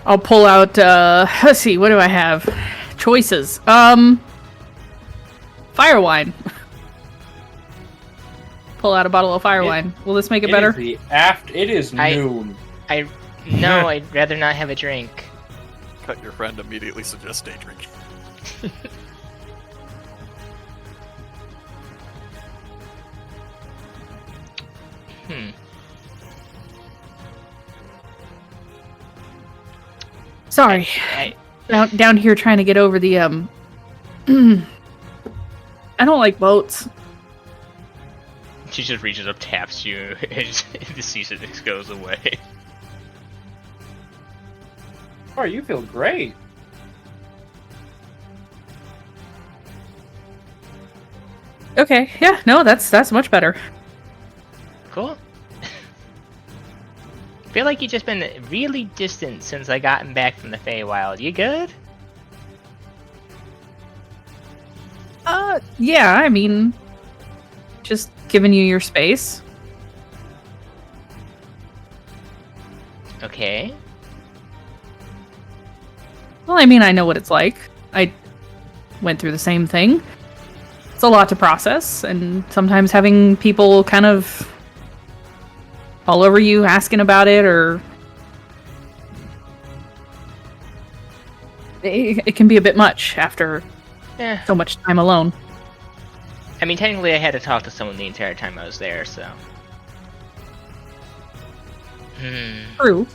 I'll pull out, let's see, what do I have? Choices. Fire wine. Pull out a bottle of fire wine. Will this make it better? It is I- noon. No, I'd rather not have a drink. Cut your friend immediately suggests day drinking. Sorry. Down here trying to get over the, I don't like boats. She just reaches up, taps you, and the season goes away. Oh, you feel great. Okay, yeah, no, that's much better. Cool. Feel like you've just been really distant since I gotten back from the Feywild. You good? Yeah, I mean, just giving you your space. Okay. Well, I mean, I know what it's like. I went through the same thing. It's a lot to process, and sometimes having people kind of all over you asking about it, or it can be a bit much after Yeah. so much time alone. I mean, technically, I had to talk to someone the entire time I was there, so. True.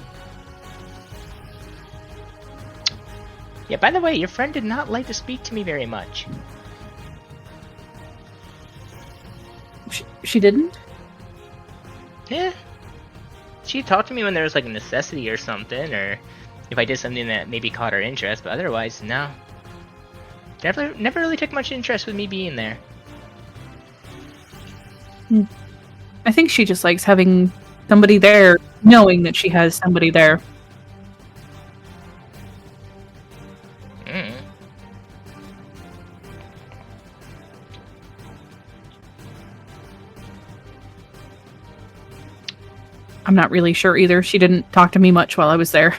Yeah, by the way, your friend did not like to speak to me very much. She didn't? Yeah. She talked to me when there was like a necessity or something, or if I did something that maybe caught her interest, but otherwise, no. Never really took much interest with me being there. I think she just likes having somebody there, knowing that she has somebody there. Mm. I'm not really sure either. She didn't talk to me much while I was there.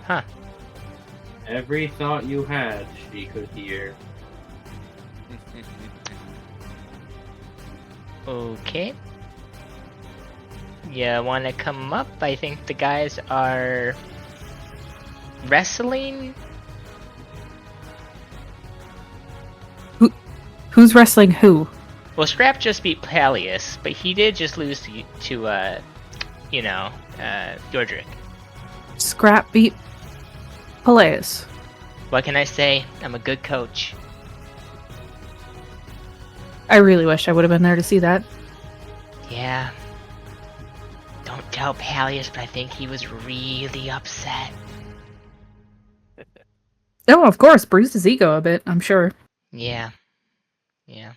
Huh. Every thought you had, she could hear. Okay. You wanna come up? I think the guys are wrestling. Who's wrestling who? Well, Scrap just beat Palius, but he did just lose to Yordrick. Scrap beat Peleus. What can I say? I'm a good coach. I really wish I would have been there to see that. Yeah. Don't tell Palius, but I think he was really upset. Oh, of course, bruised his ego a bit, I'm sure. Yeah. Yeah.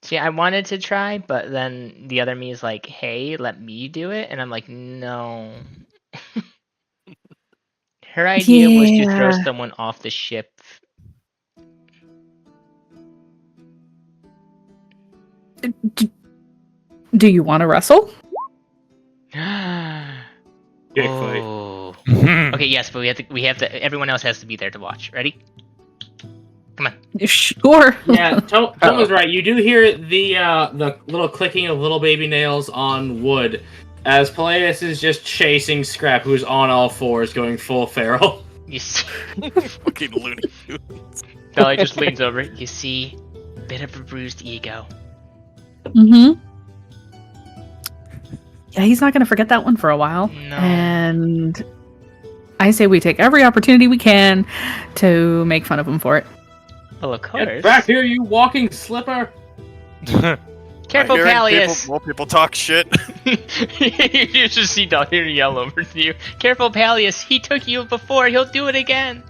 See, I wanted to try, but then the other me is like, hey, let me do it. And I'm like, no. Her idea was to throw Yeah. someone off the ship. Do you want to wrestle? Dick fight. Oh. Okay, yes, but we have to. Everyone else has to be there to watch. Ready? Come on. Sure. Yeah, Tom was right. You do hear the little clicking of little baby nails on wood as Peleus is just chasing Scrap, who's on all fours, going full feral. You see, Fucking Looney Tunes. Dolly just leans over. You see, bit of a bruised ego. Mm-hmm. Yeah, he's not going to forget that one for a while. No. And I say we take every opportunity we can to make fun of him for it. Well, of Get course. back here, you walking slipper! Careful, Hearing Palius. More people talk shit. You just see Dolly yell over to you. Careful, Palius. He took you before. He'll do it again.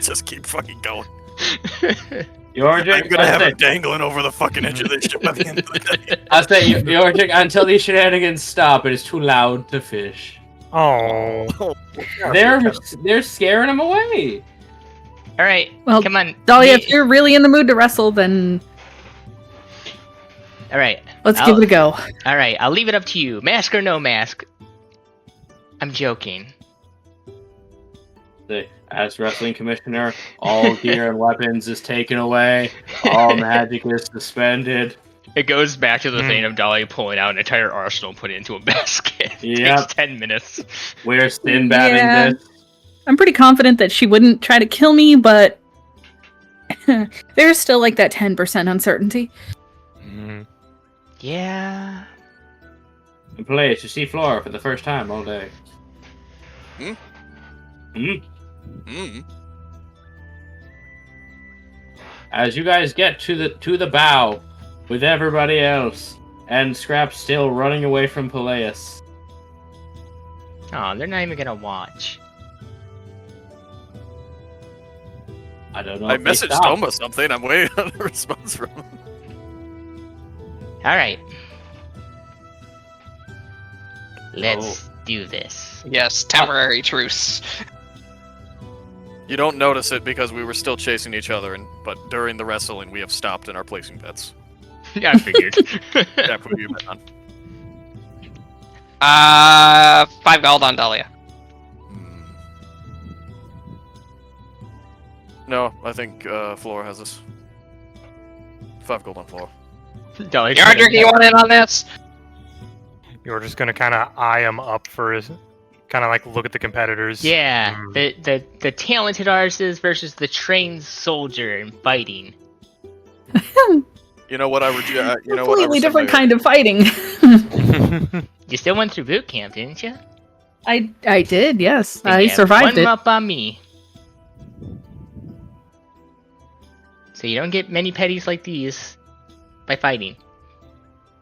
Just keep fucking going. Yorjik, I'm gonna have it dangling over the fucking edge of this ship by the end of the day. I say, Yorjik, until these shenanigans stop, it is too loud to fish. Oh. They're scaring him away. All right. Well, come on, Dahlia, Me- if you're really in the mood to wrestle, then All right. let's give it a go. All right. I'll leave it up to you. Mask or no mask. I'm joking. As wrestling commissioner, all gear and weapons is taken away. All magic is suspended. It goes back to the thing of Dolly pulling out an entire arsenal and putting it into a basket. It Yep. takes 10 minutes. We're Sinbadding Yeah. this. I'm pretty confident that she wouldn't try to kill me, but there's still like that 10% uncertainty. Yeah. And Peleus, you see Flora for the first time all day. As you guys get to the bow with everybody else, and Scrap's still running away from Peleus. Oh, they're not even gonna watch. I don't know. I if they messaged stopped. Toma something. I'm waiting on a response from him. Alright. Let's do this. Yes, temporary truce. You don't notice it because we were still chasing each other, but during the wrestling, we have stopped and are placing bets. Yeah, I figured. Yeah, put your bet on. 5 gold on Dahlia. No, I think Flora has this. 5 gold on Flora. Dolly, Yardrick, you want in on this? You're just gonna kind of eye them up for, kind of like look at the competitors. Yeah, the talented artists versus the trained soldier in fighting. You know what I would? You know what I Completely would different say? kind of fighting. You still went through boot camp, didn't you? I did, yes. Then I you have survived one it. up on me. So you don't get many petties like these by fighting.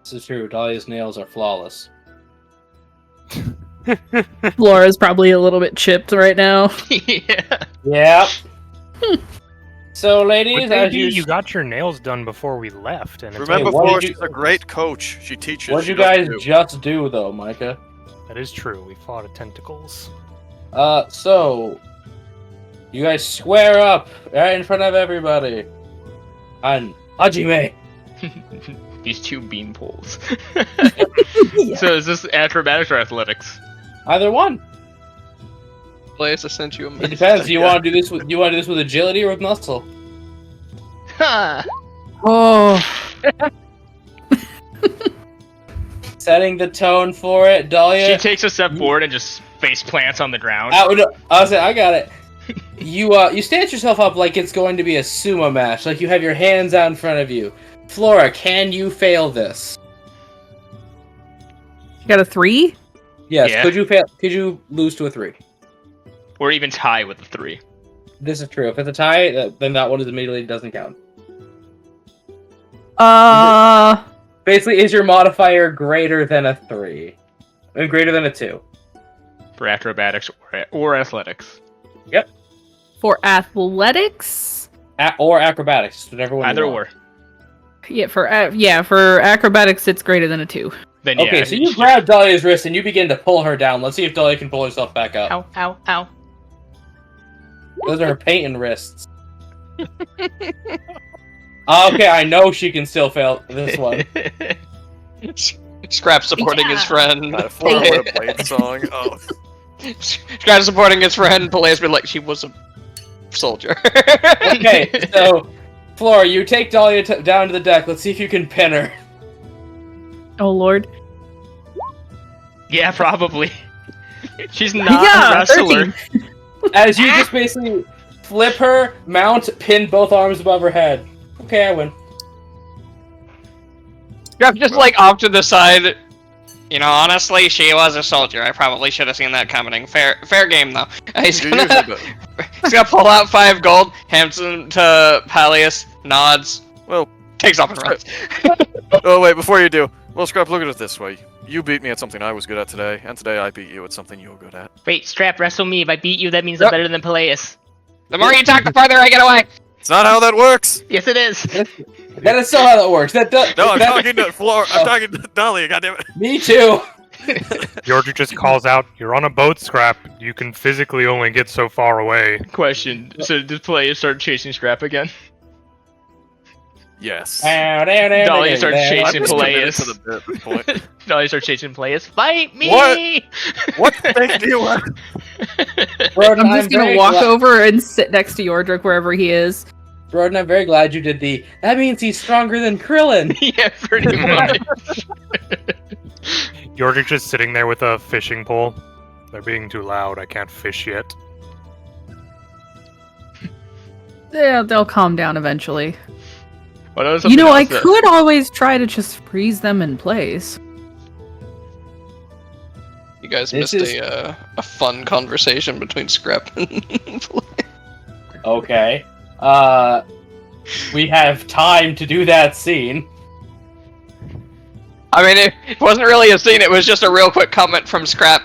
This is true. Dahlia's nails are flawless. Flora's probably a little bit chipped right now. Yeah. Yep. So, ladies, But as baby, you you got your nails done before we left, and it's Remember, what Flora, did you- she's a great coach. She teaches. what did she you guys doesn't do. just do, though, Micah? that is true. We fought at tentacles. So you guys square up right in front of everybody. And Hajime. These 2 beam poles. Yeah. So is this acrobatics or athletics? Either one. Blaze, I sent you a It message. depends. You want to do this with agility or with muscle? Ha! Oh, Setting the tone for it, Dahlia. She takes a step forward and just face plants on the ground. I got it. You stance yourself up like it's going to be a sumo match, like you have your hands out in front of you. Flora, can you fail this? you got a 3? Yes. Yeah. Could you fail? Could you lose to a 3? Or even tie with the 3. This is true. If it's a tie, then that one is immediately doesn't count. Basically, is your modifier greater than a 3? And greater than a 2? For acrobatics or athletics. For athletics? Or acrobatics, whatever one. you Either want. or. Yeah, for acrobatics, it's greater than a 2. Then yeah. Okay, so you grab Dahlia's wrist and you begin to pull her down. Let's see if Dahlia can pull herself back up. Ow, ow, ow. Those are her painting wrists. Okay, I know she can still fail this one. Scrap supporting his friend. Flora would have played the song. Oh, Scrap supporting his friend. Blaze been like, she was a soldier. Okay, so Flora, you take Dahlia down to the deck. Let's see if you can pin her. Oh, Lord. Yeah, probably. She's not Yeah, a wrestler. 13. As you just basically flip her, mount, pin both arms above her head. Okay, I win. Scrap just like off to the side. You know, honestly, she was a soldier. I probably should have seen that coming. Fair game, though. He's you gonna, usually do. he's gonna pull out 5 gold, hands them to Peleus, nods, Well, takes off and runs. oh wait, before you do, well, Scrap, look at it this way. You beat me at something I was good at today, and today I beat you at something you were good at. Wait, Strap, wrestle me. If I beat you, that means Yep. I'm better than Peleus. The more you talk, the farther I get away. It's not how that works. Yes, it is. That is so how that works. That does. No, I'm that- talking to Flora. I'm talking to Dahlia. Goddammit. Me too. Georgia just calls out, "You're on a boat, Scrap. You can physically only get so far away." Question. So did players start chasing Scrap again? Yes. Dahlia starts I'm chasing just committed Peleus. to the bit at this point. Dahlia starts chasing Peleus. Fight me! What thing do you want? Broden, I'm just gonna very walk glad- over and sit next to Yordrick wherever he is. Broden, I'm very glad you did the. That means he's stronger than Krillin. Yeah, pretty much. Georgia just sitting there with a fishing pole. They're being too loud. I can't fish yet. Yeah, they'll calm down eventually. What else? You know, I could always try to just freeze them in place. You guys This missed is- a fun conversation between Scrap and Okay. We have time to do that scene. I mean, it wasn't really a scene, it was just a real quick comment from Scrap.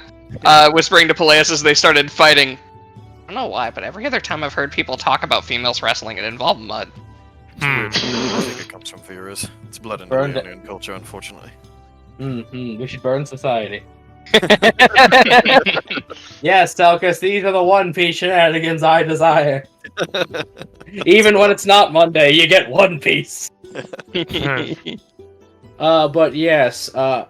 whispering to Peleus as they started fighting. I don't know why, but every other time I've heard people talk about females wrestling, it involved mud. I think it comes from Viras. It's blood in Burned alien culture, unfortunately. We should burn society. Yes, Selkus, these are the One Piece shenanigans I desire. Even when it's not Monday, you get One Piece. But yes, I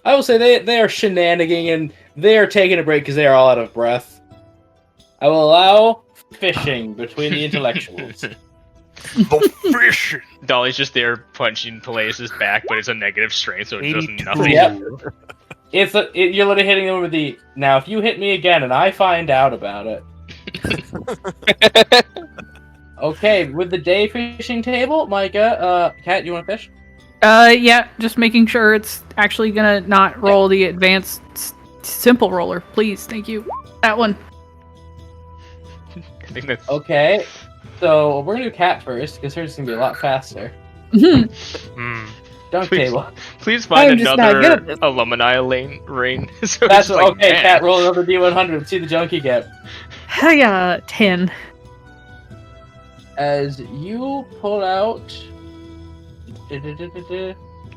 will say they are shenaniganing and they are taking a break because they are all out of breath. I will allow fishing between the intellectuals. The fish. Dolly's just there punching Peleus' back, but it's a negative strength, so it does 82. nothing. Yep. You're literally hitting them with the. Now, if you hit me again and I find out about it. Okay, with the day fishing table, Micah, Kat, you want to fish? Yeah, just making sure it's actually gonna not roll the advanced simple roller, please. Thank you. That one. I think that's Okay, so we're gonna do Cat first because hers is gonna be a lot faster. Dunk Please. table. Please find I'm just not good at another this. alumni rain. So That's it's like, okay. man. Cat, roll another D100. See the junk you get. Hiya, 10. As you pull out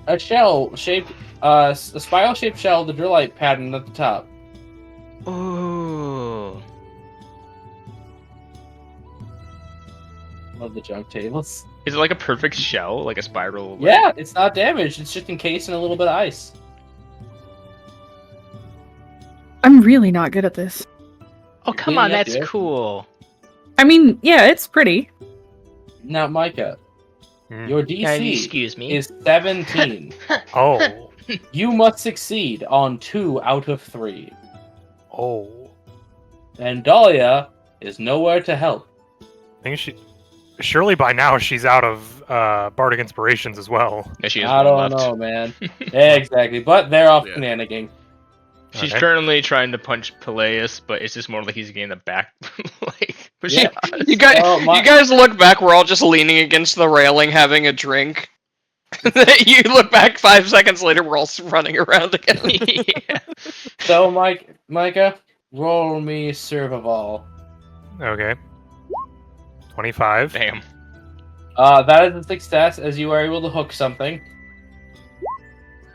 a shell shaped, a spiral shaped shell, the drillite pattern at the top. Ooh. Love the junk tables. Is it like a perfect shell, like a spiral? Like... Yeah, it's not damaged. It's just encased in a little bit of ice. I'm really not good at this. Oh, come Yeah, on, that's yeah. cool. I mean, yeah, it's pretty. Now, Micah, your DC Excuse me. is 17. Oh. You must succeed on 2 out of 3. Oh. And Dahlia is nowhere to help. I think she. Surely by now she's out of bardic inspirations as well. Yeah, she has I one don't left. know, man. Yeah, exactly, but they're off Yeah. shenanigans. She's Okay. currently trying to punch Peleus, but it's just more like he's getting the back. Yeah. You guys, Oh, my- you guys look back. We're all just leaning against the railing, having a drink. You look back 5 seconds later. We're all running around again. Yeah. So, Micah, roll me survival. Okay. 25. Damn. That is a success, as you are able to hook something.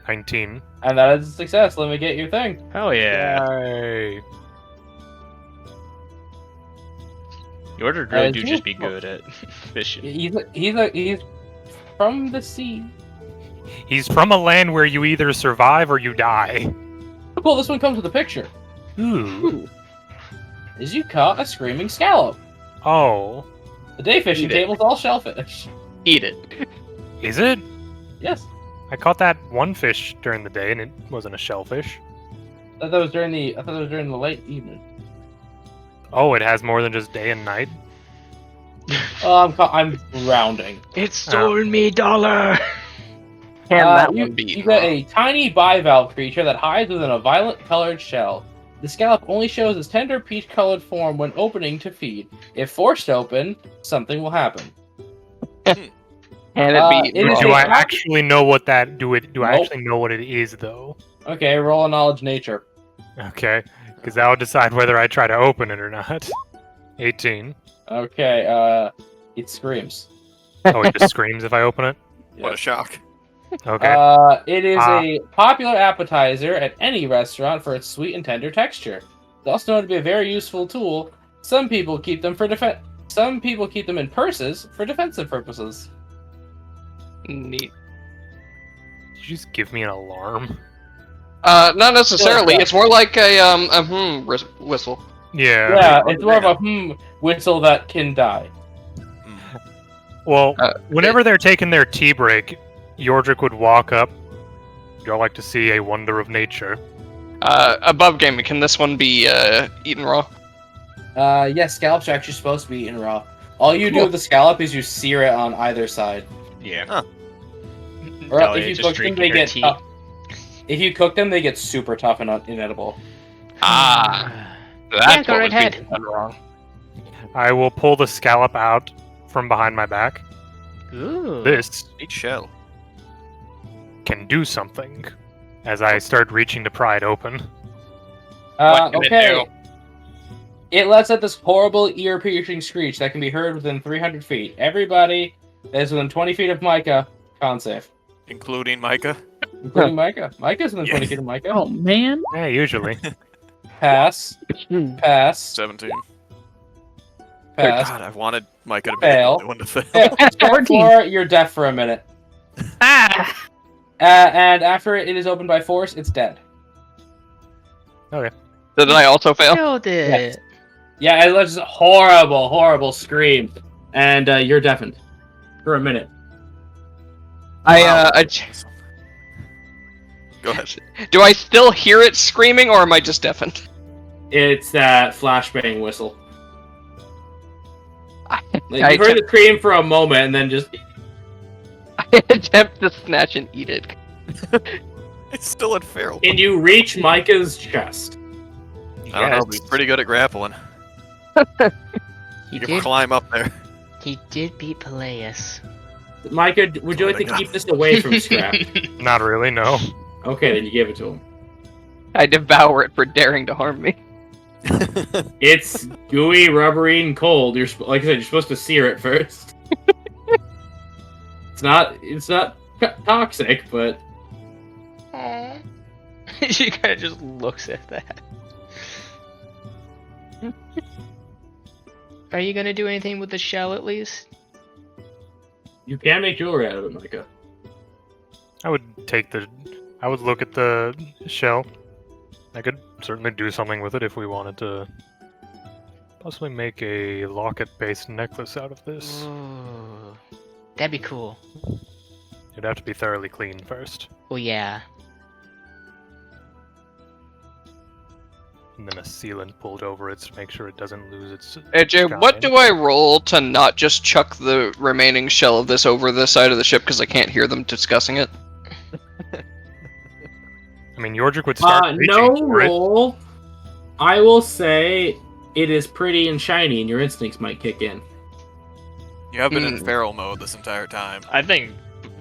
19. And that is a success. Let me get your thing. Hell yeah. Yay. Your order really do you- just be good at fishing. He's from the sea. He's from a land where you either survive or you die. Cool, this one comes with a picture. Ooh. Is you caught a screaming scallop. Oh. The day fishing Eat it. table's all shellfish. Eat it. Is it? Yes. I caught that one fish during the day and it wasn't a shellfish. I thought that was during the late evening. Oh, it has more than just day and night? Oh, I'm rounding. It stole me dollar. You get a tiny bivalve creature that hides within a violet-colored shell. The scallop only shows its tender peach-colored form when opening to feed. If forced open, something will happen. Can it be? It is Do a I pop- actually know what that do I Nope. actually know what it is though? Okay, roll a knowledge nature. Okay. Because that'll decide whether I try to open it or not. 18. Okay, it screams. Oh, it just screams if I open it? What a shock. Okay. It is a popular appetizer at any restaurant for its sweet and tender texture. It's also known to be a very useful tool. Some people keep them for defense. Some people keep them in purses for defensive purposes. Neat. Did you just give me an alarm? Not necessarily. Yeah. It's more like a whistle. Yeah. Yeah, it's more of a whistle that can die. Well, whenever they're taking their tea break, Yordrick would walk up. Y'all like to see a wonder of nature. Above game, can this one be eaten raw? Yes, scallops are actually supposed to be eaten raw. All you do with the scallop is you sear it on either side. Yeah. Huh. Or Elliot if you just cook them, drinking they her get. tea. If you cook them, they get super tough and inedible. Ah, Yeah, that's go what right was being ahead. done wrong. I will pull the scallop out from behind my back. Ooh. This Eat shell. can do something. As I start reaching to pry it open. What did it Okay. do? It lets out this horrible ear-piercing screech that can be heard within 300 feet. Everybody that is within 20 feet of Micah, con save. Including Micah. Including Micah. Micah's within 20 feet of Micah. Oh man. Yeah, usually. Pass. Pass. 17. Pass. God, I wanted Micah to be Fail. the only one to fail. Fail. 14. Flora, you're deaf for a minute. Ah. And after it is opened by force, it's dead. Did I also fail? Killed it. Yes. Yeah, it was a horrible, horrible scream. And you're deafened. For a minute. Wow. Go ahead. Do I still hear it screaming, or am I just deafened? It's that flashbang whistle. I Like, you heard it scream for a moment, and then just... attempt to snatch and eat it. It's still in feral. And you reach Micah's chest. I don't know, but he's pretty good at grappling. He You can did. climb up there. He did beat Peleus. Micah, would you like to keep this away from Scrap? Not really, no. Okay, then you give it to him. I devour it for daring to harm me. It's gooey, rubbery, and cold. Like I said, you're supposed to sear it first. It's not toxic, but Aww. She kind of just looks at that. Are you gonna do anything with the shell at least? you can make jewelry out of it, Micah. I would look at the shell. I could certainly do something with it if we wanted to possibly make a locket-based necklace out of this. Ooh, that'd be cool. It'd have to be thoroughly clean first. Well, yeah. And then a sealant pulled over it to make sure it doesn't lose its... AJ, what do I roll to not just chuck the remaining shell of this over the side of the ship because I can't hear them discussing it? I mean, Yordrick would start reaching no for it. roll. I will say it is pretty and shiny, and your instincts might kick in. You have been in feral mode this entire time. I think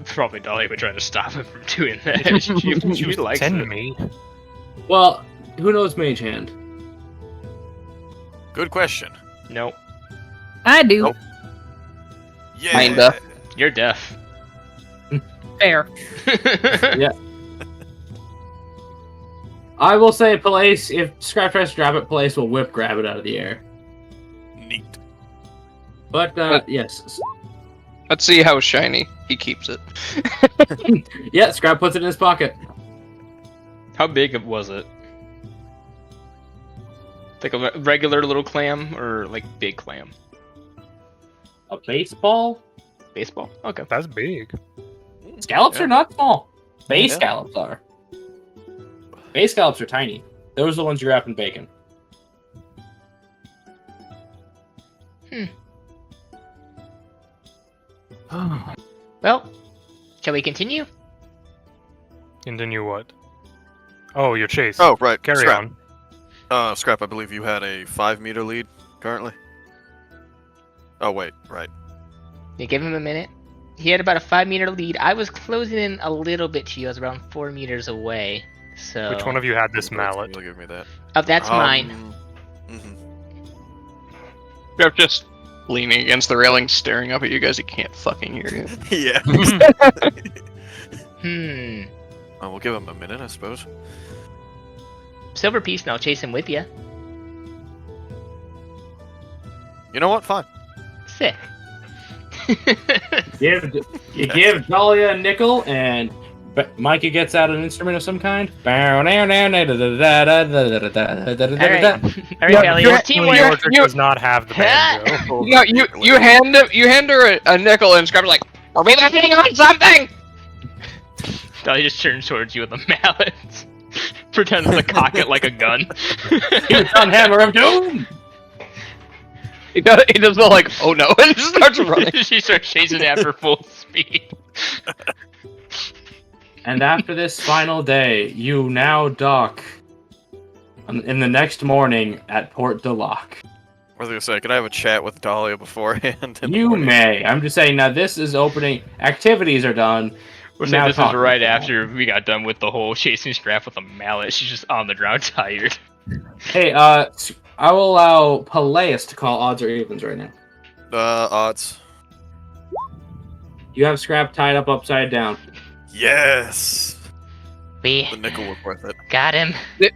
probably Dolly would try to stop him from doing that. she was likes send it. me. Well, who knows Mage Hand? Good question. Nope. I do. Nope. Yeah. Kinda. You're deaf. Fair. Yeah. I will say, Place, if Scrap tries to grab it, Place will whip grab it out of the air. Neat. But, yes. Let's see how shiny he keeps it. Yeah, Scrap puts it in his pocket. How big was it? Like a regular little clam or like big clam? A baseball? Baseball? Okay. That's big. Scallops Yeah. are not small. Base Yeah. scallops are. Base scallops are tiny. Those are the ones you wrap in bacon. Well, shall we continue? Continue what? Oh, your chase. Oh, right. Carry Scrap. on. Scrap, I believe you had a 5-meter lead currently. Oh, wait. Right. You give him a minute. He had about a 5-meter lead. I was closing in a little bit to you. I was around 4 meters away. So. Which one of you had this mallet? You'll give me that. Oh, that's mine. Mhm. Jeff just leaning against the railing, staring up at you guys. He can't fucking hear you. Yeah. Hmm. We'll give him a minute, I suppose. Silver piece, and I'll chase him with you. You know what? Fine. Sick. You give Dahlia a nickel, and Micah gets out an instrument of some kind. All right, Ellie. you're- Teamwork. Yordrick does not have the banjo. No, you hand her a nickel and Scrap's like, "Are we landing on something?" Dolly just turns towards you with a mallet. Pretends to cock it like a gun. On Hammer of Doom! He does the like, "Oh no," and just starts running. She starts chasing after full speed. And after this final day, you now dock in the next morning at Port de Lac. I was gonna say, could I have a chat with Dahlia beforehand? in the You morning? may. I'm just saying, now this is opening. Activities are done. We're Now saying this is talk. right after we got done with the whole chasing Scrap with a mallet. She's just on the ground tired. Hey, I will allow Peleus to call odds or evens right now. Odds. You have Scrap tied up upside down. Yes. We The nickel was worth it. got him. The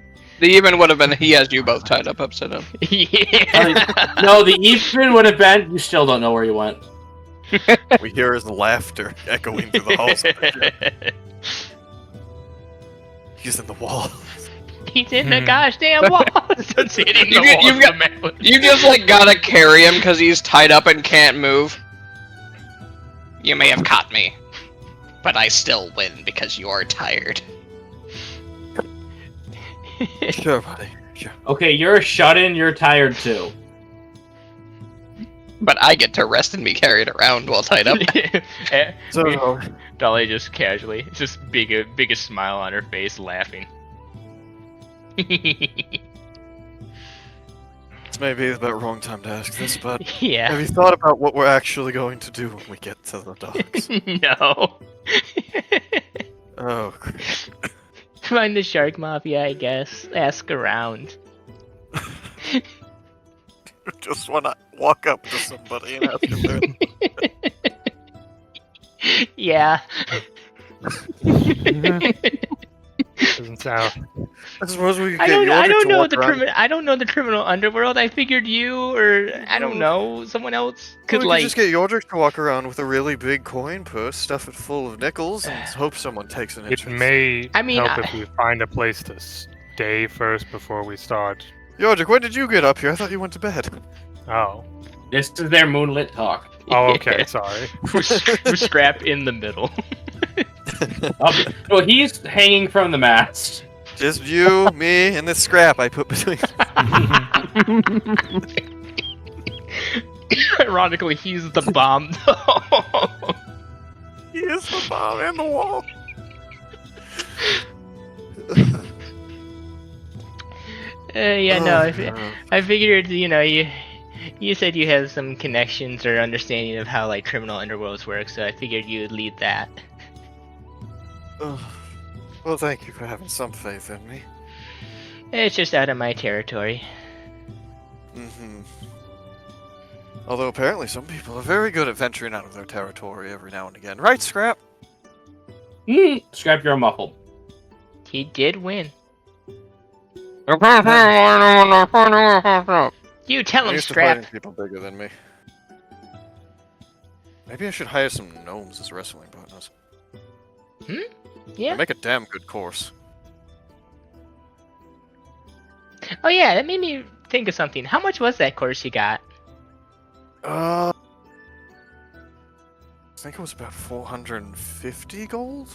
even would have been he has you both tied up upside down. Yeah. No, the even would have been. You still don't know where you went. We hear his laughter echoing through the halls. He's in the wall. He's in the gosh damn wall. Just hitting the You've wall. got- You just like gotta carry him because he's tied up and can't move. You may have caught me, but I still win because you are tired. Sure, buddy. Sure. Okay, you're a shut-in. You're tired too. But I get to rest and be carried around while tied up. So, Dolly just casually, just biggest smile on her face, laughing. this may be the wrong time to ask this, but have Yeah. you thought about what we're actually going to do when we get to the docks? No. Oh, great. Find the shark mafia, I guess. Ask around. Just want to walk up to somebody and ask if they're... Yeah. Doesn't sound. I suppose we could I get don't. I Yordrik don't to know walk the around. I don't know the criminal underworld. I figured you or I don't know someone else could we like. could just get Yordrik to walk around with a really big coin purse, stuff it full of nickels, and hope someone takes an It interest. may I mean, help if we find a place to stay first before we start. Yordrik, when did you get up here? I thought you went to bed. Oh. This is their moonlit talk. Oh, okay. Sorry. Scrap in the middle. Well, he's hanging from the mast. Just you, me, and this scrap I put between. Ironically, he's the bomb. He is the bomb and the wall. Yeah, no. Oh, I figured, you said you have some connections or understanding of how like criminal underworlds work, so I figured you would lead that. oh. Well, thank you for having some faith in me. It's just out of my territory. Mm-hmm. Although apparently some people are very good at venturing out of their territory every now and again. Right, Scrap? Scrap, you're muffled. He did win. You tell I'm him, used to Scrap. fighting people bigger than me. Maybe I should hire some gnomes as wrestling partners. Yeah. They make a damn good course. Oh yeah, that made me think of something. How much was that course you got? I think it was about 450 gold?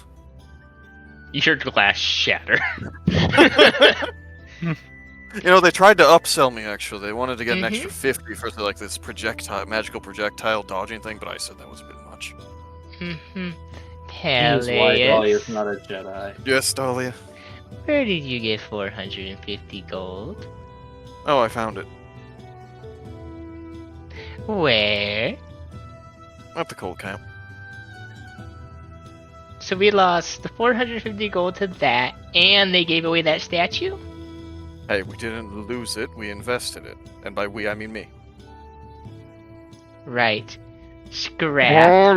You hear glass shatter. You know, they tried to upsell me, actually. They wanted to get an Mhm. extra 50 for, like, this magical projectile dodging thing, but I said that was a bit much. Mm-hmm. He's why Dahlia's Peleus. not a Jedi. Yes, Dahlia. Where did you get 450 gold? Oh, I found it. Where? At the cold camp. So we lost the 450 gold to that, and they gave away that statue? Hey, we didn't lose it, we invested it. And by we, I mean me. Right. Scrap.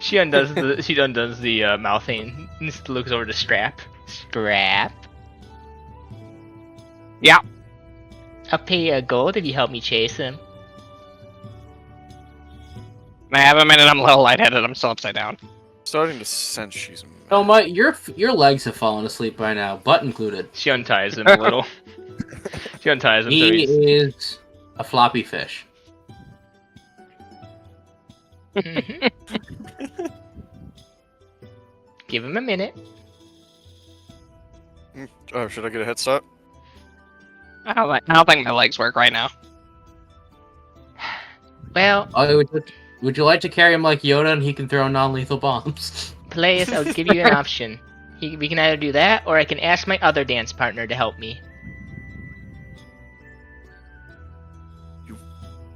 She undoes the mouth thing and looks over to Scrap. Scrap. Yeah. I'll pay you a gold if you help me chase him. I have a minute. I'm a little lightheaded. I'm still upside down. Starting to sense she's mad. Thelma, your legs have fallen asleep by now, butt included. She unties him a little. She unties him. So He he's... is a floppy fish. Mhm. Give him a minute. Oh, should I get a head start? I don't think my legs work right now. Well, Oh, would you like to carry him like Yoda and he can throw non-lethal bombs? Peleus, I'll give you an option. We can either do that, or I can ask my other dance partner to help me.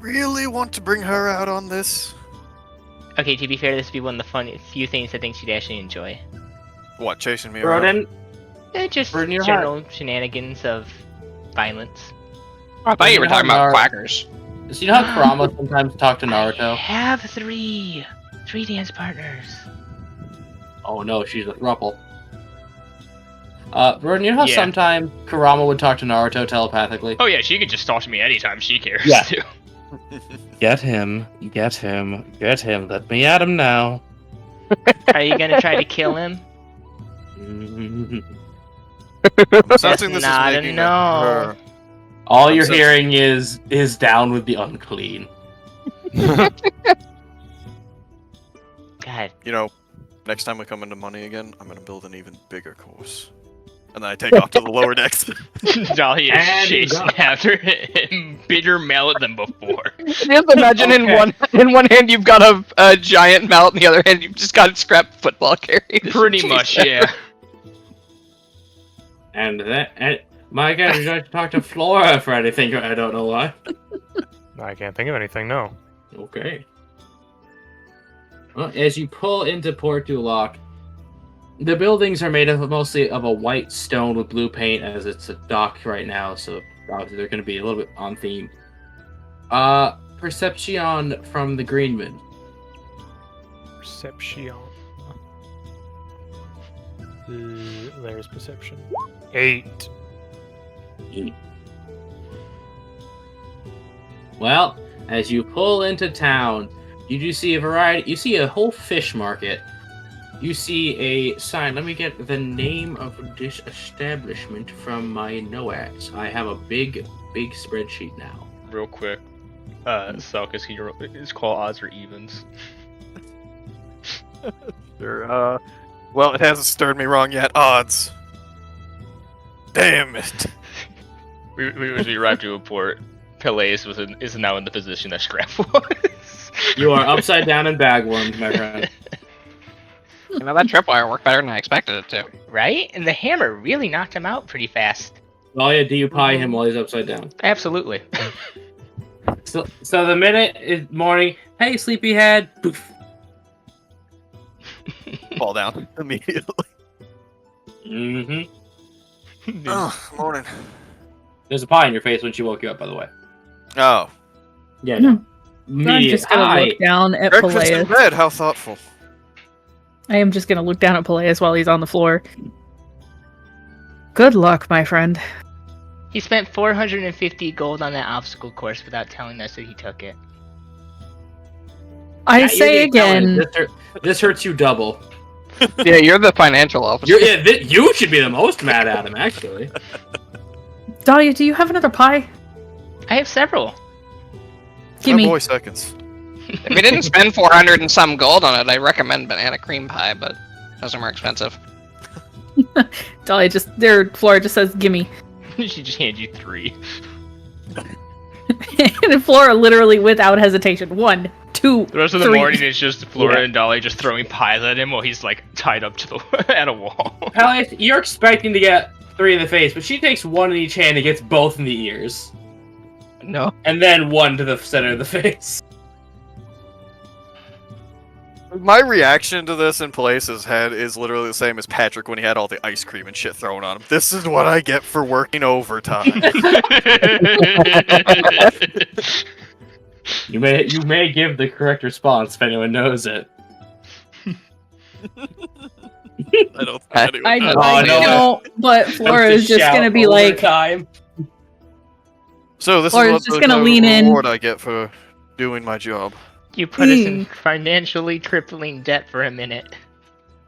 Really want to bring her out on this? Okay, to be fair, this would be one of the few things I think she'd actually enjoy. What, chasing me around? Rodin, Just Burn your general shenanigans of violence. I thought you were talking about Nar- quackers. So you know how Kurama sometimes talk to I Naruto? have three dance partners. Oh no, she's a throuple. Vernon, you know how Yeah. sometimes Kurama would talk to Naruto telepathically? Oh yeah, she could just talk to me anytime she cares. Yeah. Too. Get him, get him, get him. Let me at him now. Are you gonna try to kill him? I'm sensing this is not a making no. her. All I'm you're so- hearing is down with the unclean. God. You know, next time we come into money again, I'm gonna build an even bigger course. And then I take off to the lower decks. Dahlia And is chasing go. after him, bigger mallet than before. Just imagine in Okay. one hand you've got a giant mallet, in the other hand you've just got a scrap football carry. Pretty much, yeah. And my guy, would like to talk to Flora for anything? I don't know why. I can't think of anything. No. Okay. Well, as you pull into Port Duloc, the buildings are made of mostly of a white stone with blue paint, as it's a dock right now, so obviously they're going to be a little bit on theme. Perception from the Greenman. Perception. There's perception. 8. Well, as you pull into town, you do see a variety. You see a whole fish market. You see a sign. Let me get the name of this establishment from my NOAX. I have a big spreadsheet now. Real quick, Selkis, it's called odds or evens. Sure, well, it hasn't stirred me wrong yet. Odds. Damn it. As we arrived to a port, Pelé is now in the position that Scrap was. You are upside down and bagwormed, my friend. You know, that tripwire worked better than I expected it to. Right? And the hammer really knocked him out pretty fast. Oh yeah, do you pie him while he's upside down? Absolutely. So the minute it's morning, hey sleepyhead, poof. Fall down immediately. Mm-hmm. Oh, morning. There's a pie in your face when she woke you up, by the way. Oh. Yeah, no. I'm just gonna look down at Breakfast in Peleus. bed, how thoughtful. I am just gonna look down at Peleus while he's on the floor. Good luck, my friend. He spent 450 gold on that obstacle course without telling us that he took it. I Yeah, say you're telling again, this hurts you double. Yeah, you're the financial officer. You should be the most mad at him, actually. Dahlia, do you have another pie? I have several. Gimme. Oh boy, seconds. If you didn't spend 400 and some gold on it, I recommend banana cream pie, but those are more expensive. Dahlia Flora just says, gimme. She just handed you 3. And Flora literally without hesitation. 1, 2, The rest of the 3. morning is just Flora Yeah. and Dolly just throwing pies at him while he's like tied up to the at a wall. Peleus, you're expecting to get 3 in the face, but she takes 1 in each hand and gets both in the ears. No. And then 1 to the center of the face. My reaction to this in Peleus' head is literally the same as Patrick when he had all the ice cream and shit thrown on him. This is what I get for working overtime. You may give the correct response if anyone knows it. I don't think anyone I knows. Oh, no. don't, but Flora is just gonna be like, time. So this Or is it's what just the gonna lean in. reward I get for doing my job. You put us in financially crippling debt for a minute.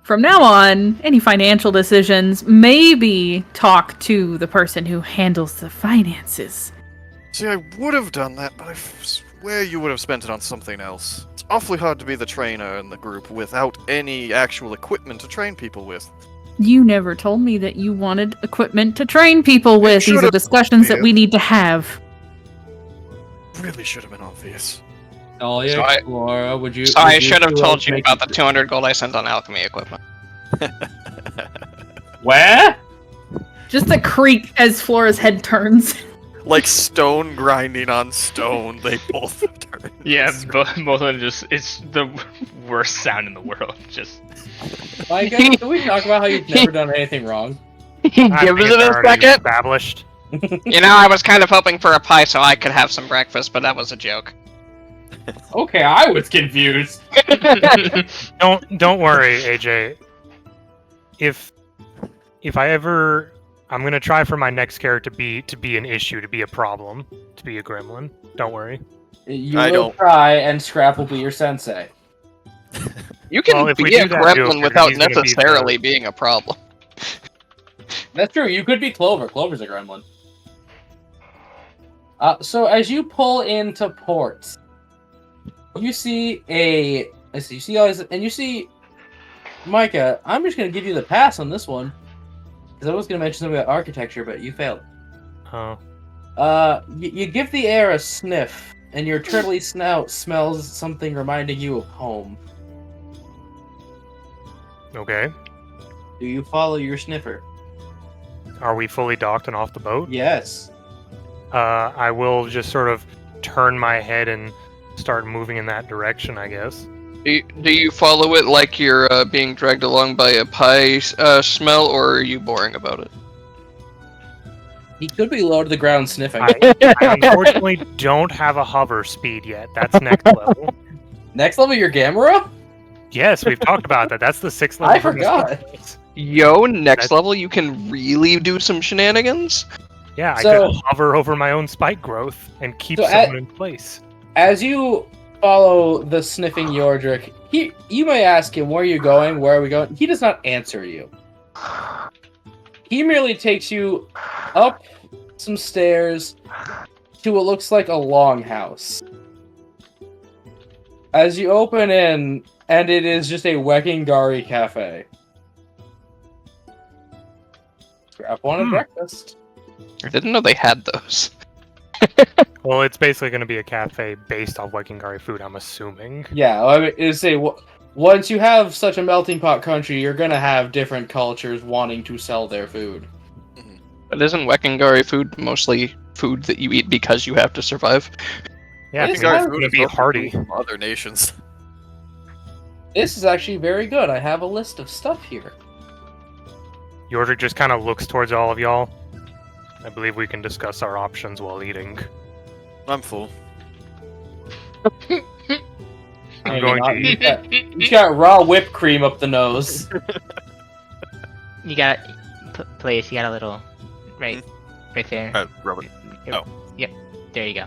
from now on, any financial decisions, maybe talk to the person who handles the finances. See, I would have done that, but I swear you would have spent it on something else. It's awfully hard to be the trainer in the group without any actual equipment to train people with. You never told me that you wanted equipment to train people with. These are should've discussions that told we me. need to have. Really should have been obvious. Oh yeah, So I- Flora, would you? So I would should have two told elves you make about the 200 gold I sent on alchemy equipment. Where? Just a creak as Flora's head turns. Like stone grinding on stone, they both turn. Yeah, both of them it's the worst sound in the world. Just Like, can we talk about how you've never done anything wrong? Give I think it it's a already second. established. You know, I was kind of hoping for a pie so I could have some breakfast, but that was a joke. Okay, I was confused. Don't worry, AJ. If I ever, I'm gonna try for my next character to be an issue, to be a problem, to be a gremlin. Don't worry. You I will don't. try, and Scrap will be your sensei. You can Well, if we be a do that, gremlin Joker, without he's gonna be the- necessarily being a problem. That's true. You could be Clover. Clover's a gremlin. So as you pull into port, you see you see Micah. I'm just gonna give you the pass on this one because I was gonna mention something about architecture, but you failed. Oh. You give the air a sniff, and your turtly snout smells something reminding you of home. Okay. Do you follow your sniffer? Are we fully docked and off the boat? Yes. I will just sort of turn my head and start moving in that direction, I guess. Do you follow it like you're being dragged along by a pie smell, or are you boring about it? He could be low to the ground sniffing. I unfortunately don't have a hover speed yet. That's next level. Next level, your Gamera? Yes, we've talked about that. That's the 6th level. I forgot. Yo, next That's- level you can really do some shenanigans? Yeah, I So- could hover over my own spike growth and keep So someone in place. As you follow the sniffing Yordrick, you may ask him, where are you going? Where are we going? He does not answer you. He merely takes you up some stairs to what looks like a longhouse. As you open in, and it is just a Wekingari cafe. Scrap wanted breakfast. I didn't know they had those. Well, it's basically going to be a cafe based off Wekingari food, I'm assuming. Yeah, I mean, once you have such a melting pot country, you're gonna have different cultures wanting to sell their food. But isn't Wekingari food mostly food that you eat because you have to survive? Yeah, I It's think not it's food, going to is be mostly hearty. food from other nations. This is actually very good. I have a list of stuff here. Yordrick just kind of looks towards all of y'all. I believe we can discuss our options while eating. I'm full. I'm going to eat. He's got raw whipped cream up the nose. You got place. You got a little right there. Rub it. Oh. Yep. There you go.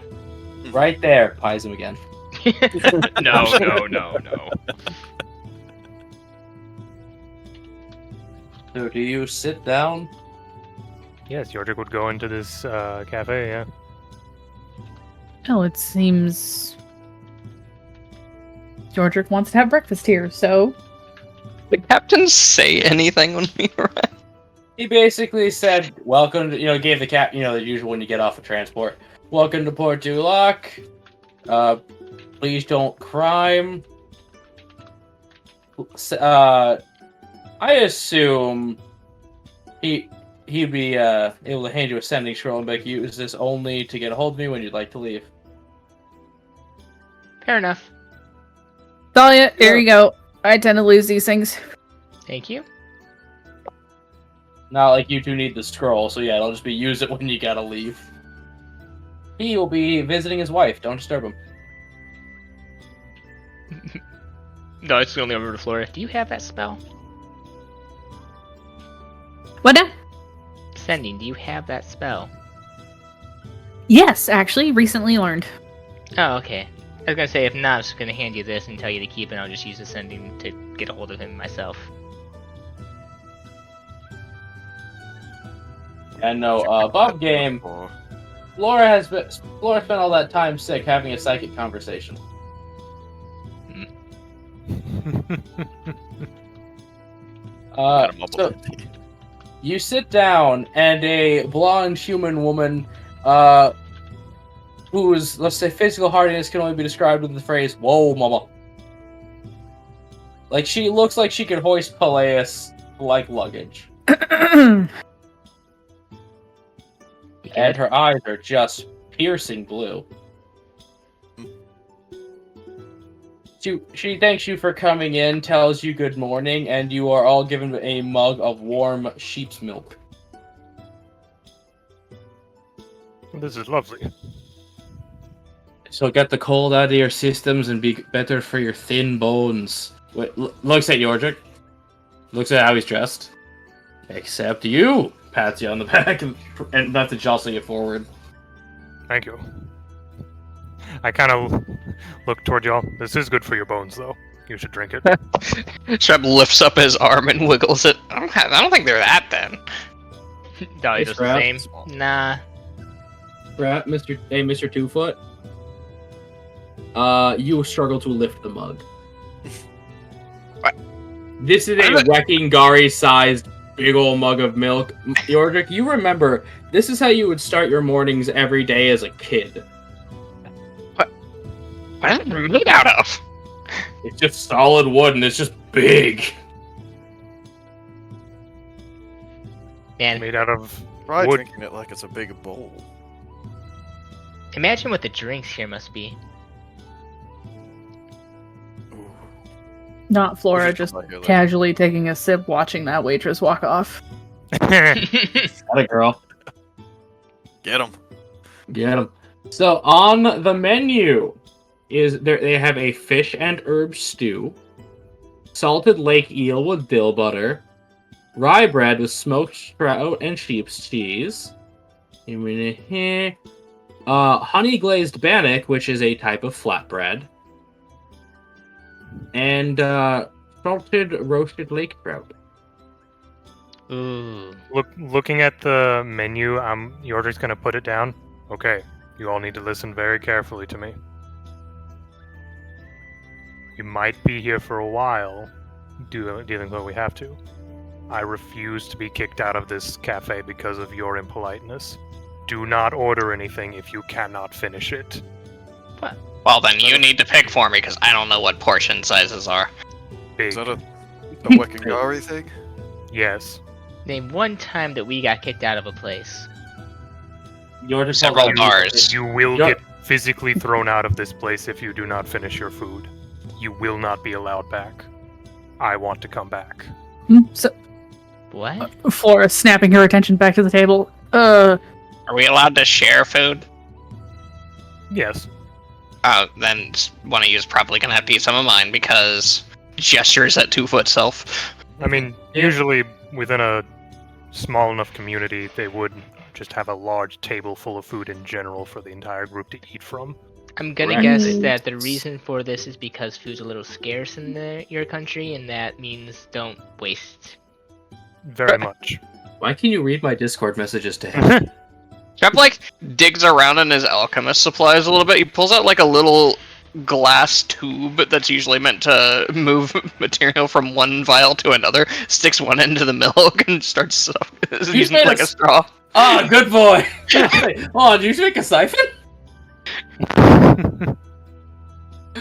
Right there. Pies him again. No. So do you sit down? Yes, Yordrick would go into this cafe, yeah. Well, it seems Georgic wants to have breakfast here, so Did Captain say anything when we arrived? He basically said, welcome to, gave the cap, the usual when you get off a transport. Welcome to Port Duloc. Please don't crime. I assume he'd be able to hand you a sending scroll and be like, use this only to get a hold of me when you'd like to leave. Fair enough. Dahlia, here you go. I tend to lose these things. Thank you. Not like you two need the scroll, so yeah, it'll just be use it when you gotta leave. He will be visiting his wife. Don't disturb him. No, it's only over to Flora. Do you have that spell? What now? Sending. Do you have that spell? Yes, actually, recently learned. Oh, okay. I was gonna say, if not, I was just gonna hand you this and tell you to keep it, and I'll just use the sending to get a hold of him myself. And no, above game, Laura spent all that time sick having a psychic conversation. So you sit down, and a blonde human woman, whose, let's say, physical hardiness can only be described with the phrase, "Whoa, mama." Like, she looks like she could hoist Peleus like luggage. And her eyes are just piercing blue. She thanks you for coming in, tells you good morning, and you are all given a mug of warm sheep's milk. This is lovely. So get the cold out of your systems and be better for your thin bones. Wait, looks at Yordrick. Looks at how he's dressed. Except you! Pats you on the back and about to jostle you forward. Thank you. I kind of look toward y'all. This is good for your bones, though. You should drink it. Shep lifts up his arm and wiggles it. I don't think they're that thin. Dolly does the same. Small. Nah. Right, Mr. Two Foot. You struggle to lift the mug. What? This is a Wekingari-sized big old mug of milk. Yordrick, you remember, this is how you would start your mornings every day as a kid. What is it made out of? It's just solid wood and it's just big. Man, Made out of Try wood. drinking it like it's a big bowl. imagine what the drinks here must be. Ooh. Not Flora, just Like you're like- casually taking a sip, watching that waitress walk off. Atta girl. Get him. Get 'em. So on the menu is they have a fish and herb stew, salted lake eel with dill butter, rye bread with smoked trout and sheep's cheese, honey glazed bannock, which is a type of flatbread, and salted roasted lake trout. Ooh. Looking at the menu, you're just gonna put it down. Okay, you all need to listen very carefully to me. We might be here for a while, dealing with what we have to. I refuse to be kicked out of this cafe because of your impoliteness. Do not order anything if you cannot finish it. Well, then you need to pick for me because I don't know what portion sizes are. Big. Is that a Wekingari thing? Yes. Name one time that we got kicked out of a place. You're just Several bars. You will Yeah. get physically thrown out of this place if you do not finish your food. You will not be allowed back. I want to come back. So What? Flora snapping her attention back to the table. Are we allowed to share food? Yes. Oh, then one of you is probably gonna have to eat some of mine because gestures at 2 foot self. I mean, Yeah. usually within a small enough community, they would just have a large table full of food in general for the entire group to eat from. I'm gonna Right. guess that the reason for this is because food's a little scarce in your country, and that means don't waste. Very much. Why can you read my Discord messages to him? Shep digs around in his alchemist supplies a little bit. He pulls out a little glass tube that's usually meant to move material from one vial to another, sticks one end to the milk and starts using it like a straw. Ah, good boy. Oh, did you make a siphon?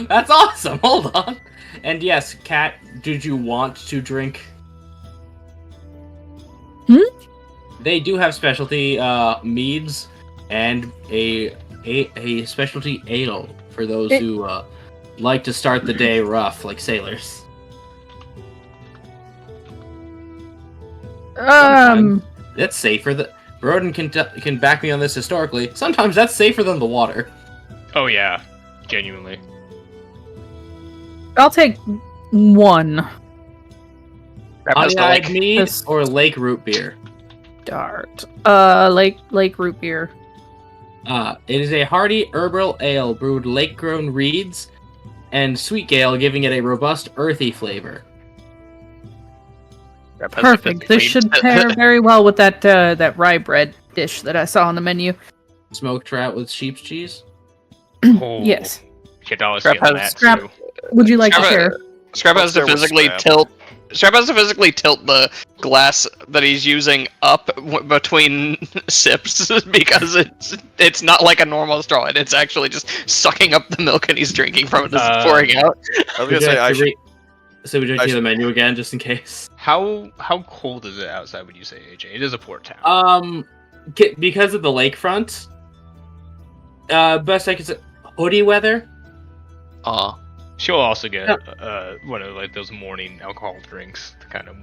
That's awesome. Hold on. And yes, Kat, did you want to drink? They do have specialty meads and a specialty ale for those who like to start the day rough, like sailors. That's safer. Broden can back me on this historically. Sometimes that's safer than the water. Oh yeah, genuinely. I'll take one. Honey-eyed mead This- or lake root beer. Dart. Lake root beer. It is a hearty herbal ale brewed lake-grown reeds and sweet gale, giving it a robust, earthy flavor. Perfect. This should pair very well with that rye bread dish that I saw on the menu. Smoked trout with sheep's cheese. Oh, Yes. Should always Scrap get on has- that Scrap- too. Would you like to share? Scrap has to There was physically Scrap. tilt. Scrap has to physically tilt the glass that he's using up between sips because it's not like a normal straw. It's actually just sucking up the milk and he's drinking from it as it's pouring out. I was gonna say I should. So we just I do the should- menu again, just in case. How cold is it outside? Would you say, AJ? It is a port town. Because of the lakefront. Best I could say, hoodie weather. She'll also get one of those morning alcohol drinks to kind of.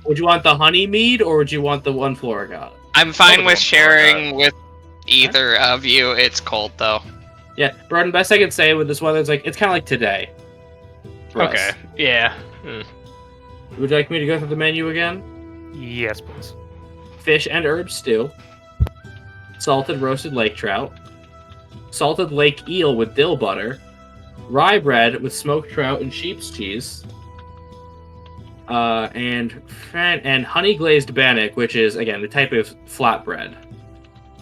Would you want the honey mead or would you want the one Flora got? I'm fine Probably with won't pour sharing with either of you. It's cold though. Yeah, Roden, best I can say with this weather is like it's kind of like today. for us. Okay. Yeah. Would you like me to go through the menu again? Yes, please. Fish and herb stew. Salted roasted lake trout. Salted lake eel with dill butter. Rye bread with smoked trout and sheep's cheese. And honey glazed bannock, which is again the type of flatbread,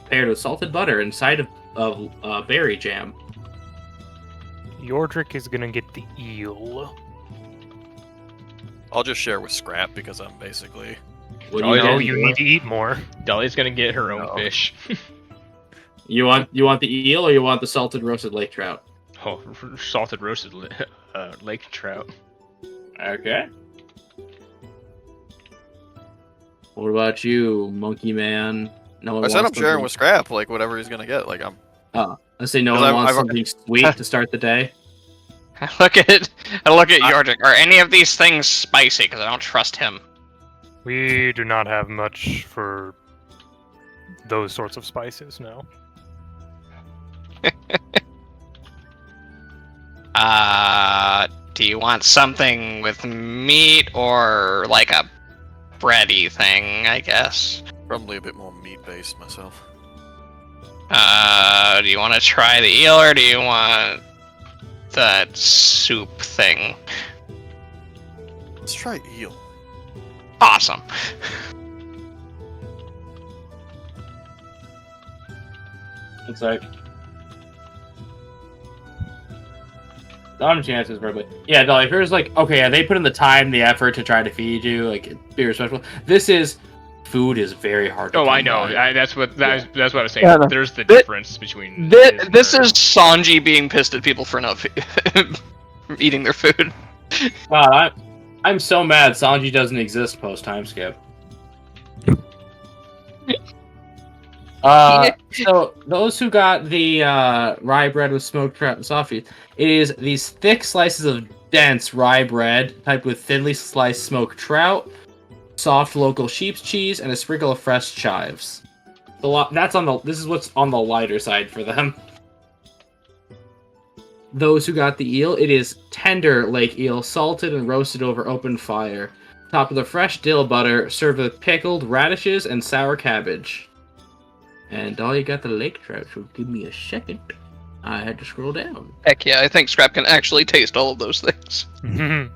paired with salted butter and side of berry jam. Yordrick is gonna get the eel. I'll just share with Scrap because I'm basically. What do Oh, you yeah, No, get? you need to eat more. Dolly's gonna get her own No. fish. You want the eel or you want the salted roasted lake trout? Oh, salted roasted lake trout. Okay. What about you, monkey man? No one I said I'm wants sharing something- with Scrap, like whatever he's gonna get. Like I'm. Let's say no 'Cause one I've- wants I've- something sweet to start the day. I look at Yordrick. Are any of these things spicy? Because I don't trust him. We do not have much for those sorts of spices, no. Do you want something with meat or like a bready thing, I guess? Probably a bit more meat-based myself. Do you want to try the eel or do you want that soup thing? Let's try eel. Awesome. It's like chances probably. Yeah, Dolly, if it was like, okay, yeah, they put in the time, the effort to try to feed you, like be respectful. Food is very hard to Oh, come I know. by. That's what I was saying. Yeah, no. There's the difference between. This is Sanji being pissed at people for not eating their food. God, I'm so mad Sanji doesn't exist post time skip. So those who got the rye bread with smoked trout and soft feet, it is these thick slices of dense rye bread, typed with thinly sliced smoked trout, soft local sheep's cheese, and a sprinkle of fresh chives. This is what's on the lighter side for them. Those who got the eel, it is tender lake eel, salted and roasted over open fire, topped with a fresh dill butter, served with pickled radishes and sour cabbage. And Dolly got the lake trout, so give me a second. I had to scroll down. Heck yeah, I think Scrap can actually taste all of those things.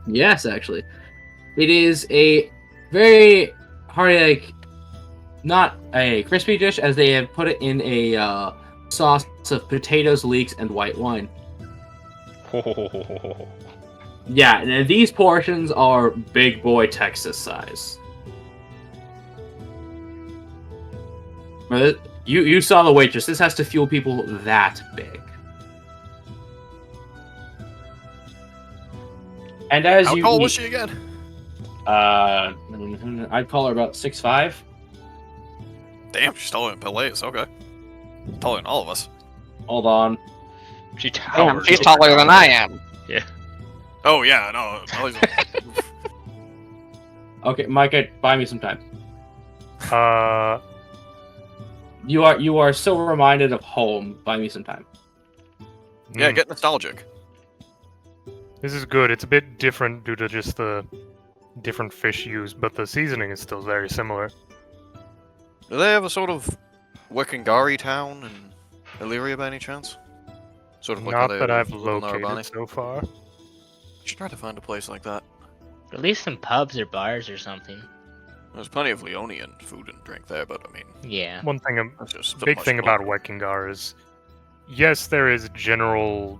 Yes, actually. It is a very hearty, not a crispy dish, as they have put it in a sauce of potatoes, leeks, and white wine. Yeah, and these portions are big boy Texas size. You saw the waitress. This has to fuel people that big. And as How you tall eat, was she again? I'd call her about 6'5". Damn, she's taller than Peleus. Okay, taller than all of us. Hold on. She Damn, towers. she's taller than I am. Oh yeah, no. Peleus Okay, Micah, buy me some time. Uh, You are so reminded of home. Buy me some time. yeah, mm, get nostalgic. This is good. It's a bit different due to just the different fish used, but the seasoning is still very similar. Do they have a sort of Wekangari town in Illyria by any chance? Sort of like how Not they that have I've Little located Narabani? so far. Should try to find a place like that. At least some pubs or bars or something. There's plenty of Leonian food and drink there, but I mean, Yeah. One thing, that's just big much thing about local. Wekingar is, yes, there is general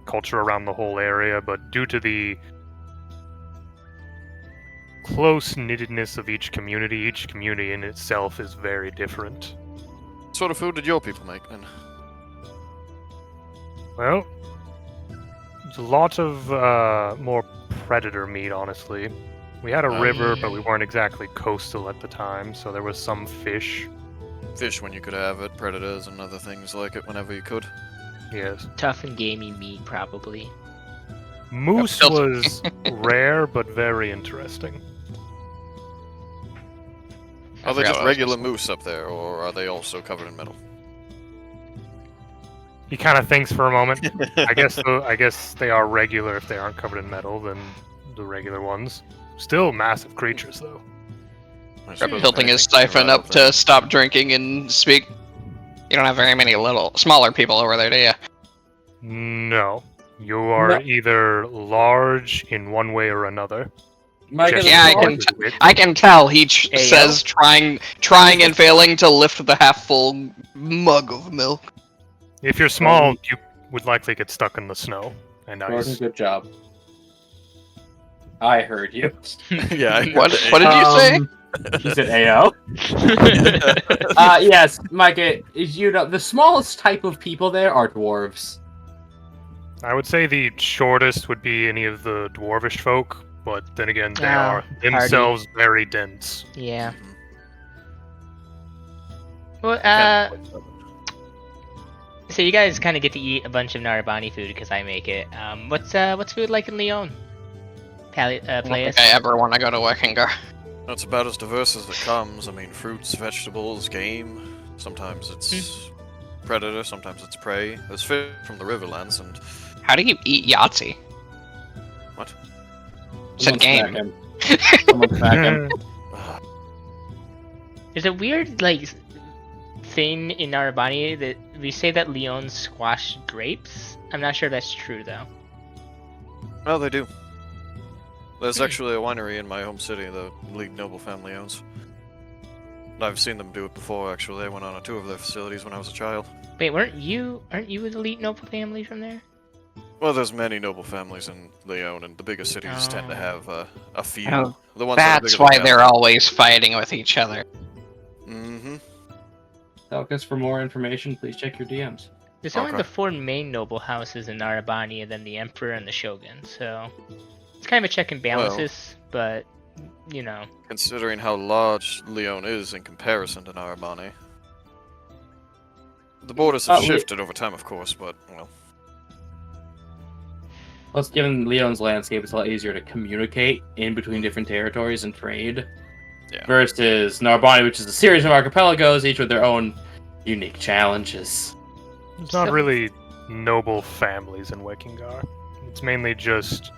culture around the whole area, but due to the close knittedness of each community in itself is very different. What sort of food did your people make then? Well, there's a lot of more predator meat, honestly. We had a Oh, river, but we weren't exactly coastal at the time, so there was some fish. Fish when you could have it, predators and other things like it whenever you could. Yes. Tough and gamey meat, probably. Moose Still- was rare, but very interesting. Are they forgot just what I was regular gonna say. moose up there, or are they also covered in metal? He kind of thinks for a moment. I guess they are regular if they aren't covered in metal than the regular ones. Still massive creatures though. I suppose Tilting his anything can siphon ride up up to there. stop drinking and speak. You don't have very many little, smaller people over there, do you? No. You are No. either large in one way or another. Micah, Just the Yeah, I small- can. I can tell he Ayo. says trying and failing to lift the half full mug of milk. If you're small, you would likely get stuck in the snow and Jordan, ice. good job. I heard you. Yeah. I What heard did you say? You said AO. Yes, Micah. You know the smallest type of people there are dwarves. I would say the shortest would be any of the dwarvish folk, but then again, they Oh, are hardy. themselves very dense. Yeah. Well, so you guys kind of get to eat a bunch of Narabani food because I make it. What's food like in Lyon? I don't Players? think I ever want to go to Wickengar. It's about as diverse as it comes. I mean, fruits, vegetables, game. Sometimes it's predator, sometimes it's prey. There's fish from the riverlands, and How do you eat Yahtzee? what? Said Someone game. smack him. Someone smack him. There's a weird thing in Narabani that we say that Lyon squash grapes. I'm not sure if that's true though. Oh, they do. There's actually a winery in my home city the League Noble family owns. And I've seen them do it before, actually. I went on a tour of their facilities when I was a child. Wait, aren't you an elite noble family from there? Well, there's many noble families in Lyon, and the bigger cities tend to Oh. have a few. Oh, The ones that are That's bigger why than they're always fighting with each other. Mm-hmm. Telkus, for more information, please check your DMs. There's only Okay. the 4 main noble houses in Narabani, and then the Emperor and the Shogun. So it's kind of a check and balances, but you know. Considering how large Lyon is in comparison to Narabani. The borders have shifted over time, of course, but, well. Plus, given Leon's landscape, it's a lot easier to communicate in between different territories and trade. Yeah. Versus Narbonne, which is a series of archipelagos, each with their own unique challenges. It's not So- really noble families in Wickengar. It's mainly just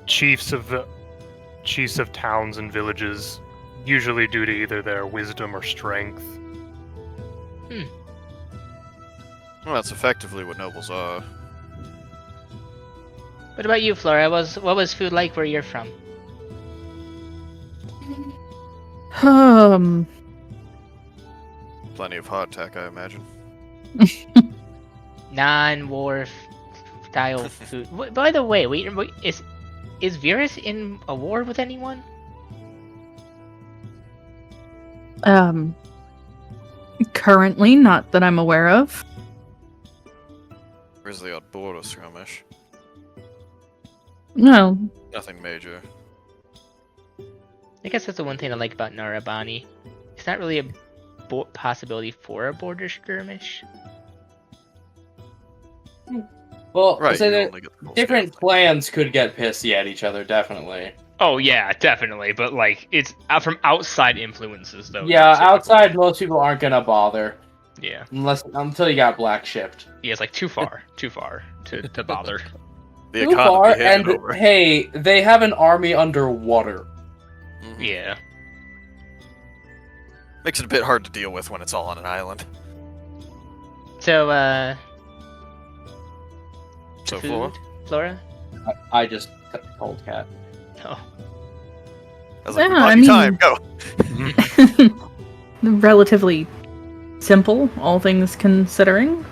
chiefs of towns and villages, usually due to either their wisdom or strength. Well, that's effectively what nobles are. What about you, Flora? What was food like where you're from? Plenty of hardtack, I imagine. Non-war style food. By the way, wait, is Virus in a war with anyone? Currently, not that I'm aware of. Where's the odd border skirmish? No. Nothing major. I guess that's the one thing I like about Narabani. It's not really a possibility for a border skirmish. Well, Right, so you that only get the full different scale. clans could get pissy at each other, definitely. Oh yeah, definitely. But like, it's from outside influences though. Yeah, typically. outside, most people aren't gonna bother. Yeah, Until you got black shipped. yeah, it's like too far to bother. The Too economy far, handed and over. hey, they have an army underwater. Mhm. Yeah. Makes it a bit hard to deal with when it's all on an island. So, So food, far, Flora? I just told Cat. Oh, I was like, Yeah, "We bought I you time, go!" Relatively simple, all things considering.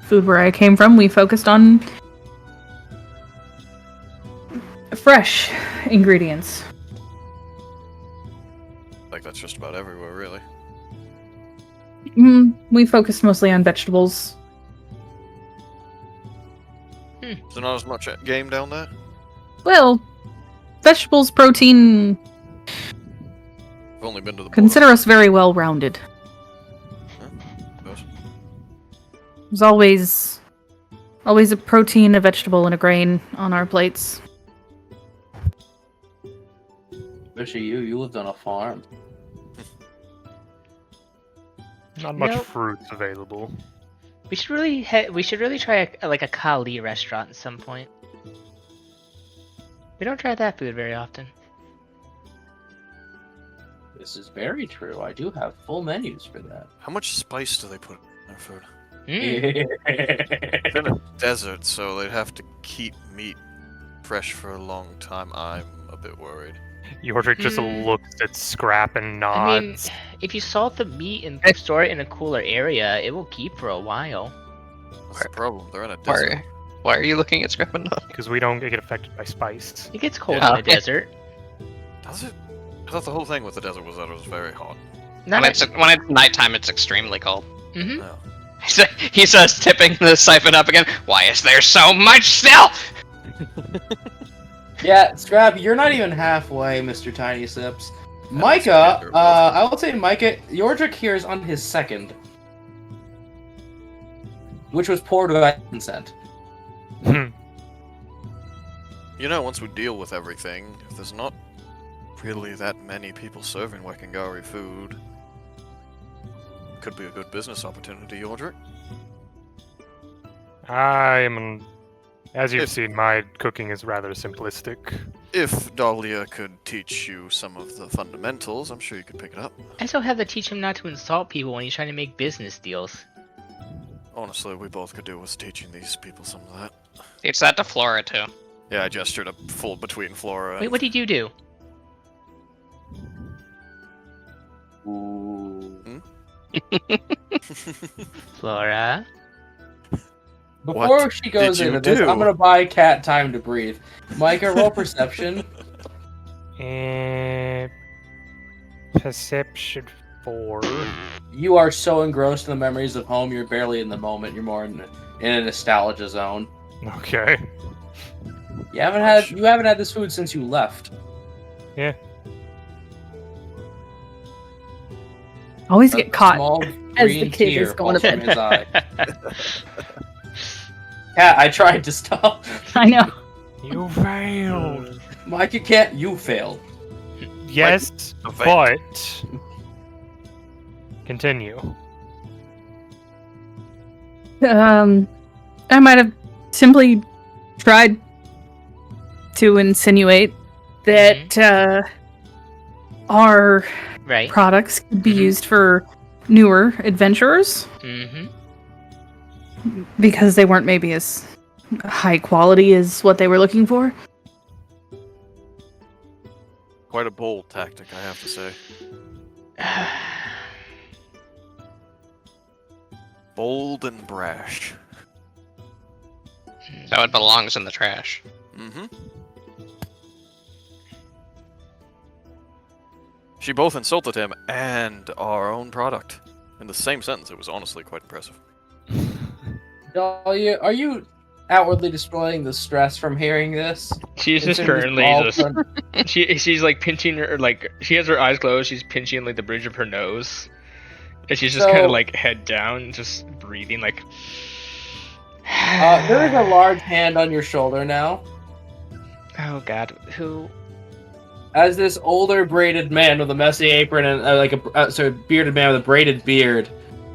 Food where I came from, we focused on fresh ingredients. Like, that's just about everywhere, really. We focused mostly on vegetables. Is there not as much game down there? Well, vegetables, protein. I've only been to the border. Consider us very well rounded. Yes. There's always a protein, a vegetable, and a grain on our plates. Especially you lived on a farm. Not much No. fruits available. We should really try a Kali restaurant at some point. We don't try that food very often. This is very true. I do have full menus for that. How much spice do they put in their food? Mm. It's in a desert, so they'd have to keep meat fresh for a long time. I'm a bit worried. Yordrick just looks at Scrap and I mean, nods. if you salt the meat and store it in a cooler area, it will keep for a while. What's the problem? They're in a desert. Why are you looking at Scrap and Nod? Because we don't get affected by spice. It gets cold Yeah. in the desert. Does it? I thought the whole thing with the desert was that it was very hot. When it's nighttime, it's extremely cold. Mm-hmm. No. He says, tipping the siphon up again. Why is there so much still? Yeah, Scrap, you're not even halfway, Mr. Tiny Sips. Micah, I will say Micah, Yordrick here is on his second. Which was poured without consent. You know, once we deal with everything, if there's not really that many people serving Wekingari food, could be a good business opportunity, Yordrick. As you've seen, my cooking is rather simplistic. If Dahlia could teach you some of the fundamentals, I'm sure you could pick it up. I still have to teach him not to insult people when he's trying to make business deals. Honestly, we both could do with teaching these people some of that. It's that to Flora, too. Yeah, I gestured a full between Flora and... Wait, what did you do? Ooh. Flora? Before What she goes did you into this, do? I'm gonna buy Cat time to breathe. Micah, roll perception. Perception 4. You are so engrossed in the memories of home, you're barely in the moment. You're more in a nostalgia zone. Okay. You haven't had this food since you left. Yeah. Always A get caught small as the green kid tear is going falls to from bed. his eye. Cat, I tried to stop. I know. You failed. Mike, you can't. You failed. Yes, a but... Continue. I might have simply tried to insinuate that our Right. products could be used for newer adventurers Mm-hmm. because they weren't maybe as high quality as what they were looking for. Quite a bold tactic, I have to say. Bold and brash. So it belongs in the trash. Mm-hmm. She both insulted him and our own product. In the same sentence, it was honestly quite impressive. Dahlia, are you outwardly displaying the stress from hearing this? She's just Considering currently all just fun- she's like pinching her, like she has her eyes closed. She's pinching like the bridge of her nose, and she's just So- kind of like head down, just breathing like. There is a large hand on your shoulder now, Oh God, who? as this older braided man with a messy apron and bearded man with a braided beard,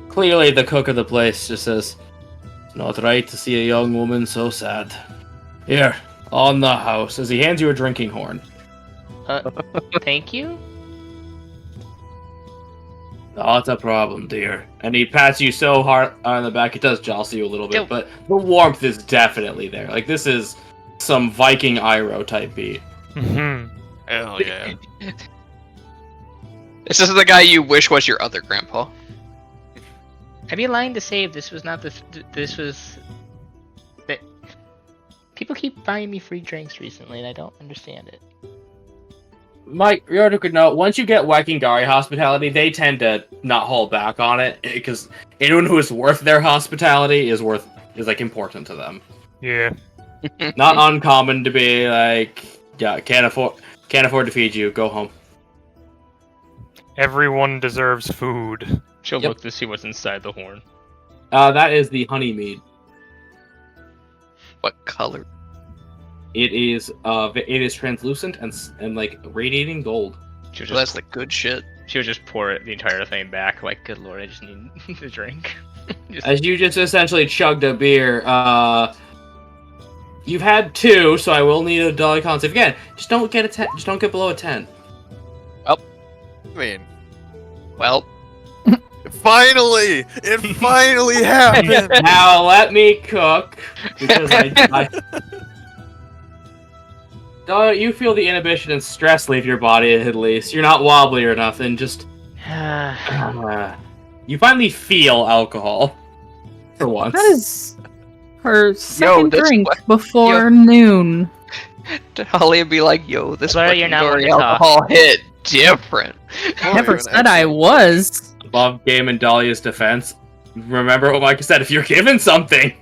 clearly the cook of the place, just says, "It's not right to see a young woman so sad. Here, on the house," as he hands you a drinking horn. Thank you? Not a problem, dear. And he pats you so hard on the back, it does jostle you a little bit, Yep. but the warmth is definitely there. Like, this is some Viking Iroh type beat. Mm-hmm. Hell yeah. This is the guy you wish was your other grandpa. I'd be lying to say if this was not this was... That people keep buying me free drinks recently, and I don't understand it. Mike, Ryoto could know, once you get Wekingari hospitality, they tend to not hold back on it, because anyone who is worth their hospitality is like important to them. Yeah. Not uncommon to be like, yeah, can't afford to feed you, go home. Everyone deserves food. She'll Yep. look to see what's inside the horn. That is the honey mead. What color? It is translucent and like radiating gold. She would So that's just, the good shit. she would just pour it, the entire thing back. Like, good lord, I just need a drink. As you just essentially chugged a beer, you've had 2, so I will need a Dolly con save again. Just don't get a 10. Just don't get below a 10. I mean, Well, it finally happened. Now let me cook because I Dolly, you feel the inhibition and stress leave your body at least. You're not wobbly or nothing. Just you finally feel alcohol for once. That is her second that's drink what- before noon. Holly would be like, "Yo, this Sorry, fucking you're not gory one to talk. alcohol hit different." Never said I was. Above Game and Dahlia's defense, remember what Mike said: if you're given something,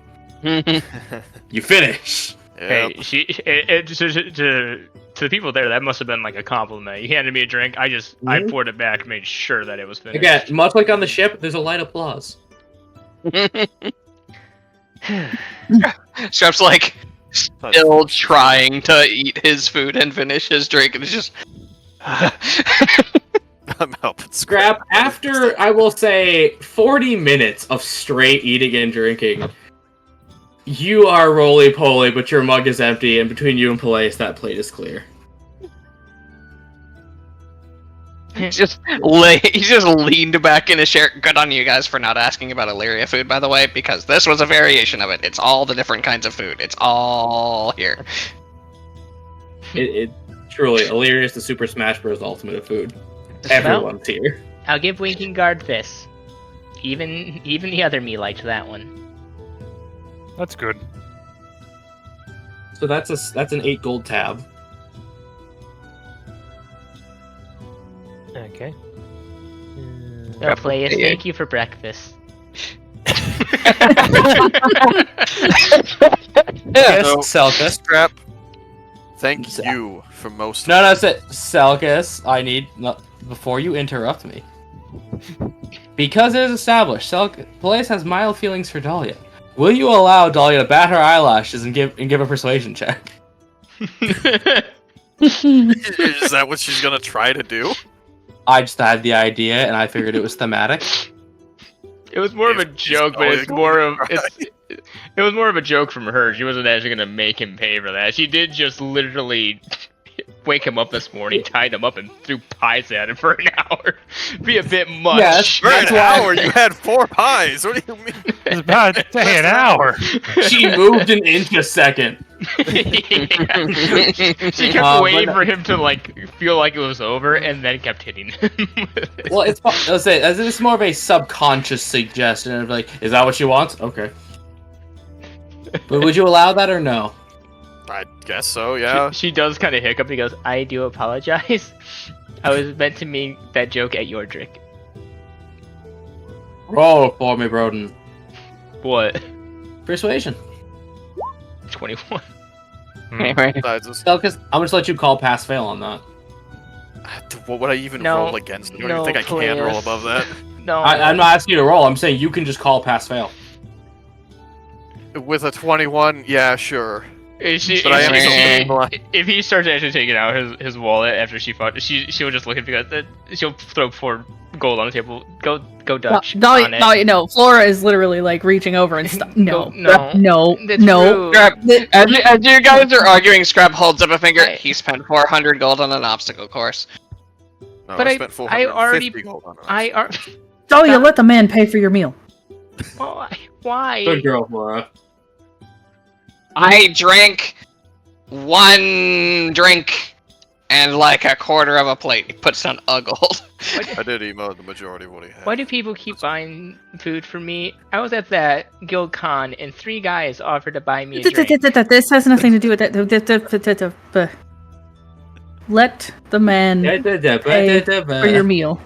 you finish. Yep. Hey, to the people there, that must have been like a compliment. You handed me a drink, I poured it back, made sure that it was finished. Again, much like on the ship, there's a light applause. Strap's like still trying to eat his food and finish his drink, and it's just. I'm helping Scrap, after, I will say, 40 minutes of straight eating and drinking, you are roly-poly, but your mug is empty, and between you and Palais, that plate is clear. He just leaned back in his chair. Good on you guys for not asking about Illyria food, by the way, because this was a variation of it. It's all the different kinds of food. It's all here. It truly, Illyria is the Super Smash Bros. Ultimate of food. Everyone's here. I'll give Winking Guard this. Even the other me liked that one. That's good. So that's an 8 gold tab. Okay. Oh, Players, thank you for breakfast. Yes, So- Selkus. Scrap. Thank you for most. No, that's it. Selkus, I need... No, before you interrupt me. Because it is established, Palais has mild feelings for Dahlia. Will you allow Dahlia to bat her eyelashes and give a persuasion check? Is that what she's gonna try to do? I just had the idea, and I figured it was thematic. It was more of a joke, but it's more of it was more of a joke from her. She wasn't actually gonna make him pay for that. She did just literally wake him up this morning, tied him up, and threw pies at him for an hour. Be a bit much. Yes. For an That's why- hour, you had 4 pies. What do you mean? It's about to say an hour. She moved an inch a second. She kept But waiting no- for him to like feel like it was over, and then kept hitting him. Well, let's say as it's more of a subconscious suggestion of like, is that what she wants? Okay. But would you allow that or no? I guess so. Yeah. She does kind of hiccup. He goes, I do apologize. I was meant to make that joke at Yordrick. Roll for me, Broden. What? Persuasion. 21. Anyway, Besides this, Selkus, I'm just let you call pass fail on that. what would I even No, roll against? I don't no, even think I can roll please. above that. No. I'm not asking you to roll. I'm saying you can just call pass fail. With a 21, yeah, sure. But I am she- still blind. If he starts actually taking out his wallet after she fought, she'll just look at me because she'll throw 4 gold on the table. Go Dutch. on it. No, Flora is literally like reaching over and stuff. No, No. no, That's no. rude. Scrap, as you guys are arguing, Scrap holds up a finger. Right. He spent 400 gold on an obstacle course. No, But I I- spent I 450 already- gold on it. Dahlia, let the man pay for your meal. Why? Good girl, Laura. I drank 1 drink and like a quarter of a plate. He puts down a gold. I did emote the majority of what he had. Why do people keep buying food for me? I was at that guild con and 3 guys offered to buy me a drink. This has nothing to do with that. Let the man pay for your meal.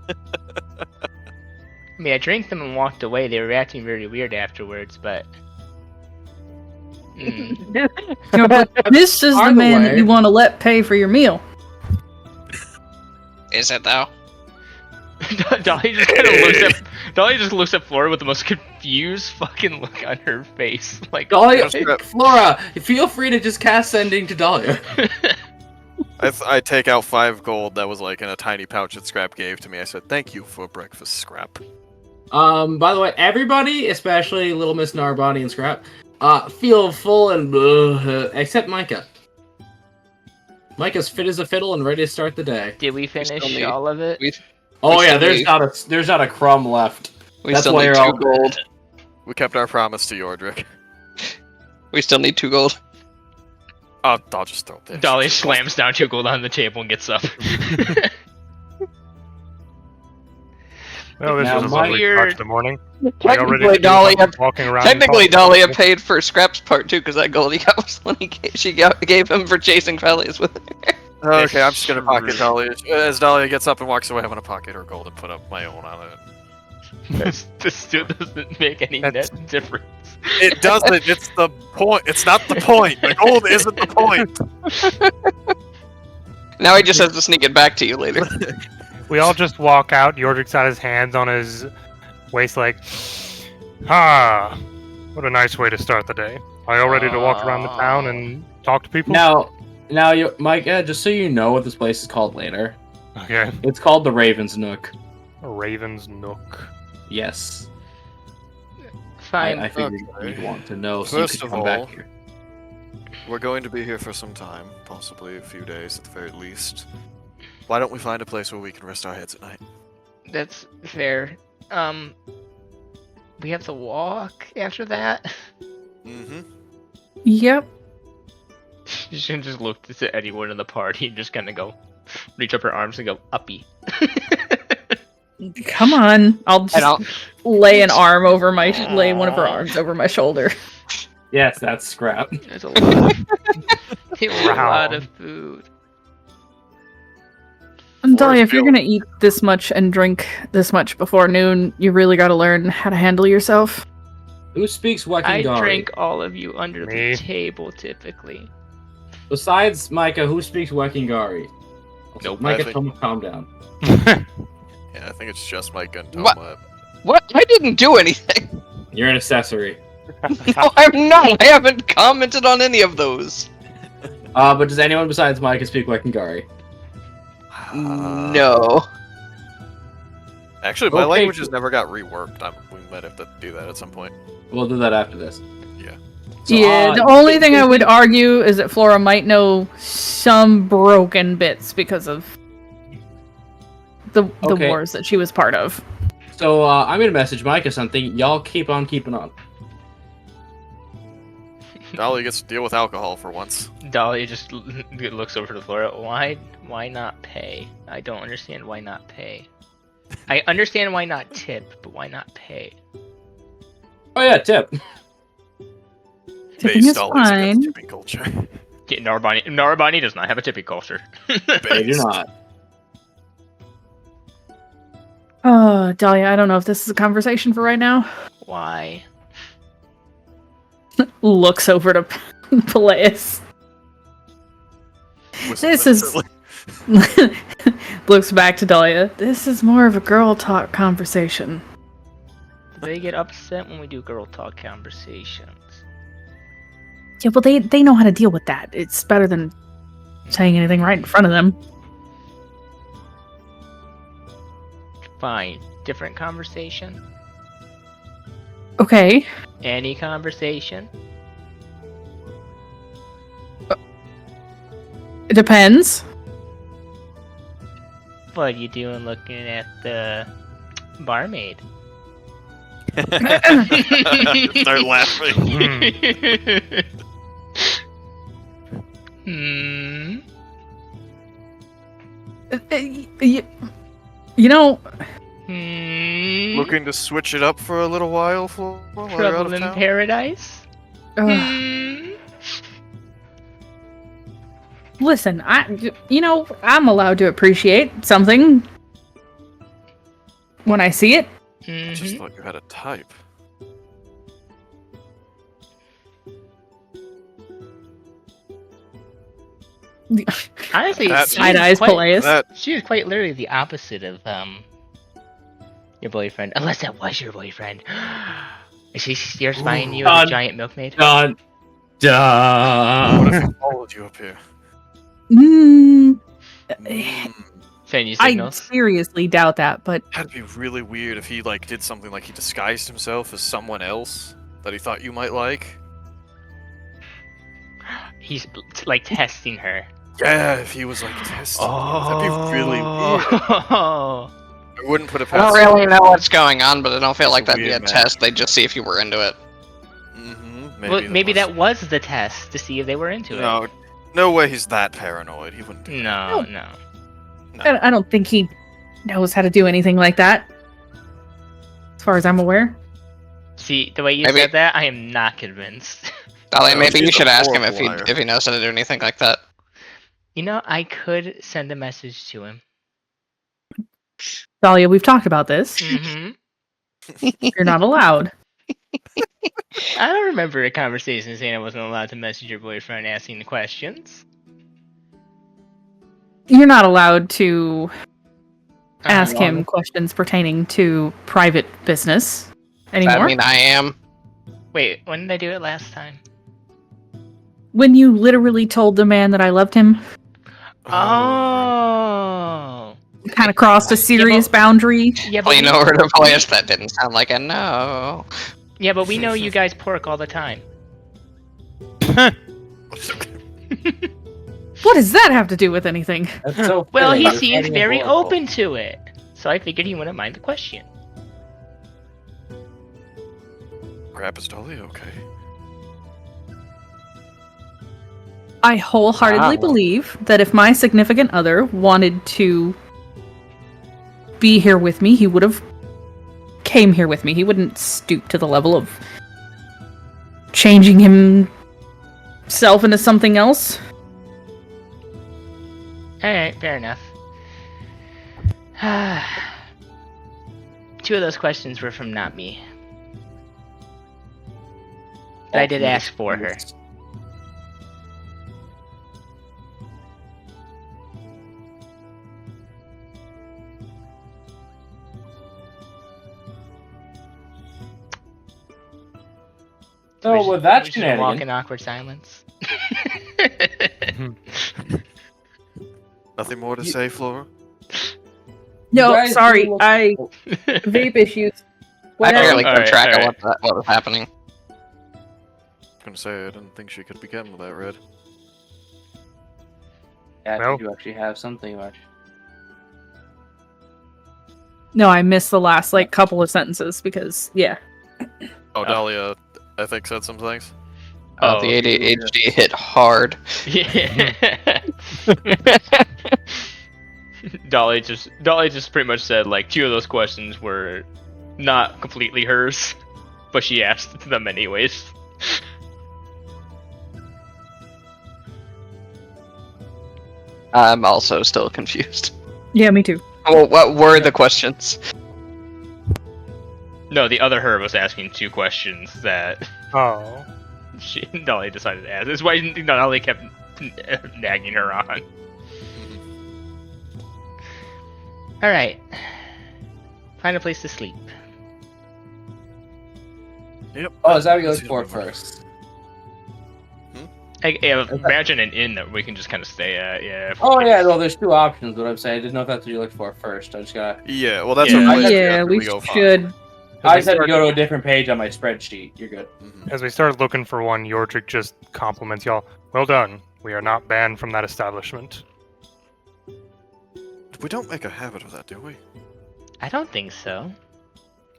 I mean, I drank them and walked away. They were acting very weird afterwards, but... But this is the By the man way- that you want to let pay for your meal. Is it though? Dolly just kind of looks at Flora with the most confused fucking look on her face. Like, Dahlia, Scrap. Flora, feel free to just cast sending to Dahlia. I take out 5 gold that was like in a tiny pouch that Scrap gave to me. I said, "Thank you for breakfast, Scrap." By the way, everybody, especially Little Miss Narbonne and Scrap, feel full and except Micah. Micah's fit as a fiddle and ready to start the day. Did we finish all of it? Oh yeah, still there's not a crumb left. We That's still why need you're 2 all gold. We kept our promise to Yordrick. We still need 2 gold. I'll just throw this. Dolly slams down 2 gold on the table and gets up. Well, this Now, was a lovely weird- start to the morning. Technically, Dolly, walking around. technically, Dahlia paid for Scrap's part too, because that gold he got was one she gave him for chasing Felius with her. Okay, I'm just gonna pocket Dahlia. As Dahlia gets up and walks away, I'm gonna pocket her gold and put up my own on it. This still doesn't make any That's- net difference. It doesn't. It's the point. It's not the point. The gold isn't the point. Now he just has to sneak it back to you later. We all just walk out. Yordrick's got his hands on his waist, like, ah, what a nice way to start the day. Are you all ready to walk around the town and talk to people? Now, Micah, just so you know what this place is called later, Okay. it's called the Raven's Nook. A Raven's Nook. Yes, Fine. I figured Okay. you'd want to know, so First you could of come all- back here. We're going to be here for some time, possibly a few days at the very least. Why don't we find a place where we can rest our heads at night? That's fair. We have to walk after that. Mm-hmm. Yep. She should just look to anyone in the party and just kind of go, reach up her arms and go, uppy. Come on. I'll I don't. just lay an arm over my lay one of her arms over my shoulder. Yes, that's Scrap. There's a lot of, a lot of food. And Dahlia, if you're Bill. gonna eat this much and drink this much before noon, you really gotta learn how to handle yourself. Who speaks I Wakingari? drink all of you under Me. the table typically. Besides Micah, who speaks Wakingari? Also, Nope, Micah, I think- Toma, calm down. Yeah, I think it's just Mike and What? Toma. What? I didn't do anything. You're an accessory. No, I'm not. I haven't commented on any of those. But does anyone besides Micah speak Wakingari? No. Actually, my Okay, languages cool. never got reworked. We might have to do that at some point. We'll do that after this. Yeah. So, Yeah, the only thing I would argue is that Flora might know some broken bits because of the Okay. wars that she was part of. So I'm gonna message Micah something. Y'all keep on keeping on. Dolly gets to deal with alcohol for once. Dolly just looks over to the floor. Why not pay? I don't understand why not pay. I understand why not tip, but why not pay? Oh yeah, tip. Tipping is always against fine. tipping culture. Yeah, Narbonne does not have a tipping culture. They do not. Oh, Dahlia, I don't know if this is a conversation for right now. Why? Looks over to Peleus. This is looks back to Dahlia. This is more of a girl talk conversation. They get upset when we do girl talk conversations. Yeah, well, they know how to deal with that. It's better than saying anything right in front of them. Fine. Different conversation? Okay. Any conversation? It depends. What are you doing looking at the barmaid? Start laughing. Hmm. You know, Hmm. Looking to switch it up for a little while, Flora, while you're out Trouble of in town? paradise? Hmm. listen, I'm allowed to appreciate something when I see it. I just Mhm. thought you had a type. Honestly, That- Side eyes, Peleus. That she is quite literally the opposite of your boyfriend, unless that was your boyfriend. Is she still spying you as a giant milkmaid? Dun, what if dun. he followed you up here? Mm, Send you I signals. seriously doubt that, but That'd be really weird if he like did something like he disguised himself as someone else that he thought you might like. He's like testing her. Yeah, if he was like testing you, that'd be really weird. Oh. I wouldn't put it I past don't really know what's going on, but I don't feel like It's a that'd be a weird match. test. They'd just see if you were into it. Well, maybe that was the test to see if they were into it. No, no way he's that paranoid. He wouldn't do No, that. no. I don't think he knows how to do anything like that. As far as I'm aware. See, the way you Maybe- said that, I am not convinced. Dolly, No, maybe you she's a should ask him horrible liar. if he knows how to do anything like that. You know, I could send a message to him. Dahlia, we've talked about this. Hmm. You're not allowed. I don't remember a conversation saying I wasn't allowed to message your boyfriend asking the questions. You're not allowed to ask Uh-huh. him questions pertaining to private business anymore. I mean, I am. Wait, when did I do it last time? When you literally told the man that I loved him, Oh. you kind of crossed a serious boundary. Yeah, Well, you we- know her voice. That didn't sound like a no. Yeah, but we know you guys pork all the time. What does that have to do with anything? That's so Well, fitting. he You're seems fighting a very horrible. open to it. So I figured he wouldn't mind the question. Crap, is Dolly okay? I wholeheartedly Wow. believe that if my significant other wanted to be here with me, he would have came here with me. He wouldn't stoop to the level of changing himself into something else. Alright, fair enough. 2 of those questions were from not me. But I did ask for her. So with that We should walk shenanigan, in awkward silence. Nothing more to say, Flora? You No, guys sorry, do look- I vape issues. I Whatever. barely kept Alright, track alright. of what was happening. I was gonna say, I didn't think she could begin with that red. Yeah, Well. you actually have something much. No, I missed the last couple of sentences because Oh, Dahlia, I think said some things. Oh, The ADHD hit hard. Yeah. Dolly just pretty much said like 2 of those questions were not completely hers, but she asked them anyways. I'm also still confused. yeah, me too. Well, what were the questions? No, the other her was asking 2 questions that Oh. Dolly decided to ask. That's why Dolly kept nagging her on. Alright. Find a place to sleep. Yep. Oh, is that what you That's look for usually what- first? I imagine an inn that we can just kind of stay at, yeah. Oh yeah, well, there's 2 options. What I'm saying, I didn't know if that's what you look for first. I just gotta. Yeah, well, that's Yeah. what place Yeah, after we go find. should. I we just had to start- go to a different page on my spreadsheet. You're good. Mhm. As we start looking for one, Yordrick just compliments y'all. Well done. We are not banned from that establishment. We don't make a habit of that, do we? I don't think so.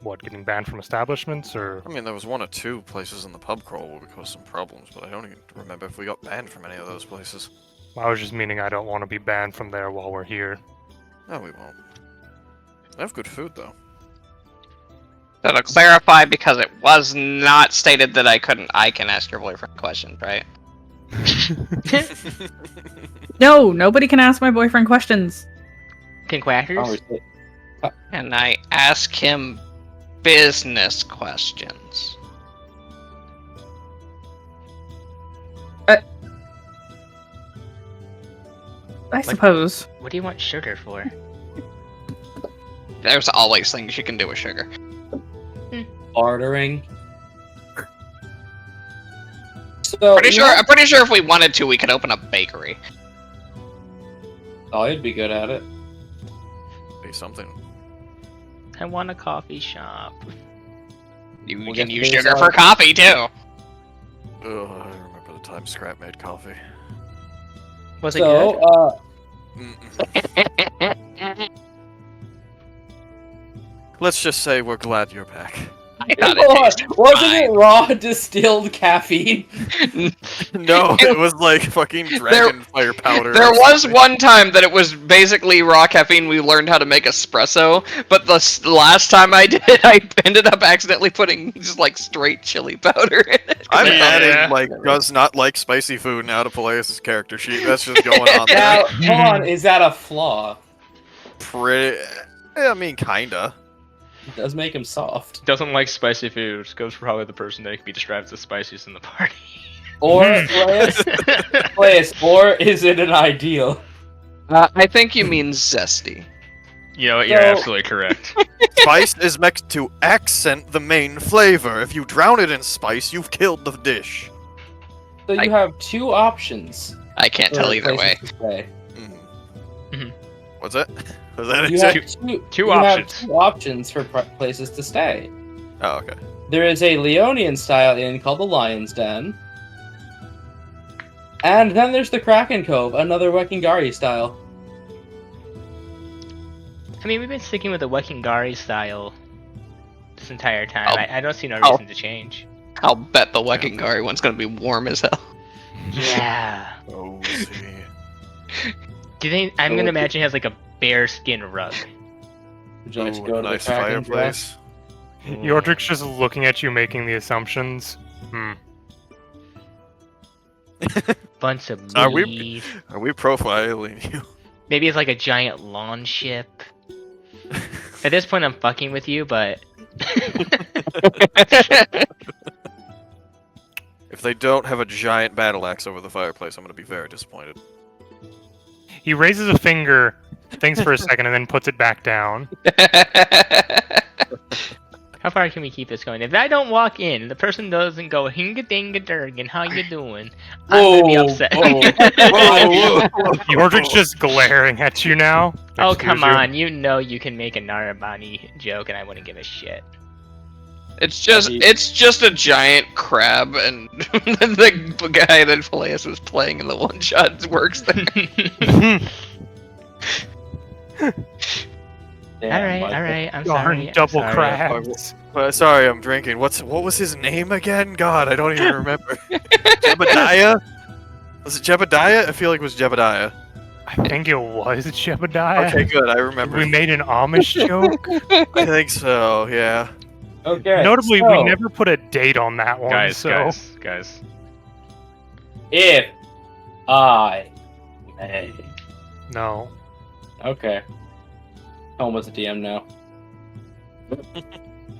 What, getting banned from establishments, or... I mean, there was 1 or 2 places in the pub crawl where we caused some problems, but I don't even remember if we got banned from any of those places. I was just meaning I don't want to be banned from there while we're here. No, we won't. They have good food, though. So to clarify, because it was not stated that I can ask your boyfriend questions, right? No, nobody can ask my boyfriend questions. Can quackers? Conversation. And I ask him business questions. I suppose. What do you want sugar for? There's always things you can do with sugar. Bartering. So, I'm pretty sure if we wanted to, we could open a bakery. Oh, you'd be good at it. Be something. I want a coffee shop. You We'll can get use these sugar on- for coffee too. I remember the time Scrap made coffee. Was it good? Mm-mm. Let's just say we're glad you're back. I thought it tasted Wasn't it fine. raw distilled caffeine? No, it was like fucking dragon fire powder. There or was something. one time that it was basically raw caffeine. We learned how to make espresso, but the last time I did it, I ended up accidentally putting just like straight chili powder in it. I'm Yeah. adding like does not like spicy food now to Peleus' character sheet. That's just going on Now, there. hold on, is that a flaw? I mean, kinda. It does make him soft. Doesn't like spicy food. Goes for probably the person that can be described as the spiciest in the party. Or, Place, or is it an ideal? I think you mean zesty. You know what? You're So- absolutely correct. Spice is meant to accent the main flavor. If you drown it in spice, you've killed the dish. So you have two options. I can't tell for either way. places to stay. Mhm. What's that? Was that You it? have two you options. Have two options for places to stay. Oh, okay. There is a Leonian style inn called the Lion's Den. And then there's the Kraken Cove, another Wekingari style. I mean, we've been sticking with the Wekingari style this entire time. Oh. I don't see no Oh. reason to change. I'll bet the Wekingari one's gonna be warm as hell. Yeah. Oh, see. Do you think I'm gonna imagine it has like a bear skin rug? Would you like to Ooh, go to nice the Kraken fireplace. Yordrick's just looking at you, making the assumptions. Bunch of Are we- meat. Are we profiling you? Maybe it's like a giant lawn ship. At this point, I'm fucking with you, but If they don't have a giant battle axe over the fireplace, I'm gonna be very disappointed. He raises a finger, thinks for a second, and then puts it back down. how far can we keep this going? If I don't walk in, the person doesn't go hinga dinga durgan, how you doing? I'm gonna be Whoa, upset. Yordrick's just glaring at you now. Oh Excuse come you. on, you know you can make a Narabani joke and I wouldn't give a shit. It's just a giant crab, and the guy that Peleus was playing in the one shot works there. Alright, I'm Darn sorry. I'm double sorry. crabs. Sorry, I'm drinking. What was his name again? God, I don't even remember. Jebediah? Was it Jebediah? I feel like it was Jebediah. I think it was Jebediah. Okay, good. I remember. We made an Amish joke. I think so. Yeah. Okay. Notably, so, we never put a date on that one. guys. so If I may. no. Okay. Toma's a DM now.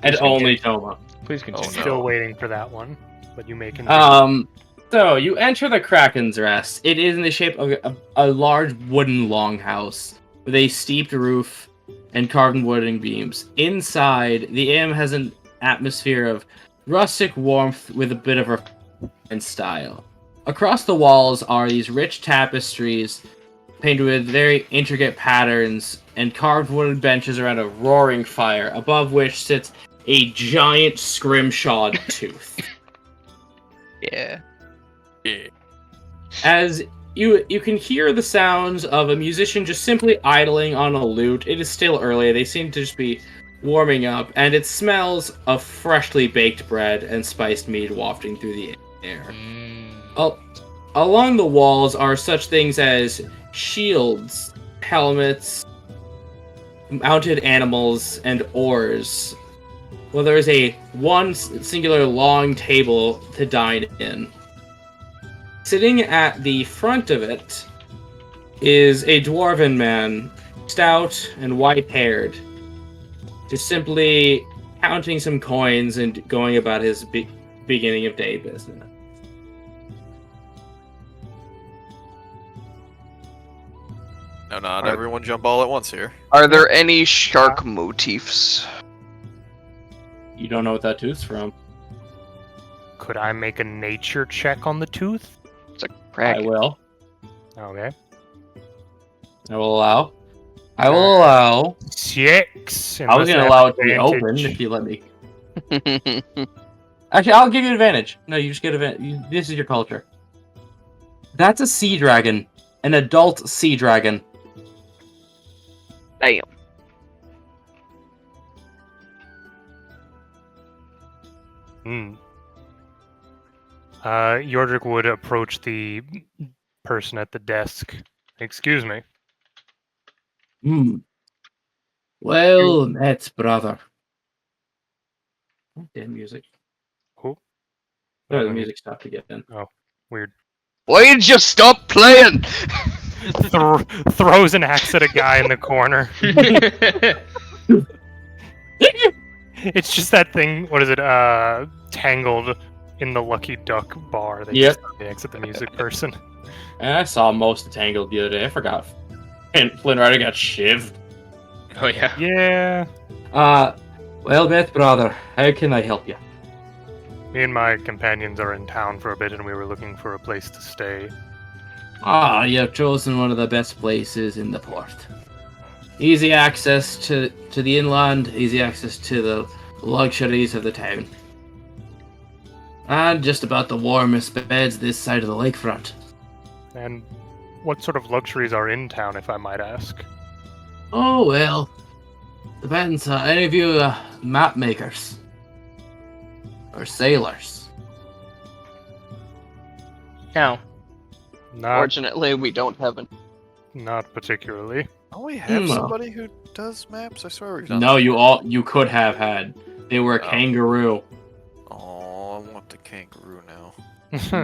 And only Toma. Please continue. no. Still waiting for that one, but you may continue. So you enter the Kraken's Rest. It is in the shape of a large wooden longhouse with a steeped roof and carved wooden beams. Inside, the inn has an atmosphere of rustic warmth with a bit of refined style. Across the walls are these rich tapestries painted with very intricate patterns and carved wooden benches around a roaring fire, above which sits a giant scrimshawed tooth. Yeah. Yeah. As you can hear the sounds of a musician just simply idling on a lute. It is still early. They seem to just be warming up, and it smells of freshly baked bread and spiced meat wafting through the air. Along the walls are such things as shields, helmets, mounted animals, and oars. Well, there is a one singular long table to dine in. Sitting at the front of it is a dwarven man, stout and white-haired, just simply counting some coins and going about his beginning of day business. No, not everyone jump all at once here. Are there any shark motifs? You don't know what that tooth's from. Could I make a nature check on the tooth? It's a I kraken. will. Okay. I will allow. I will allow. 6. I was unless gonna they allow have it to be open advantage. if you let me. Actually, I'll give you advantage. No, you just get advantage. This is your culture. That's a sea dragon, an adult sea dragon. Damn. Yordrick would approach the person at the desk. Excuse me. Hmm. Well met, brother. Damn music. Oh, Sorry, the music stopped again. weird. Why did you stop playing? Throws an axe at a guy in the corner. It's just that thing. What is it? Tangled in the Lucky Duck bar. They Yep. just exit the music person. And I saw most of Tangled the other day. I forgot. And Flynn Rider got shivved. Oh yeah. Yeah. Well met, brother. How can I help you? Me and my companions are in town for a bit, and we were looking for a place to stay. You've chosen one of the best places in the port. Easy access to the inland, easy access to the luxuries of the town. And just about the warmest beds this side of the lakefront. And what sort of luxuries are in town, if I might ask? Oh, well. Depends. Any of you map makers? Or sailors? No. Fortunately, we don't have an. Not particularly. Don't we have No. somebody who does maps? I swear we've done No, that. you could have had. They were a Oh. kangaroo. Oh, I want the kangaroo now. Hmm.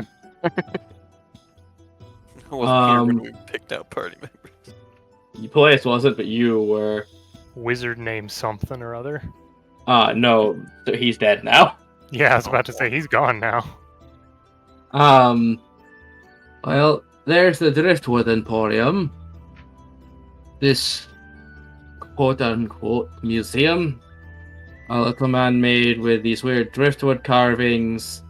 I wasn't here when Um, we picked out party members. Place wasn't, but you were. Wizard named something or other. No, he's dead now. Yeah, I was about to say he's gone now. Well, there's the Driftwood Emporium. This quote-unquote museum. A little man made with these weird driftwood carvings,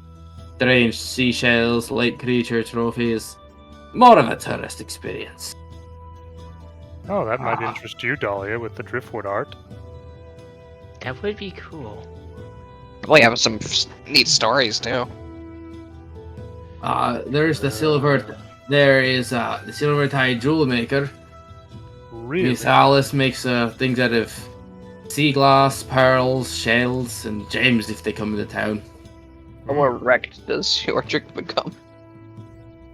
strange seashells, lake creature trophies. More of a tourist experience. Oh, that might Ah. interest you, Dahlia, with the driftwood art. That would be cool. We have some neat stories too. There's the silver. There is the silver tide jewel maker. Really? Miss Alice makes things out of sea glass, pearls, shells, and gems if they come into town. How more wrecked does Yordrick become?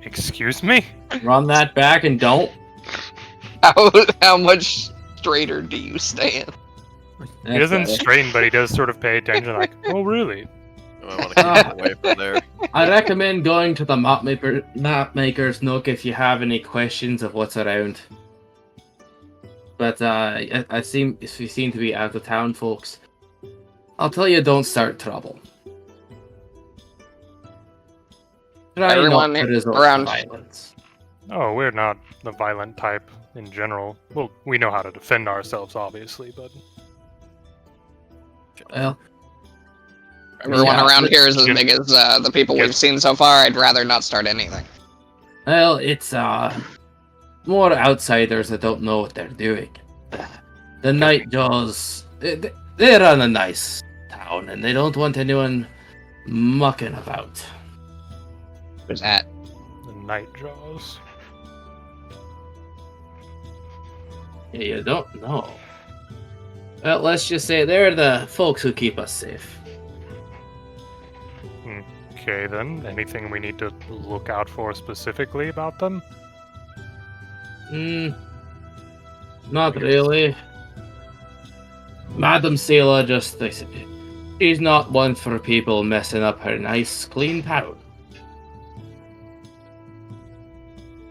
Excuse me? Run that back and don't. Oh, How much straighter do you stand? He doesn't That's strain, but he does sort of pay attention, like, oh, really? I want to keep him away from there. I recommend going to the map maker's nook if you have any questions of what's around. But you seem to be out of town, folks. I'll tell you, don't start trouble. Try Everyone not to resort around- to violence. Oh, we're not the violent type in general. Well, we know how to defend ourselves, obviously, but Well, Everyone Yeah, around but- here is as big as the people we've seen so far. I'd rather not start anything. it's more outsiders that don't know what they're doing. The Nightjaws, they run a nice town, and they don't want anyone mucking about. Where's that? the night jaws. Yeah, you don't know. Well, let's just say they're the folks who keep us safe. Okay, then. Anything we need to look out for specifically about them? Not really. Madam Sela just thinks she's not one for people messing up her nice, clean town.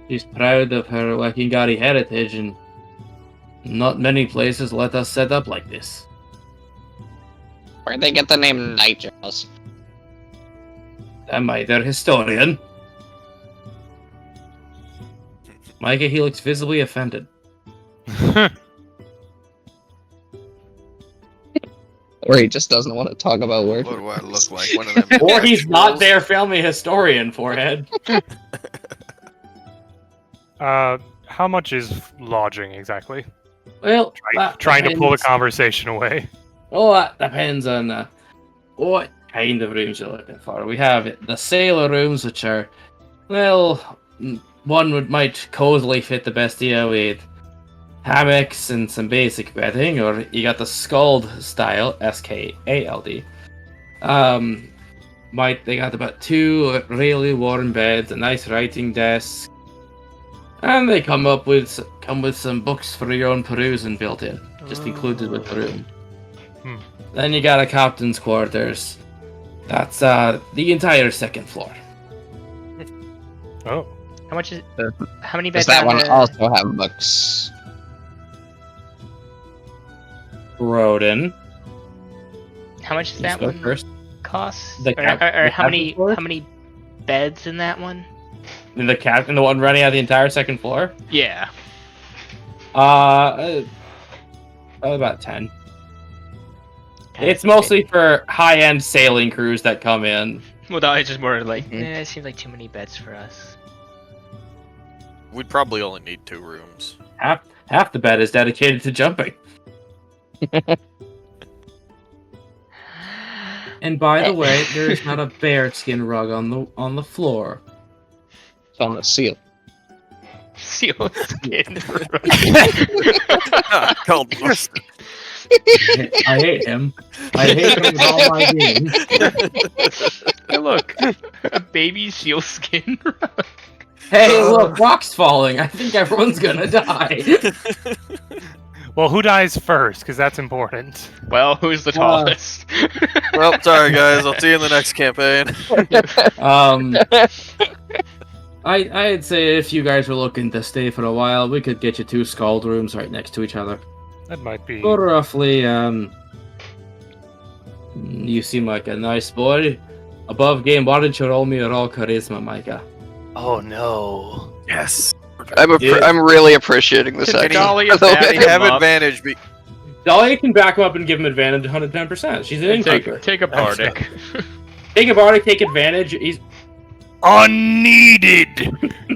She's proud of her Wakingari heritage, and not many places let us set up like this. Where'd they get the name Nightjaws? Am I their historian? Micah, he looks visibly offended. Or he just doesn't want to talk about where. What do I look like? One of them. Or he's not intellectuals? their family historian, forehead. How How much is lodging exactly? Well, that Trying to pull the depends. conversation away. Well, that depends on what kind of rooms you're looking for. We have the sailor rooms, which are, well, might cozily fit the best deal with hammocks and some basic bedding, or you got the Skald style, SKALD. They got about 2 really warm beds, a nice writing desk, and they come with some books for your own perusing built in, just included with the room. Then you got a captain's quarters. That's the entire second floor. Oh. How much is? How many beds? Does that on one the- also have books? Rodin. How much does You that spoke one first. cost? The Or the how many? captain's floor? How many beds in that one? The one running out the entire second floor. Yeah. About 10. It's mostly for high-end sailing crews that come in. Well, that was just more like, Mhm. it seems like too many beds for us. We'd probably only need 2 rooms. Half the bed is dedicated to jumping. And by the way, there is not a bearskin rug on the floor. It's on the seal. Seal skin. Called mustard. I hate him. I hate him with all my being. Hey, look, a baby seal skin. Hey, look, rock's falling. I think everyone's gonna die. Well, who dies first? Because that's important. Well, who's the tallest? Well, sorry guys, I'll see you in the next campaign. I'd say if you guys were looking to stay for a while, we could get you 2 Skald rooms right next to each other. That might be. For roughly, you seem like a nice boy. Above game, why don't you roll me a roll charisma, Micah? Oh no. Yes. I'm Yeah. I'm really appreciating this Can action. Dolly by is the way. bad. They have Up. advantage. Dahlia can back him up and give him advantage 110%. She's an innkeeper. Take a bardic. Take a bardic, take advantage. He's Unneeded.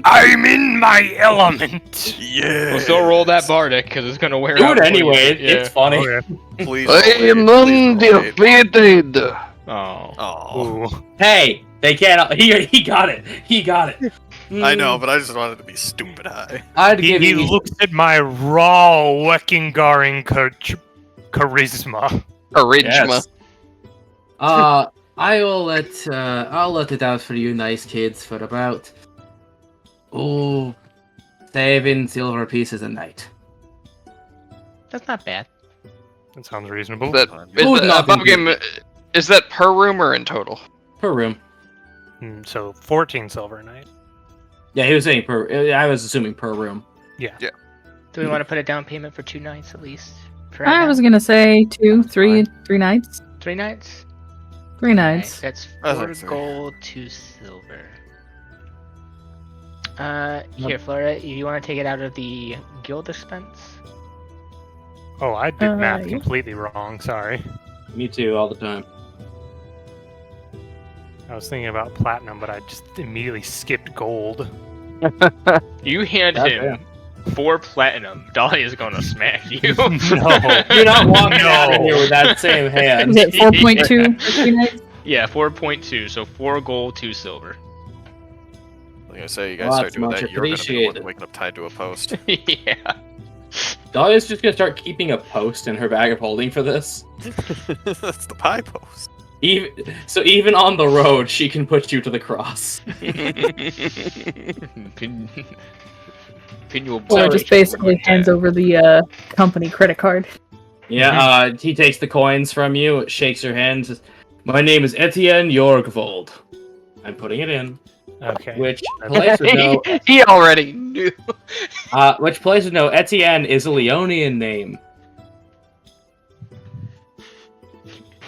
I'm in my element. Yeah. We'll still roll that bardic because it's gonna wear do out. it before you- anyway. Yeah. It's funny. Okay. Please. I am undefeated. Oh. Oh. Ooh. Hey, they can't. He got it. He got it. I know, but I just wanted to be stupid high. I'd He give you. looks at my raw Weckingaring charisma. Charisma. Yes. I'll let it out for you nice kids for about 7 silver pieces a night. That's not bad. That sounds reasonable. That, Who would not above be- game, is that per room or in total? Per room. So 14 silver a night. Yeah, he was saying per. I was assuming per room. Do we want to put a down payment for 2 nights at least? For right I now? was gonna say 2, 3 nights. 3 nights. 3 nights. Alright, that's I 4 think so. gold, 2 silver. Here, Flora, you want to take it out of the guild expense? Oh, I did math yeah. completely wrong. Sorry. Me too, all the time. I was thinking about platinum, but I just immediately skipped gold. You hand God him 4 platinum, Dolly is gonna smack you. No. You're not walking out of No. here with that same hand. Is it 4.2 for 3 nights? Yeah, 4.2, so 4 gold, 2 silver. Like I say, you guys Well, start that's doing much that, you're gonna be the one appreciated. waking up tied to a post. Yeah. Dahlia's just gonna start keeping a post in her bag of holding for this. That's the pie post. Even on the road, she can put you to the cross. Pin you Or Sorry, just basically hands over the company credit card. Yeah, he takes the coins from you, shakes your hand, says, "My name is Etienne Yorgvold. I'm putting it in." Okay. Which place would know? He already knew. Which place would know? Etienne is a Leonian name.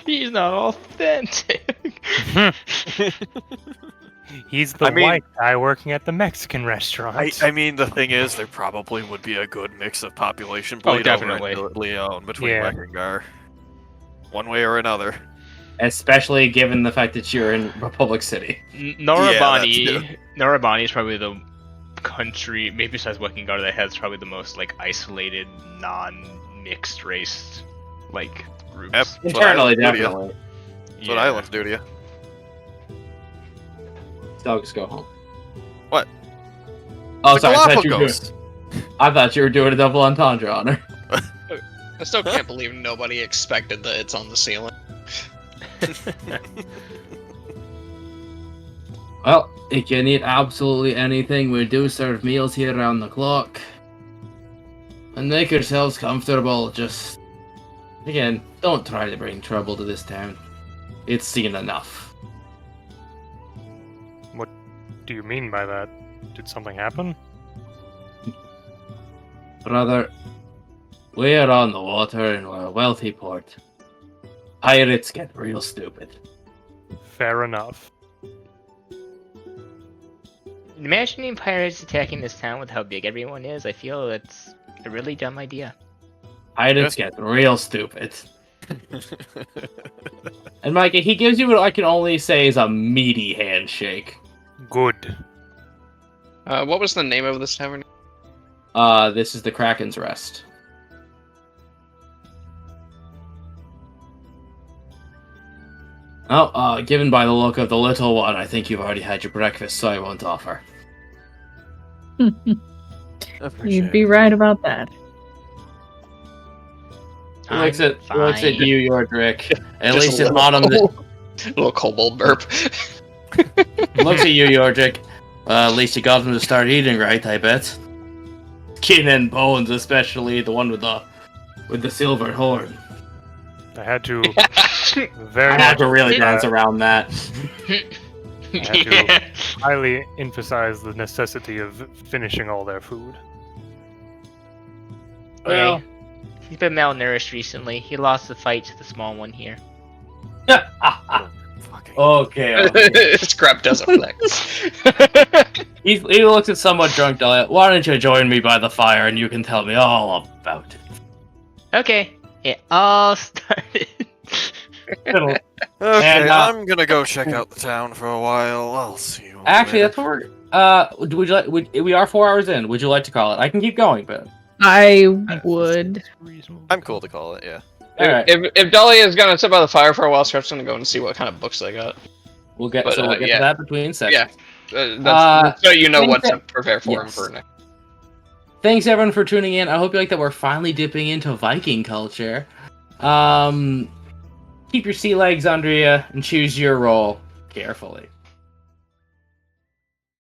He's not authentic. He's the I mean- white guy working at the Mexican restaurant. I mean, the thing is, there probably would be a good mix of population Oh, bleed over definitely. into Leon between Yeah. Weckingar. One way or another. Especially given the fact that you're in Republic City. Yeah, Norabani that's Norabani is probably the country, maybe besides Wekingard, that has probably the most like isolated, non-mixed race like groups. Yep. That's what Internally, islands do to you. definitely. That's what islands do to you. Dogs go home. What? Oh, It's a sorry. Galapagos. I thought you were doing a double entendre on her. I still can't believe nobody expected that it's on the ceiling. Well, if you need absolutely anything, we do serve meals here around the clock. And make yourselves comfortable. Just, again, don't try to bring trouble to this town. It's seen enough. What do you mean by that? Did something happen? Brother, we are on the water and we're a wealthy port. Pirates get real stupid. Fair enough. Imagining pirates attacking this town with how big everyone is, I feel it's a really dumb idea. Pirates get real stupid. And Micah, he gives you what I can only say is a meaty handshake. Good. What was the name of this tavern? This is the Kraken's Rest. Oh, given by the look of the little one, I think you've already had your breakfast, so I won't offer. You'd be right about that. He looks at you, Yordrick. At Just least a in autumn. little kobold burp. Looks at you, Yordrick. At least you got him to start eating right, I bet. Skin and bones, especially the one with the silver horn. I had to very I had to much really dance around that. I had to highly emphasize the necessity of finishing all their food. Well, He's been malnourished recently. He lost the fight to the small one here. okay. Scrap doesn't flex. He looks at somewhat drunk Dahlia. Why don't you join me by the fire and you can tell me all about it. Okay, it all started. Okay, And, I'm gonna go check out the town for a while. I'll see you. Actually, later. that's what we're. Would you like? We are 4 hours in. Would you like to call it? I can keep going, but I would. I'm cool to call it. Yeah. all right. If Dahlia is gonna sit by the fire for a while, Scrap's gonna go and see what kind of books they got. We'll get But, to yeah. that between sessions. Yeah. That's so you know things what to that- prepare for him yes. for next. Thanks everyone for tuning in. I hope you like that we're finally dipping into Viking culture. Keep your sea legs under you and choose your role carefully.